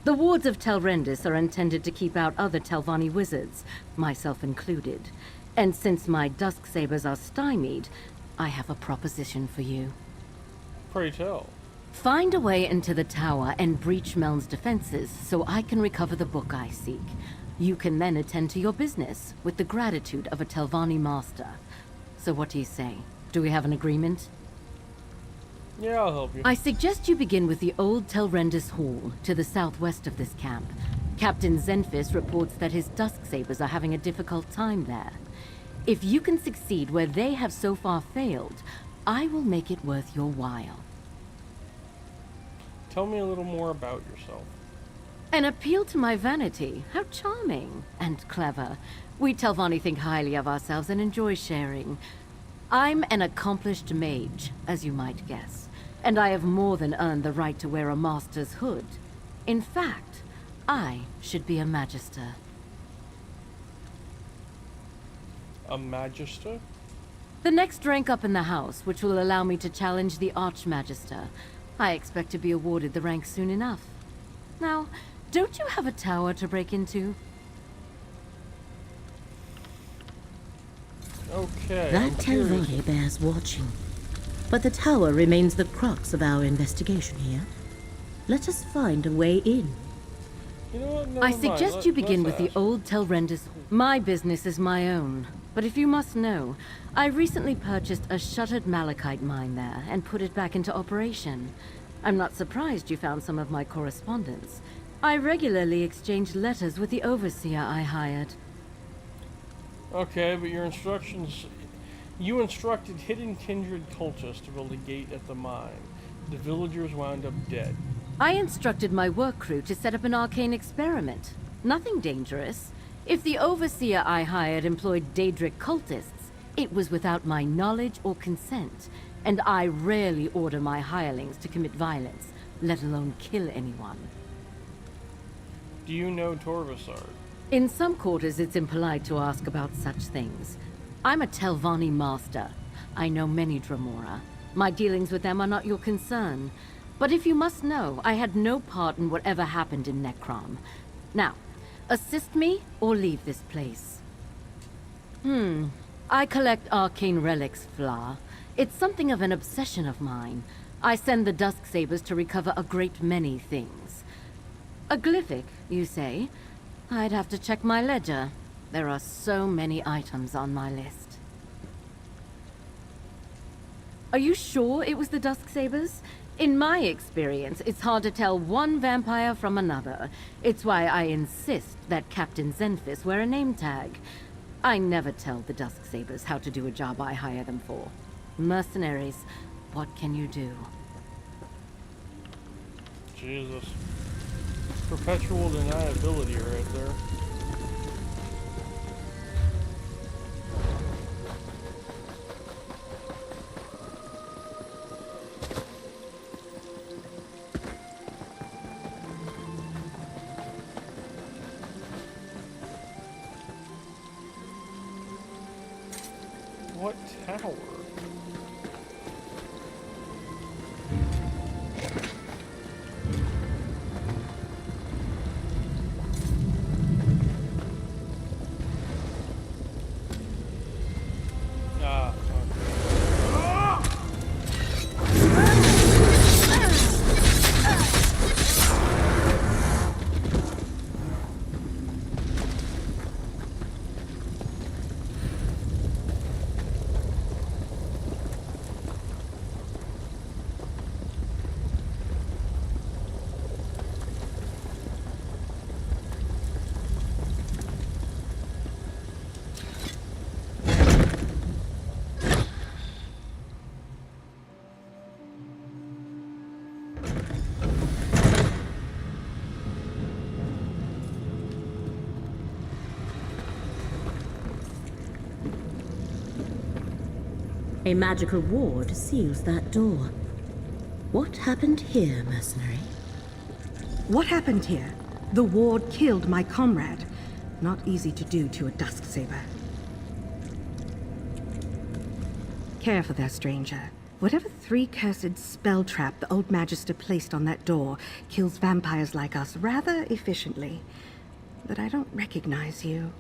S4: The wards of Telrendis are intended to keep out other Telvanni wizards, myself included. And since my Dusksabers are stymied, I have a proposition for you.
S1: Pray tell.
S4: Find a way into the tower and breach Meln's defenses so I can recover the book I seek. You can then attend to your business with the gratitude of a Telvanni master. So what do you say? Do we have an agreement?
S1: Yeah, I'll help you.
S4: I suggest you begin with the old Telrendis Hall to the southwest of this camp. Captain Zenfis reports that his Dusksabers are having a difficult time there. If you can succeed where they have so far failed, I will make it worth your while.
S1: Tell me a little more about yourself.
S4: An appeal to my vanity. How charming and clever. We Telvanni think highly of ourselves and enjoy sharing. I'm an accomplished mage, as you might guess, and I have more than earned the right to wear a master's hood. In fact, I should be a magister.
S1: A magister?
S4: The next rank up in the house, which will allow me to challenge the Archmagister. I expect to be awarded the rank soon enough. Now, don't you have a tower to break into?
S1: Okay.
S10: That Telvanni bears watching. But the tower remains the crux of our investigation here. Let us find a way in.
S1: You know what?
S4: I suggest you begin with the old Telrendis. My business is my own. But if you must know, I recently purchased a shuttered malachite mine there and put it back into operation. I'm not surprised you found some of my correspondence. I regularly exchange letters with the overseer I hired.
S1: Okay, but your instructions... You instructed hidden kindred cultists to build a gate at the mine. The villagers wound up dead.
S4: I instructed my work crew to set up an arcane experiment. Nothing dangerous. If the overseer I hired employed Daedric cultists, it was without my knowledge or consent, and I rarely order my hirelings to commit violence, let alone kill anyone.
S1: Do you know Torvasard?
S4: In some quarters, it's impolite to ask about such things. I'm a Telvanni master. I know many Dremora. My dealings with them are not your concern. But if you must know, I had no part in whatever happened in Necrom. Now, assist me or leave this place. I collect arcane relics, Fla. It's something of an obsession of mine. I send the Dusksabers to recover a great many things. A glyphic, you say? I'd have to check my ledger. There are so many items on my list. Are you sure it was the Dusksabers? In my experience, it's hard to tell one vampire from another. It's why I insist that Captain Zenfis wear a name tag. I never tell the Dusksabers how to do a job I hire them for. Mercenaries, what can you do?
S1: Jesus. Perpetual deniability right there. What tower?
S10: A magical ward seals that door. What happened here, mercenary?
S16: What happened here? The ward killed my comrade. Not easy to do to a Dusksaber. Careful there, stranger. Whatever three-cursed spell trap the old Magister placed on that door kills vampires like us rather efficiently. But I don't recognize you.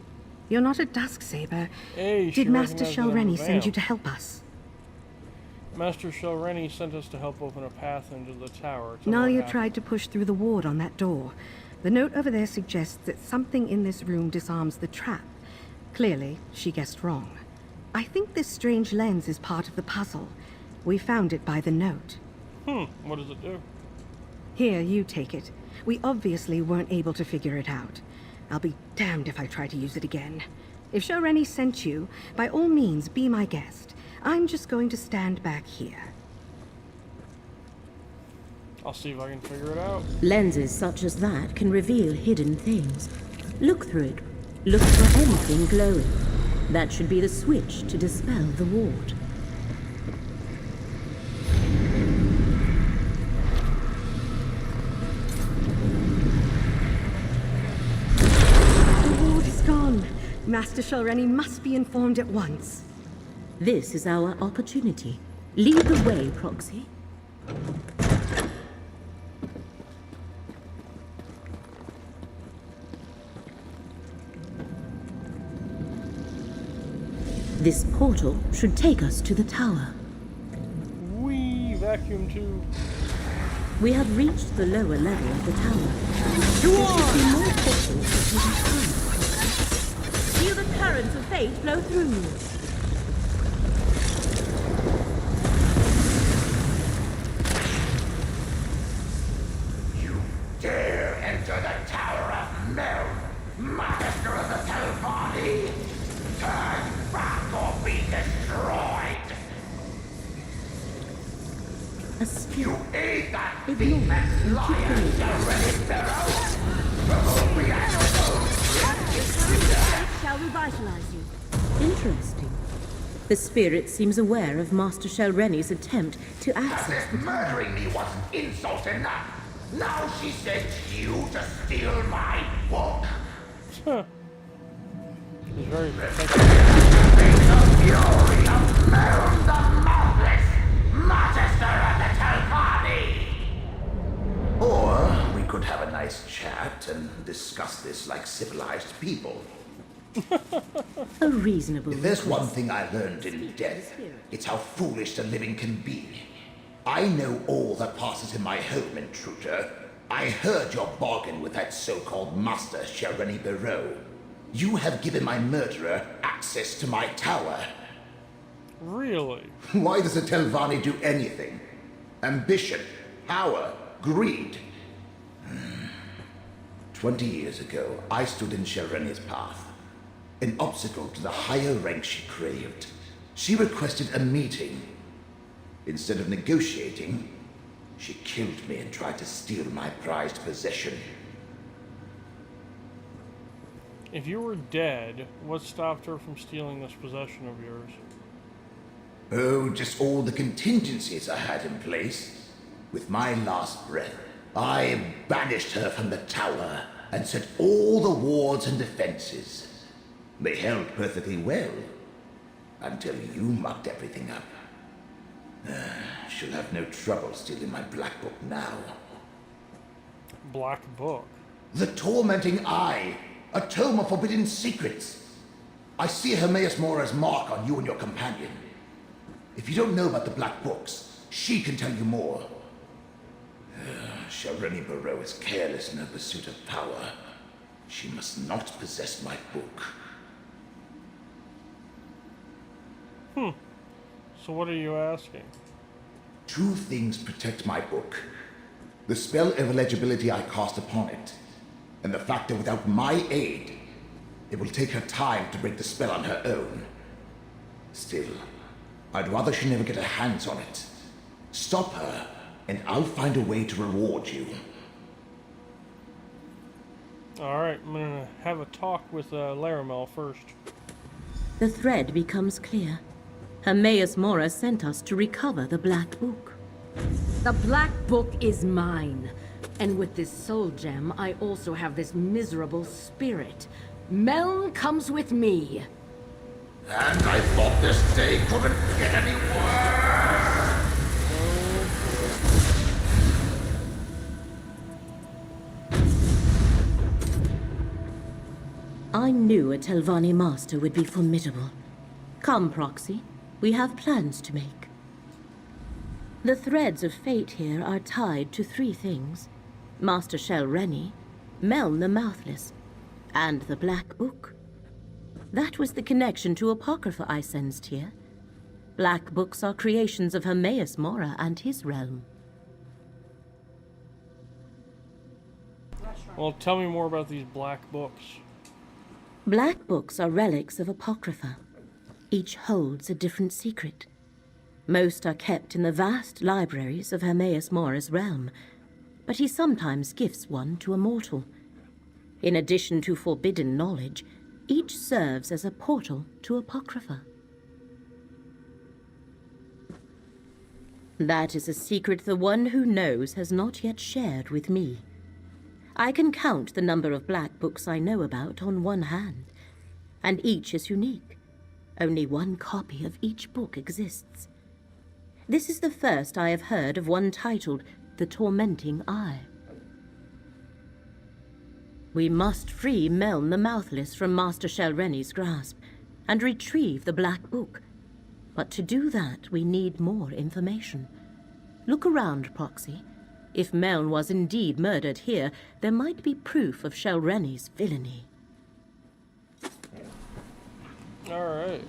S16: You're not a Dusksaber.
S1: Hey,
S16: Did Master
S1: recognized me as a
S16: Shelreni send you
S1: vamp.
S16: to help us?
S1: Master Shelreni sent us to help open a path into the tower. Tell me what
S16: Nalia
S1: happened.
S16: tried to push through the ward on that door. The note over there suggests that something in this room disarms the trap. Clearly, she guessed wrong. I think this strange lens is part of the puzzle. We found it by the note.
S1: What does it do?
S16: Here, you take it. We obviously weren't able to figure it out. I'll be damned if I try to use it again. If Shelreni sent you, by all means, be my guest. I'm just going to stand back here.
S1: I'll see if I can figure it out.
S10: Lenses such as that can reveal hidden things. Look through it. Look for anything glowing. That should be the switch to dispel the ward.
S16: The ward is gone. Master Shelreni must be informed at once.
S10: This is our opportunity. Lead the way, Proxy. This portal should take us to the tower.
S1: Wee vacuum tube.
S10: We have reached the lower level of the tower. There should be more portals that we can find. Feel the currents of fate flow through you.
S20: Dare enter the Tower of Meln, Master of the Telvanni? Turn back or be destroyed!
S10: A spirit.
S20: You aid that
S10: Ignore
S20: thief and
S10: and keep
S20: liar,
S10: going.
S20: Shelreni Barrow! We
S10: Shall revitalize you. Interesting. The spirit seems aware of Master Shelreni's attempt to access the tower.
S20: Murdering me wasn't insult enough. Now she sent you to steal my book.
S1: He's very
S20: The fury of Meln the Mouthless, Magister of the Telvanni! Or we could have a nice chat and discuss this like civilized people.
S10: A reasonable
S20: If there's one
S10: request.
S20: thing I learned in death, it's how foolish the living can be. I know all that passes in my home, intruder. I heard your bargain with that so-called Master Shelreni Barrow. You have given my murderer access to my tower.
S1: Really?
S20: Why does a Telvanni do anything? Ambition, power, greed. 20 years ago, I stood in Shelreni's path. An obstacle to the higher rank she craved. She requested a meeting. Instead of negotiating, she killed me and tried to steal my prized possession.
S1: If you were dead, what stopped her from stealing this possession of yours?
S20: Oh, just all the contingencies I had in place. With my last breath, I banished her from the tower and set all the wards and defenses. They held perfectly well, until you mucked everything up. She'll have no trouble stealing my black book now.
S1: Black book?
S20: The Tormenting Eye, a tome of forbidden secrets. I see Hermaeus Mora's mark on you and your companion. If you don't know about the black books, she can tell you more. Shelreni Barrow is careless in her pursuit of power. She must not possess my book.
S1: So what are you asking?
S20: Two things protect my book. The spell of illegibility I cast upon it, and the fact that without my aid, it will take her time to break the spell on her own. Still, I'd rather she never get her hands on it. Stop her, and I'll find a way to reward you.
S1: Alright, I'm gonna have a talk with Laramel first.
S10: The thread becomes clear.
S4: Hermaeus Mora sent us to recover the Black Book.
S18: The Black Book is mine. And with this soul gem, I also have this miserable spirit. Meln comes with me.
S20: And I thought this day couldn't get any worse!
S4: I knew a Telvanni master would be formidable. Come, Proxy. We have plans to make. The threads of fate here are tied to 3 things. Master Shel Rennie, Meln the Mouthless, and the Black Book. That was the connection to Apocrypha I sensed here. Black Books are creations of Hermaeus Mora and his realm.
S1: Well, tell me more about these Black Books.
S4: Black Books are relics of Apocrypha. Each holds a different secret. Most are kept in the vast libraries of Hermaeus Mora's realm, but he sometimes gifts one to a mortal. In addition to forbidden knowledge, each serves as a portal to Apocrypha. That is a secret the one who knows has not yet shared with me. I can count the number of Black Books I know about on one hand, and each is unique. Only one copy of each book exists. This is the first I have heard of one titled The Tormenting Eye. We must free Meln the Mouthless from Master Shel Rennie's grasp and retrieve the Black Book. But to do that, we need more information. Look around, Proxy. If Meln was indeed murdered here, there might be proof of Shel Rennie's villainy.
S1: All right.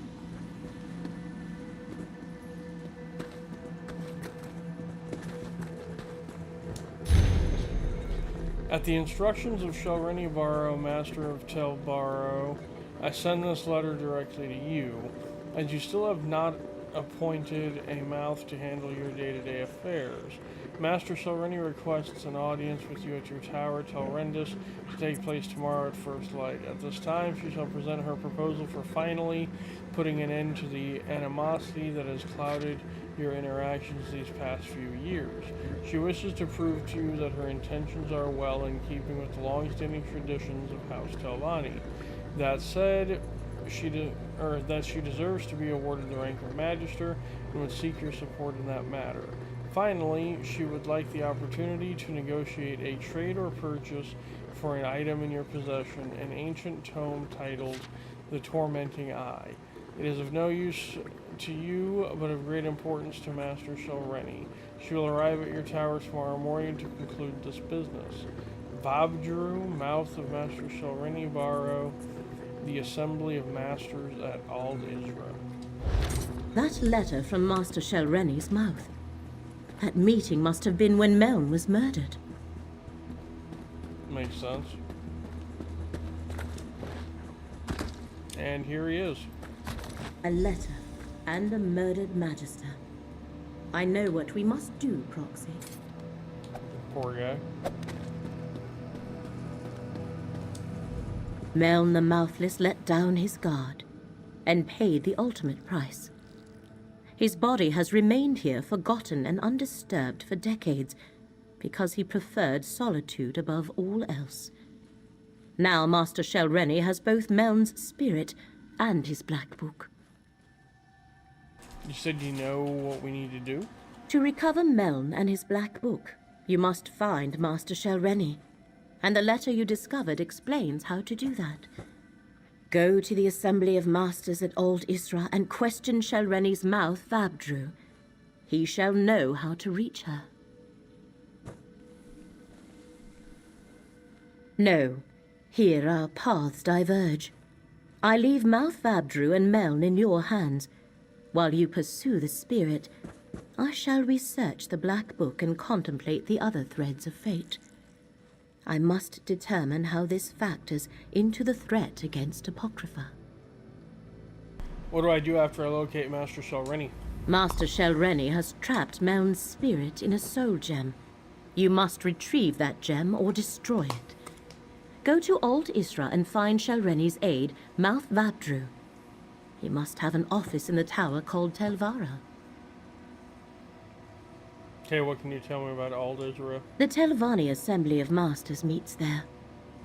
S1: At the instructions of Shel Rennie Barrow, Master of Tel Barrow, I send this letter directly to you, as you still have not appointed a mouth to handle your day-to-day affairs. Master Shel Rennie requests an audience with you at your tower, Tel Rendis, to take place tomorrow at first light. At this time, she shall present her proposal for finally putting an end to the animosity that has clouded your interactions these past few years. She wishes to prove to you that her intentions are well in keeping with the long-standing traditions of House Telvanni. That said, she deserves to be awarded the rank of Magister and would seek your support in that matter. Finally, she would like the opportunity to negotiate a trade or purchase for an item in your possession, an ancient tome titled The Tormenting Eye. It is of no use to you, but of great importance to Master Shel Rennie. She will arrive at your tower tomorrow morning to conclude this business. Vabdru, mouth of Master Shel Rennie Barrow, the Assembly of Masters at Ald Isra.
S4: That letter from Master Shel Rennie's mouth. That meeting must have been when Meln was murdered.
S1: Makes sense. And here he is.
S4: A letter and a murdered Magister. I know what we must do, Proxy.
S1: Poor guy.
S4: Meln the Mouthless let down his guard and paid the ultimate price. His body has remained here forgotten and undisturbed for decades because he preferred solitude above all else. Now Master Shel Rennie has both Meln's spirit and his Black Book.
S1: You said you know what we need to do?
S4: To recover Meln and his Black Book, you must find Master Shel Rennie, and the letter you discovered explains how to do that. Go to the Assembly of Masters at Ald Isra and question Shel Rennie's mouth, Vabdru. He shall know how to reach her. No, here our paths diverge. I leave Mouth Vabdru and Meln in your hands. While you pursue the spirit, I shall research the Black Book and contemplate the other threads of fate. I must determine how this factors into the threat against Apocrypha.
S1: What do I do after I locate Master Shel Rennie?
S4: Master Shel Rennie has trapped Meln's spirit in a soul gem. You must retrieve that gem or destroy it. Go to Ald Isra and find Shel Rennie's aide, Mouth Vabdru. He must have an office in the tower called Telvara.
S1: Okay, what can you tell me about Aldisra?
S4: The Telvanni Assembly of Masters meets there.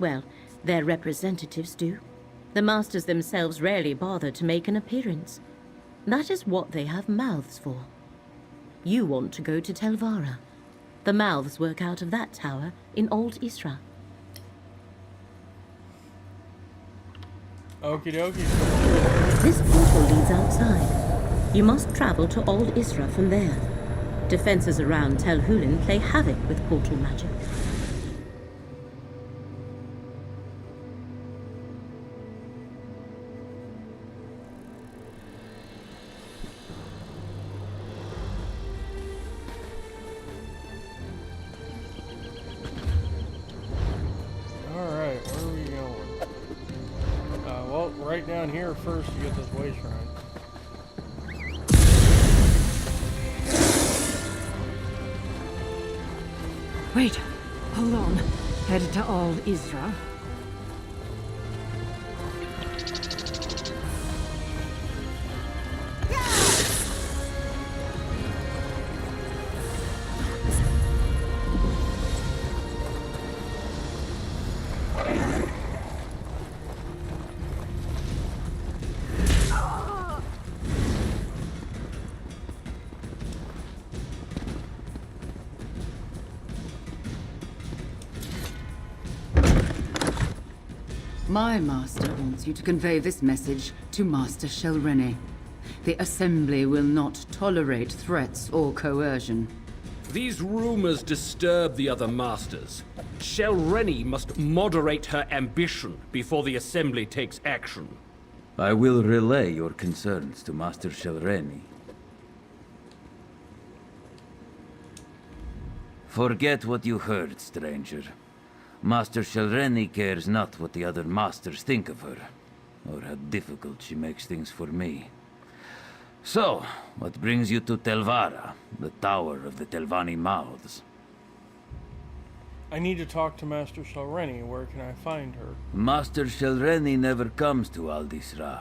S4: Well, their representatives do. The Masters themselves rarely bother to make an appearance. That is what they have mouths for. You want to go to Telvara. The mouths work out of that tower in Old Isra.
S1: Okie dokie.
S4: This portal leads outside. You must travel to Old Isra from there. Defenses around Tel Hulin play havoc with portal magic.
S1: Alright, where are we going? Well, right down here first to get this way shrine.
S18: Wait, hold on. Headed to Old Isra.
S11: My master wants you to convey this message to Master Shelreni. The Assembly will not tolerate threats or coercion.
S22: These rumors disturb the other masters. Shelreni must moderate her ambition before the Assembly takes action.
S23: I will relay your concerns to Master Shelreni. Forget what you heard, stranger. Master Shelreni cares not what the other masters think of her, or how difficult she makes things for me. So, what brings you to Telvara, the Tower of the Telvanni Mouths?
S1: I need to talk to Master Shelreni. Where can I find her?
S23: Master Shelreni never comes to Aldisra.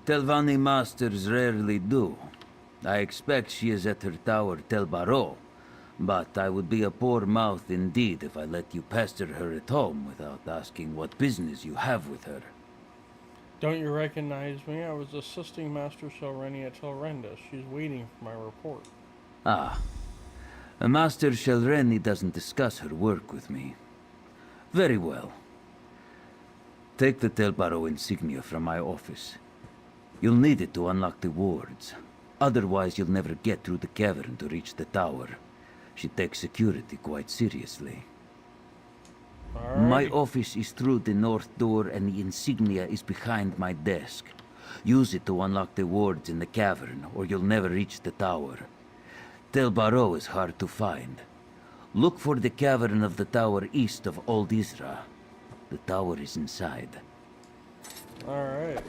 S23: Telvanni masters rarely do. I expect she is at her tower Telbaro, but I would be a poor mouth indeed if I let you pester her at home without asking what business you have with her.
S1: Don't you recognize me? I was assisting Master Shelreni at Telrenda. She's waiting for my report.
S23: Ah. Master Shelreni doesn't discuss her work with me. Very well. Take the Telbaro insignia from my office. You'll need it to unlock the wards. Otherwise, you'll never get through the cavern to reach the tower. She takes security quite seriously. My office is through the north door and the insignia is behind my desk. Use it to unlock the wards in the cavern or you'll never reach the tower. Telbaro is hard to find. Look for the cavern of the tower east of Old Isra. The tower is inside.
S1: Alright.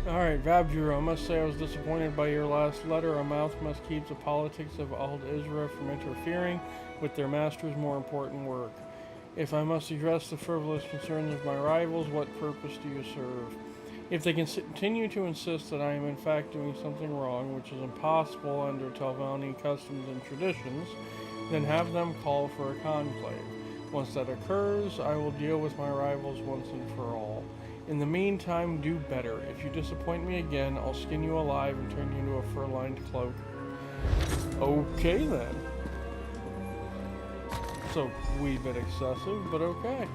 S1: Alright, Vabjur, I must say I was disappointed by your last letter. A mouth must keep the politics of Old Isra from interfering with their master's more important work. If I must address the frivolous concerns of my rivals, what purpose do you serve? If they continue to insist that I am in fact doing something wrong, which is impossible under Telvanni customs and traditions, then have them call for a conclave. Once that occurs, I will deal with my rivals once and for all. In the meantime, do better. If you disappoint me again, I'll skin you alive and turn you into a fur-lined cloak. Okay, then. It's a wee bit excessive, but okay.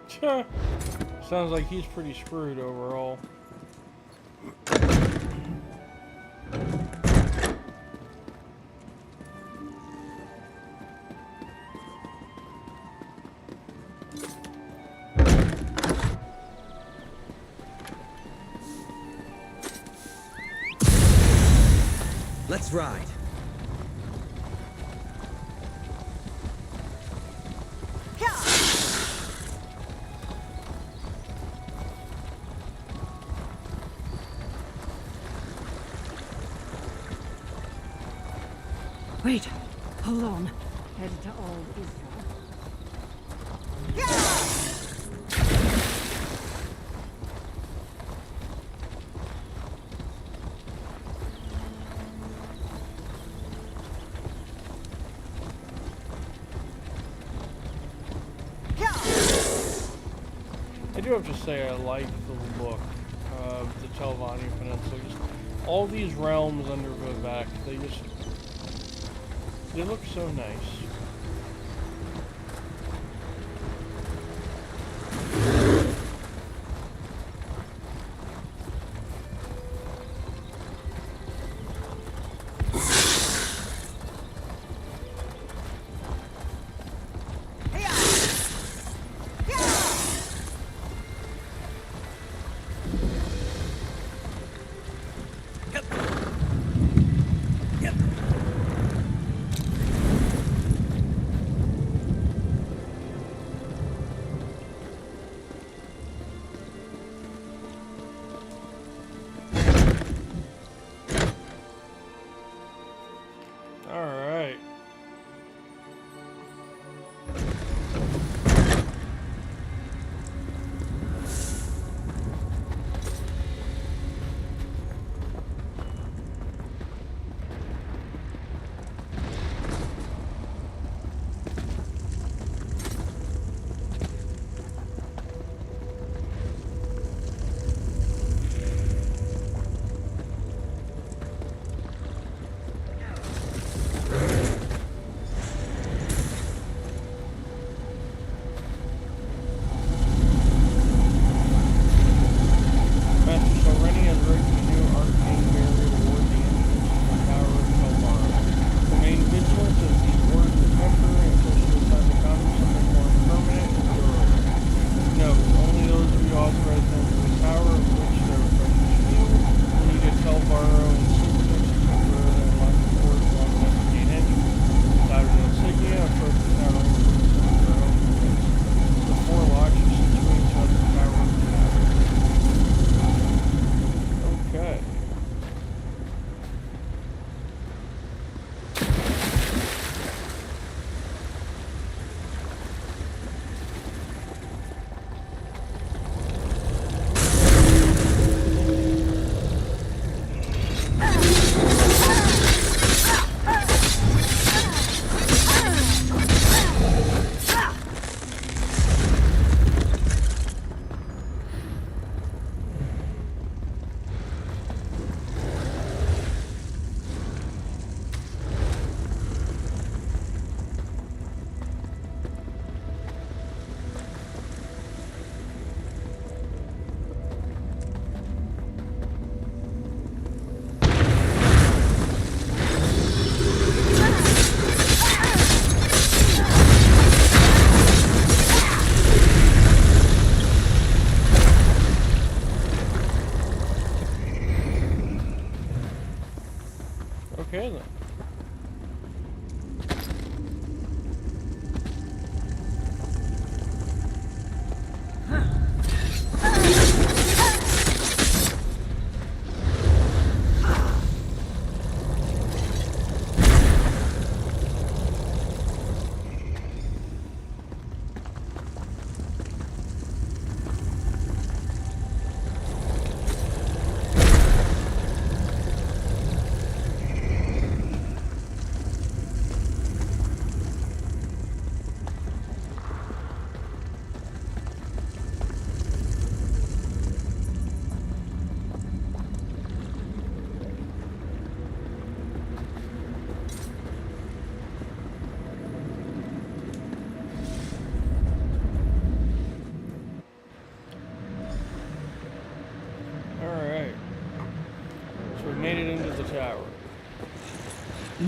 S1: Sounds like he's pretty screwed overall.
S2: Let's ride.
S16: Wait, hold on. Headed to all Israel.
S1: I do have to say I like the look of the Telvanni Peninsula. Just all these realms under Vivek, they look so nice.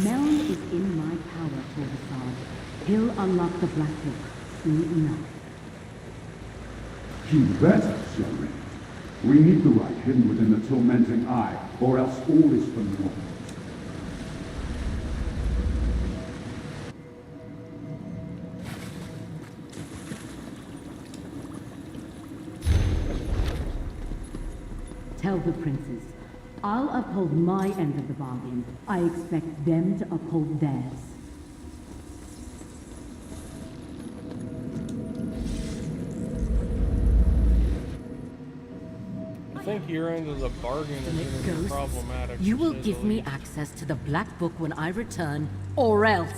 S10: Meln is in my power, Torvasad. He'll unlock the Black Book soon enough.
S6: You better, Shelry. We need the right hidden within the tormenting eye, or else all is for naught.
S10: Tell the princes, I'll uphold my end of the bargain. I expect them to uphold theirs.
S1: I think your end of the bargain is going to be
S18: Ghosts,
S1: problematic.
S18: you
S1: to
S18: will
S1: say the
S18: give me
S1: least.
S18: access to the Black Book when I return, or else.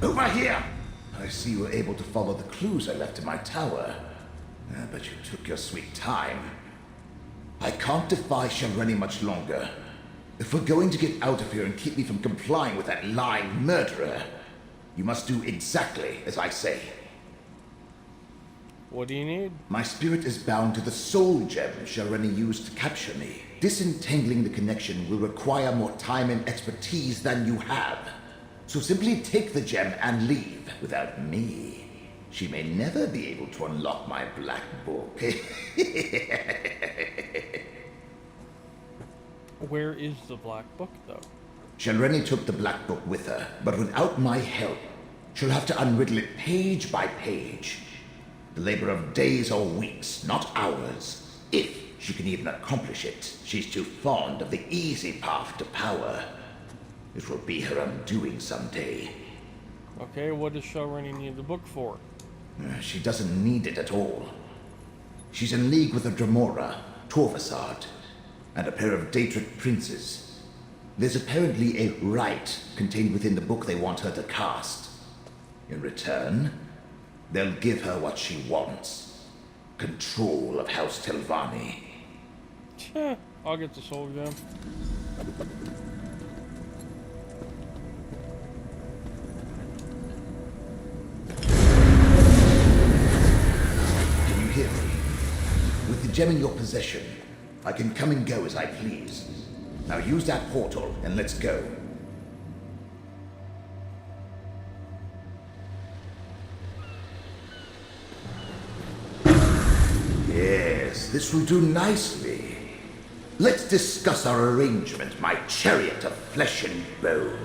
S20: Over here! I see you were able to follow the clues I left in my tower. But you took your sweet time. I can't defy Shelreni much longer. If we're going to get out of here and keep me from complying with that lying murderer, you must do exactly as I say.
S1: What do you need?
S20: My spirit is bound to the soul gem Shelreni used to capture me. Disentangling the connection will require more time and expertise than you have. So simply take the gem and leave without me. She may never be able to unlock my Black Book.
S1: Where is the Black Book, though?
S20: Shelreni took the Black Book with her, but without my help, she'll have to unriddle it page by page. The labor of days or weeks, not hours. If she can even accomplish it, she's too fond of the easy path to power. It will be her undoing someday.
S1: Okay, what does Shelreni need the book for?
S20: She doesn't need it at all. She's in league with a Dremora, Torvasad, and a pair of Daedric princes. There's apparently a rite contained within the book they want her to cast. In return, they'll give her what she wants. Control of House Telvanni.
S1: I'll get the soul gem.
S20: Hear me. With the gem in your possession, I can come and go as I please. Now use that portal and let's go. Yes, this will do nicely. Let's discuss our arrangement, my chariot of flesh and bone.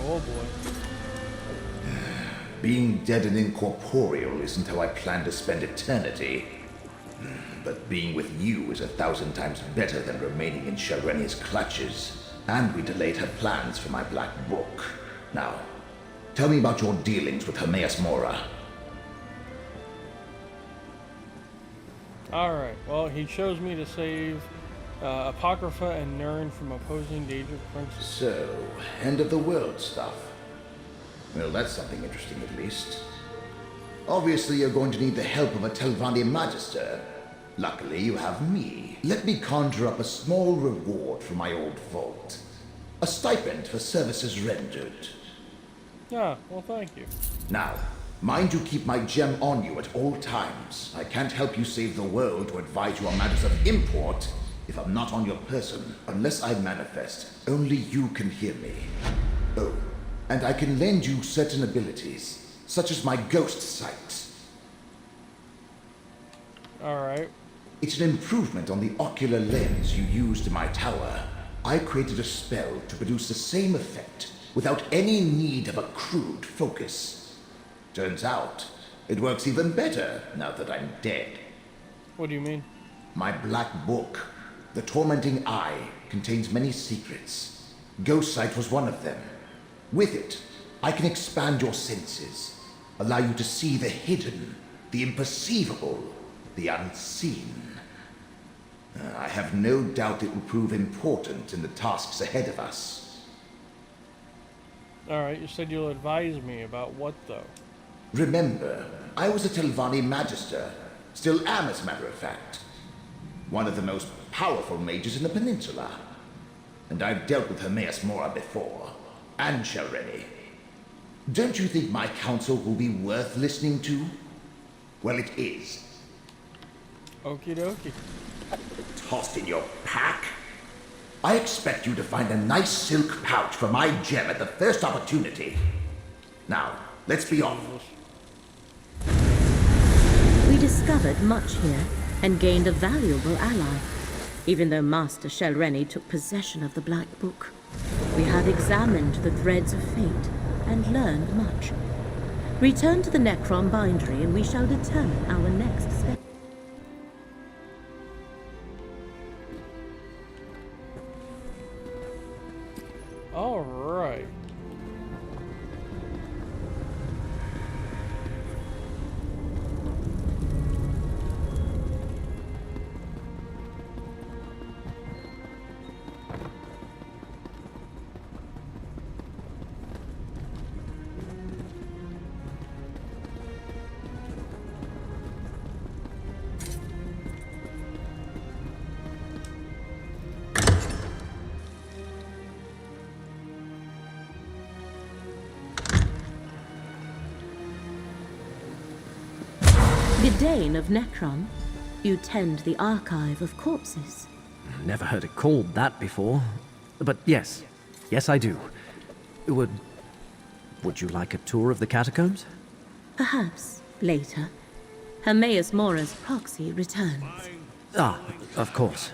S1: Oh boy.
S20: Being dead and incorporeal isn't how I plan to spend eternity. But being with you is 1,000 times better than remaining in Shelreni's clutches. And we delayed her plans for my Black Book. Now, tell me about your dealings with Hermaeus Mora.
S1: Alright, well, he chose me to save Apocrypha and Nirn from opposing Daedric princes.
S20: So, end of the world stuff. Well, that's something interesting at least. Obviously, you're going to need the help of a Telvanni Magister. Luckily, you have me. Let me conjure up a small reward for my old vault. A stipend for services rendered.
S1: Yeah, well, thank you.
S20: Now, mind you keep my gem on you at all times. I can't help you save the world or advise you on matters of import if I'm not on your person. Unless I manifest, only you can hear me. Oh. And I can lend you certain abilities, such as my ghost sight.
S1: Alright.
S20: It's an improvement on the ocular lens you used in my tower. I created a spell to produce the same effect without any need of a crude focus. Turns out, it works even better now that I'm dead.
S1: What do you mean?
S20: My Black Book, the Tormenting Eye, contains many secrets. Ghost sight was one of them. With it, I can expand your senses, allow you to see the hidden, the imperceivable, the unseen. I have no doubt it will prove important in the tasks ahead of us.
S1: Alright, you said you'll advise me about what, though?
S20: Remember, I was a Telvanni Magister, still am as a matter of fact. One of the most powerful mages in the peninsula. And I've dealt with Hermaeus Mora before. And Shelreni. Don't you think my counsel will be worth listening to? Well, it is.
S1: Okie dokie.
S20: Tossed in your pack? I expect you to find a nice silk pouch for my gem at the first opportunity. Now, let's be off.
S10: We discovered much here and gained a valuable ally, even though Master Shelreni took possession of the Black Book. We have examined the threads of fate and learned much. Return to the Necrom bindery and we shall determine our next step.
S1: All right.
S10: Dane of Necrom, you tend the archive of corpses.
S12: Never heard it called that before. But yes. Yes, I do. Would you like a tour of the catacombs?
S10: Perhaps later. Hermaeus Mora's proxy returns.
S12: Ah, of course.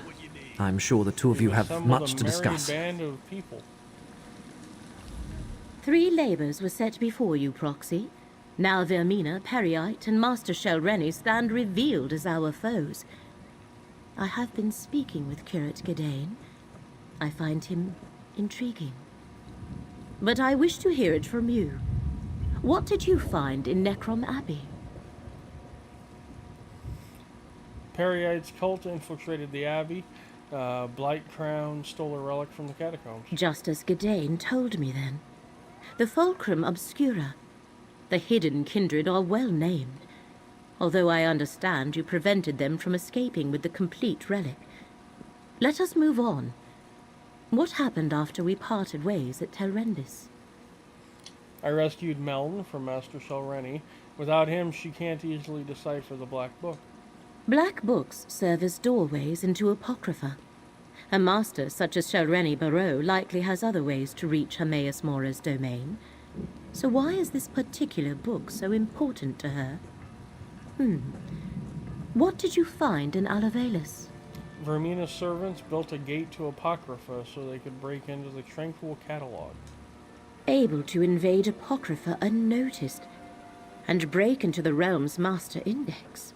S12: I'm sure the two of you have much to discuss.
S1: Band of people.
S10: 3 labors were set before you, proxy. Now Vermina, Periite, and Master Shelreni stand revealed as our foes. I have been speaking with Curate Gedane. I find him intriguing. But I wish to hear it from you. What did you find in Necrom Abbey?
S1: Periite's cult infiltrated the Abbey. Blight Crown stole a relic from the catacombs.
S10: Just as Gedane told me then. The Fulcrum Obscura. The hidden kindred are well named, although I understand you prevented them from escaping with the complete relic. Let us move on. What happened after we parted ways at Telrendis?
S1: I rescued Melton from Master Shelreni. Without him, she can't easily decipher the Black Book.
S10: Black books serve as doorways into Apocrypha. A master such as Shelreni Barrow likely has other ways to reach Hermaeus Mora's domain. So why is this particular book so important to her? What did you find in Alavelis?
S1: Vermina's servants built a gate to Apocrypha so they could break into the Tranquil Catalog.
S10: Able to invade Apocrypha unnoticed, and break into the realm's master index.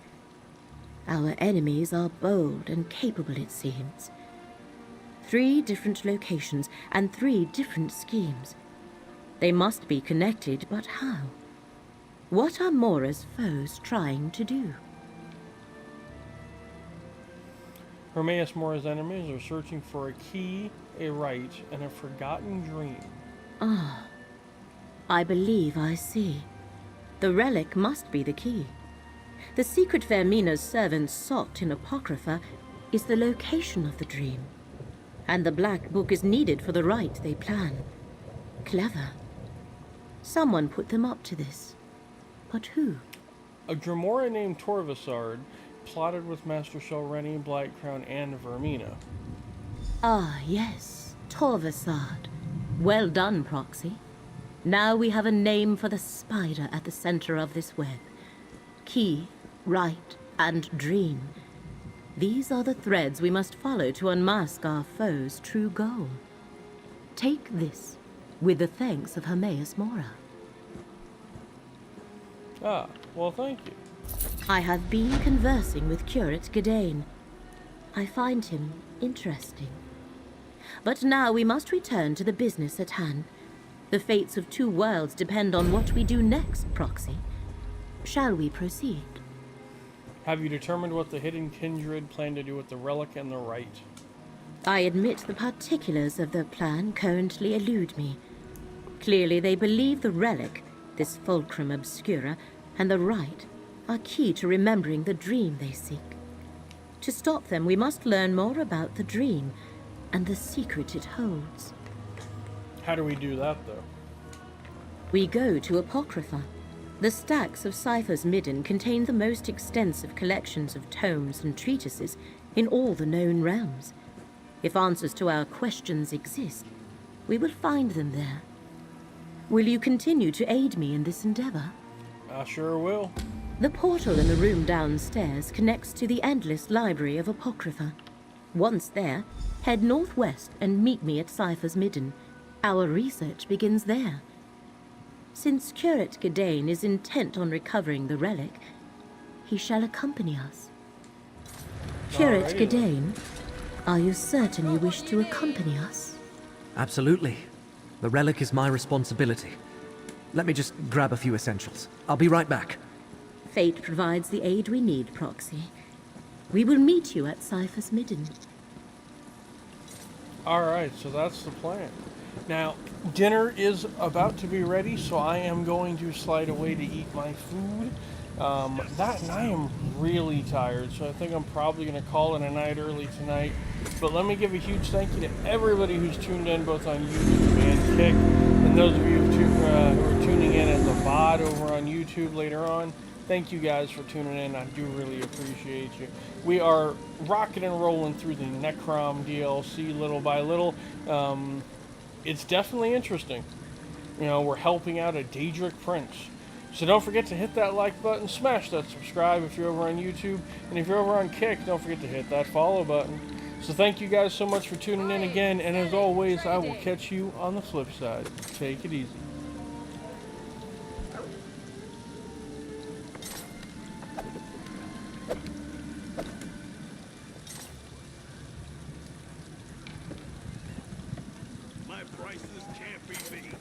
S10: Our enemies are bold and capable, it seems. 3 different locations and 3 different schemes. They must be connected, but how? What are Mora's foes trying to do?
S1: Hermaeus Mora's enemies are searching for a key, a rite, and a forgotten dream.
S10: Ah, I believe I see. The relic must be the key. The secret Vermina's servants sought in Apocrypha is the location of the dream. And the Black Book is needed for the rite they plan. Clever. Someone put them up to this. But who?
S1: A Dremora named Torvasard plotted with Master Shelreni, Blightcrown, and Vermina.
S10: Ah, yes. Torvasard. Well done, Proxy. Now we have a name for the spider at the center of this web. Key, rite, and dream. These are the threads we must follow to unmask our foe's true goal. Take this, with the thanks of Hermaeus Mora.
S1: Ah, well, thank you.
S10: I have been conversing with Curate Gedane. I find him interesting. But now we must return to the business at hand. The fates of 2 worlds depend on what we do next, Proxy. Shall we proceed?
S1: Have you determined what the hidden kindred plan to do with the relic and the rite?
S10: I admit the particulars of their plan currently elude me. Clearly they believe the relic, this Fulcrum Obscura, and the rite are key to remembering the dream they seek. To stop them, we must learn more about the dream and the secret it holds.
S1: How do we do that, though?
S10: We go to Apocrypha. The stacks of Cypher's Midden contain the most extensive collections of tomes and treatises in all the known realms.
S4: If answers to our questions exist, we will find them there. Will you continue to aid me in this endeavor?
S1: I sure will.
S4: The portal in the room downstairs connects to the endless library of Apocrypha. Once there, head northwest and meet me at Cypher's Midden. Our research begins there. Since Curate Gedane is intent on recovering the relic, he shall accompany us. Curate Gedane, are you certain you wish to accompany us?
S12: Absolutely. The relic is my responsibility. Let me just grab a few essentials. I'll be right back.
S4: Fate provides the aid we need, Proxy. We will meet you at Cypher's Midden.
S1: Alright, so that's the plan. Now, dinner is about to be ready, so I am going to slide away to eat my food. And I am really tired, so I think I'm probably going to call it a night early tonight. But let me give a huge thank you to everybody who's tuned in, both on YouTube and Kick. And those of you who are tuning in as a VOD over on YouTube later on, thank you guys for tuning in. I do really appreciate you. We are rocking and rolling through the Necrom DLC little by little. It's definitely interesting. You know, we're helping out a Daedric prince. So don't forget to hit that like button, smash that subscribe if you're over on YouTube, and if you're over on Kick, don't forget to hit that follow button. So thank you guys so much for tuning in again, and as always, I will catch you on the flip side. Take it easy.
S3: My prices can't be beat.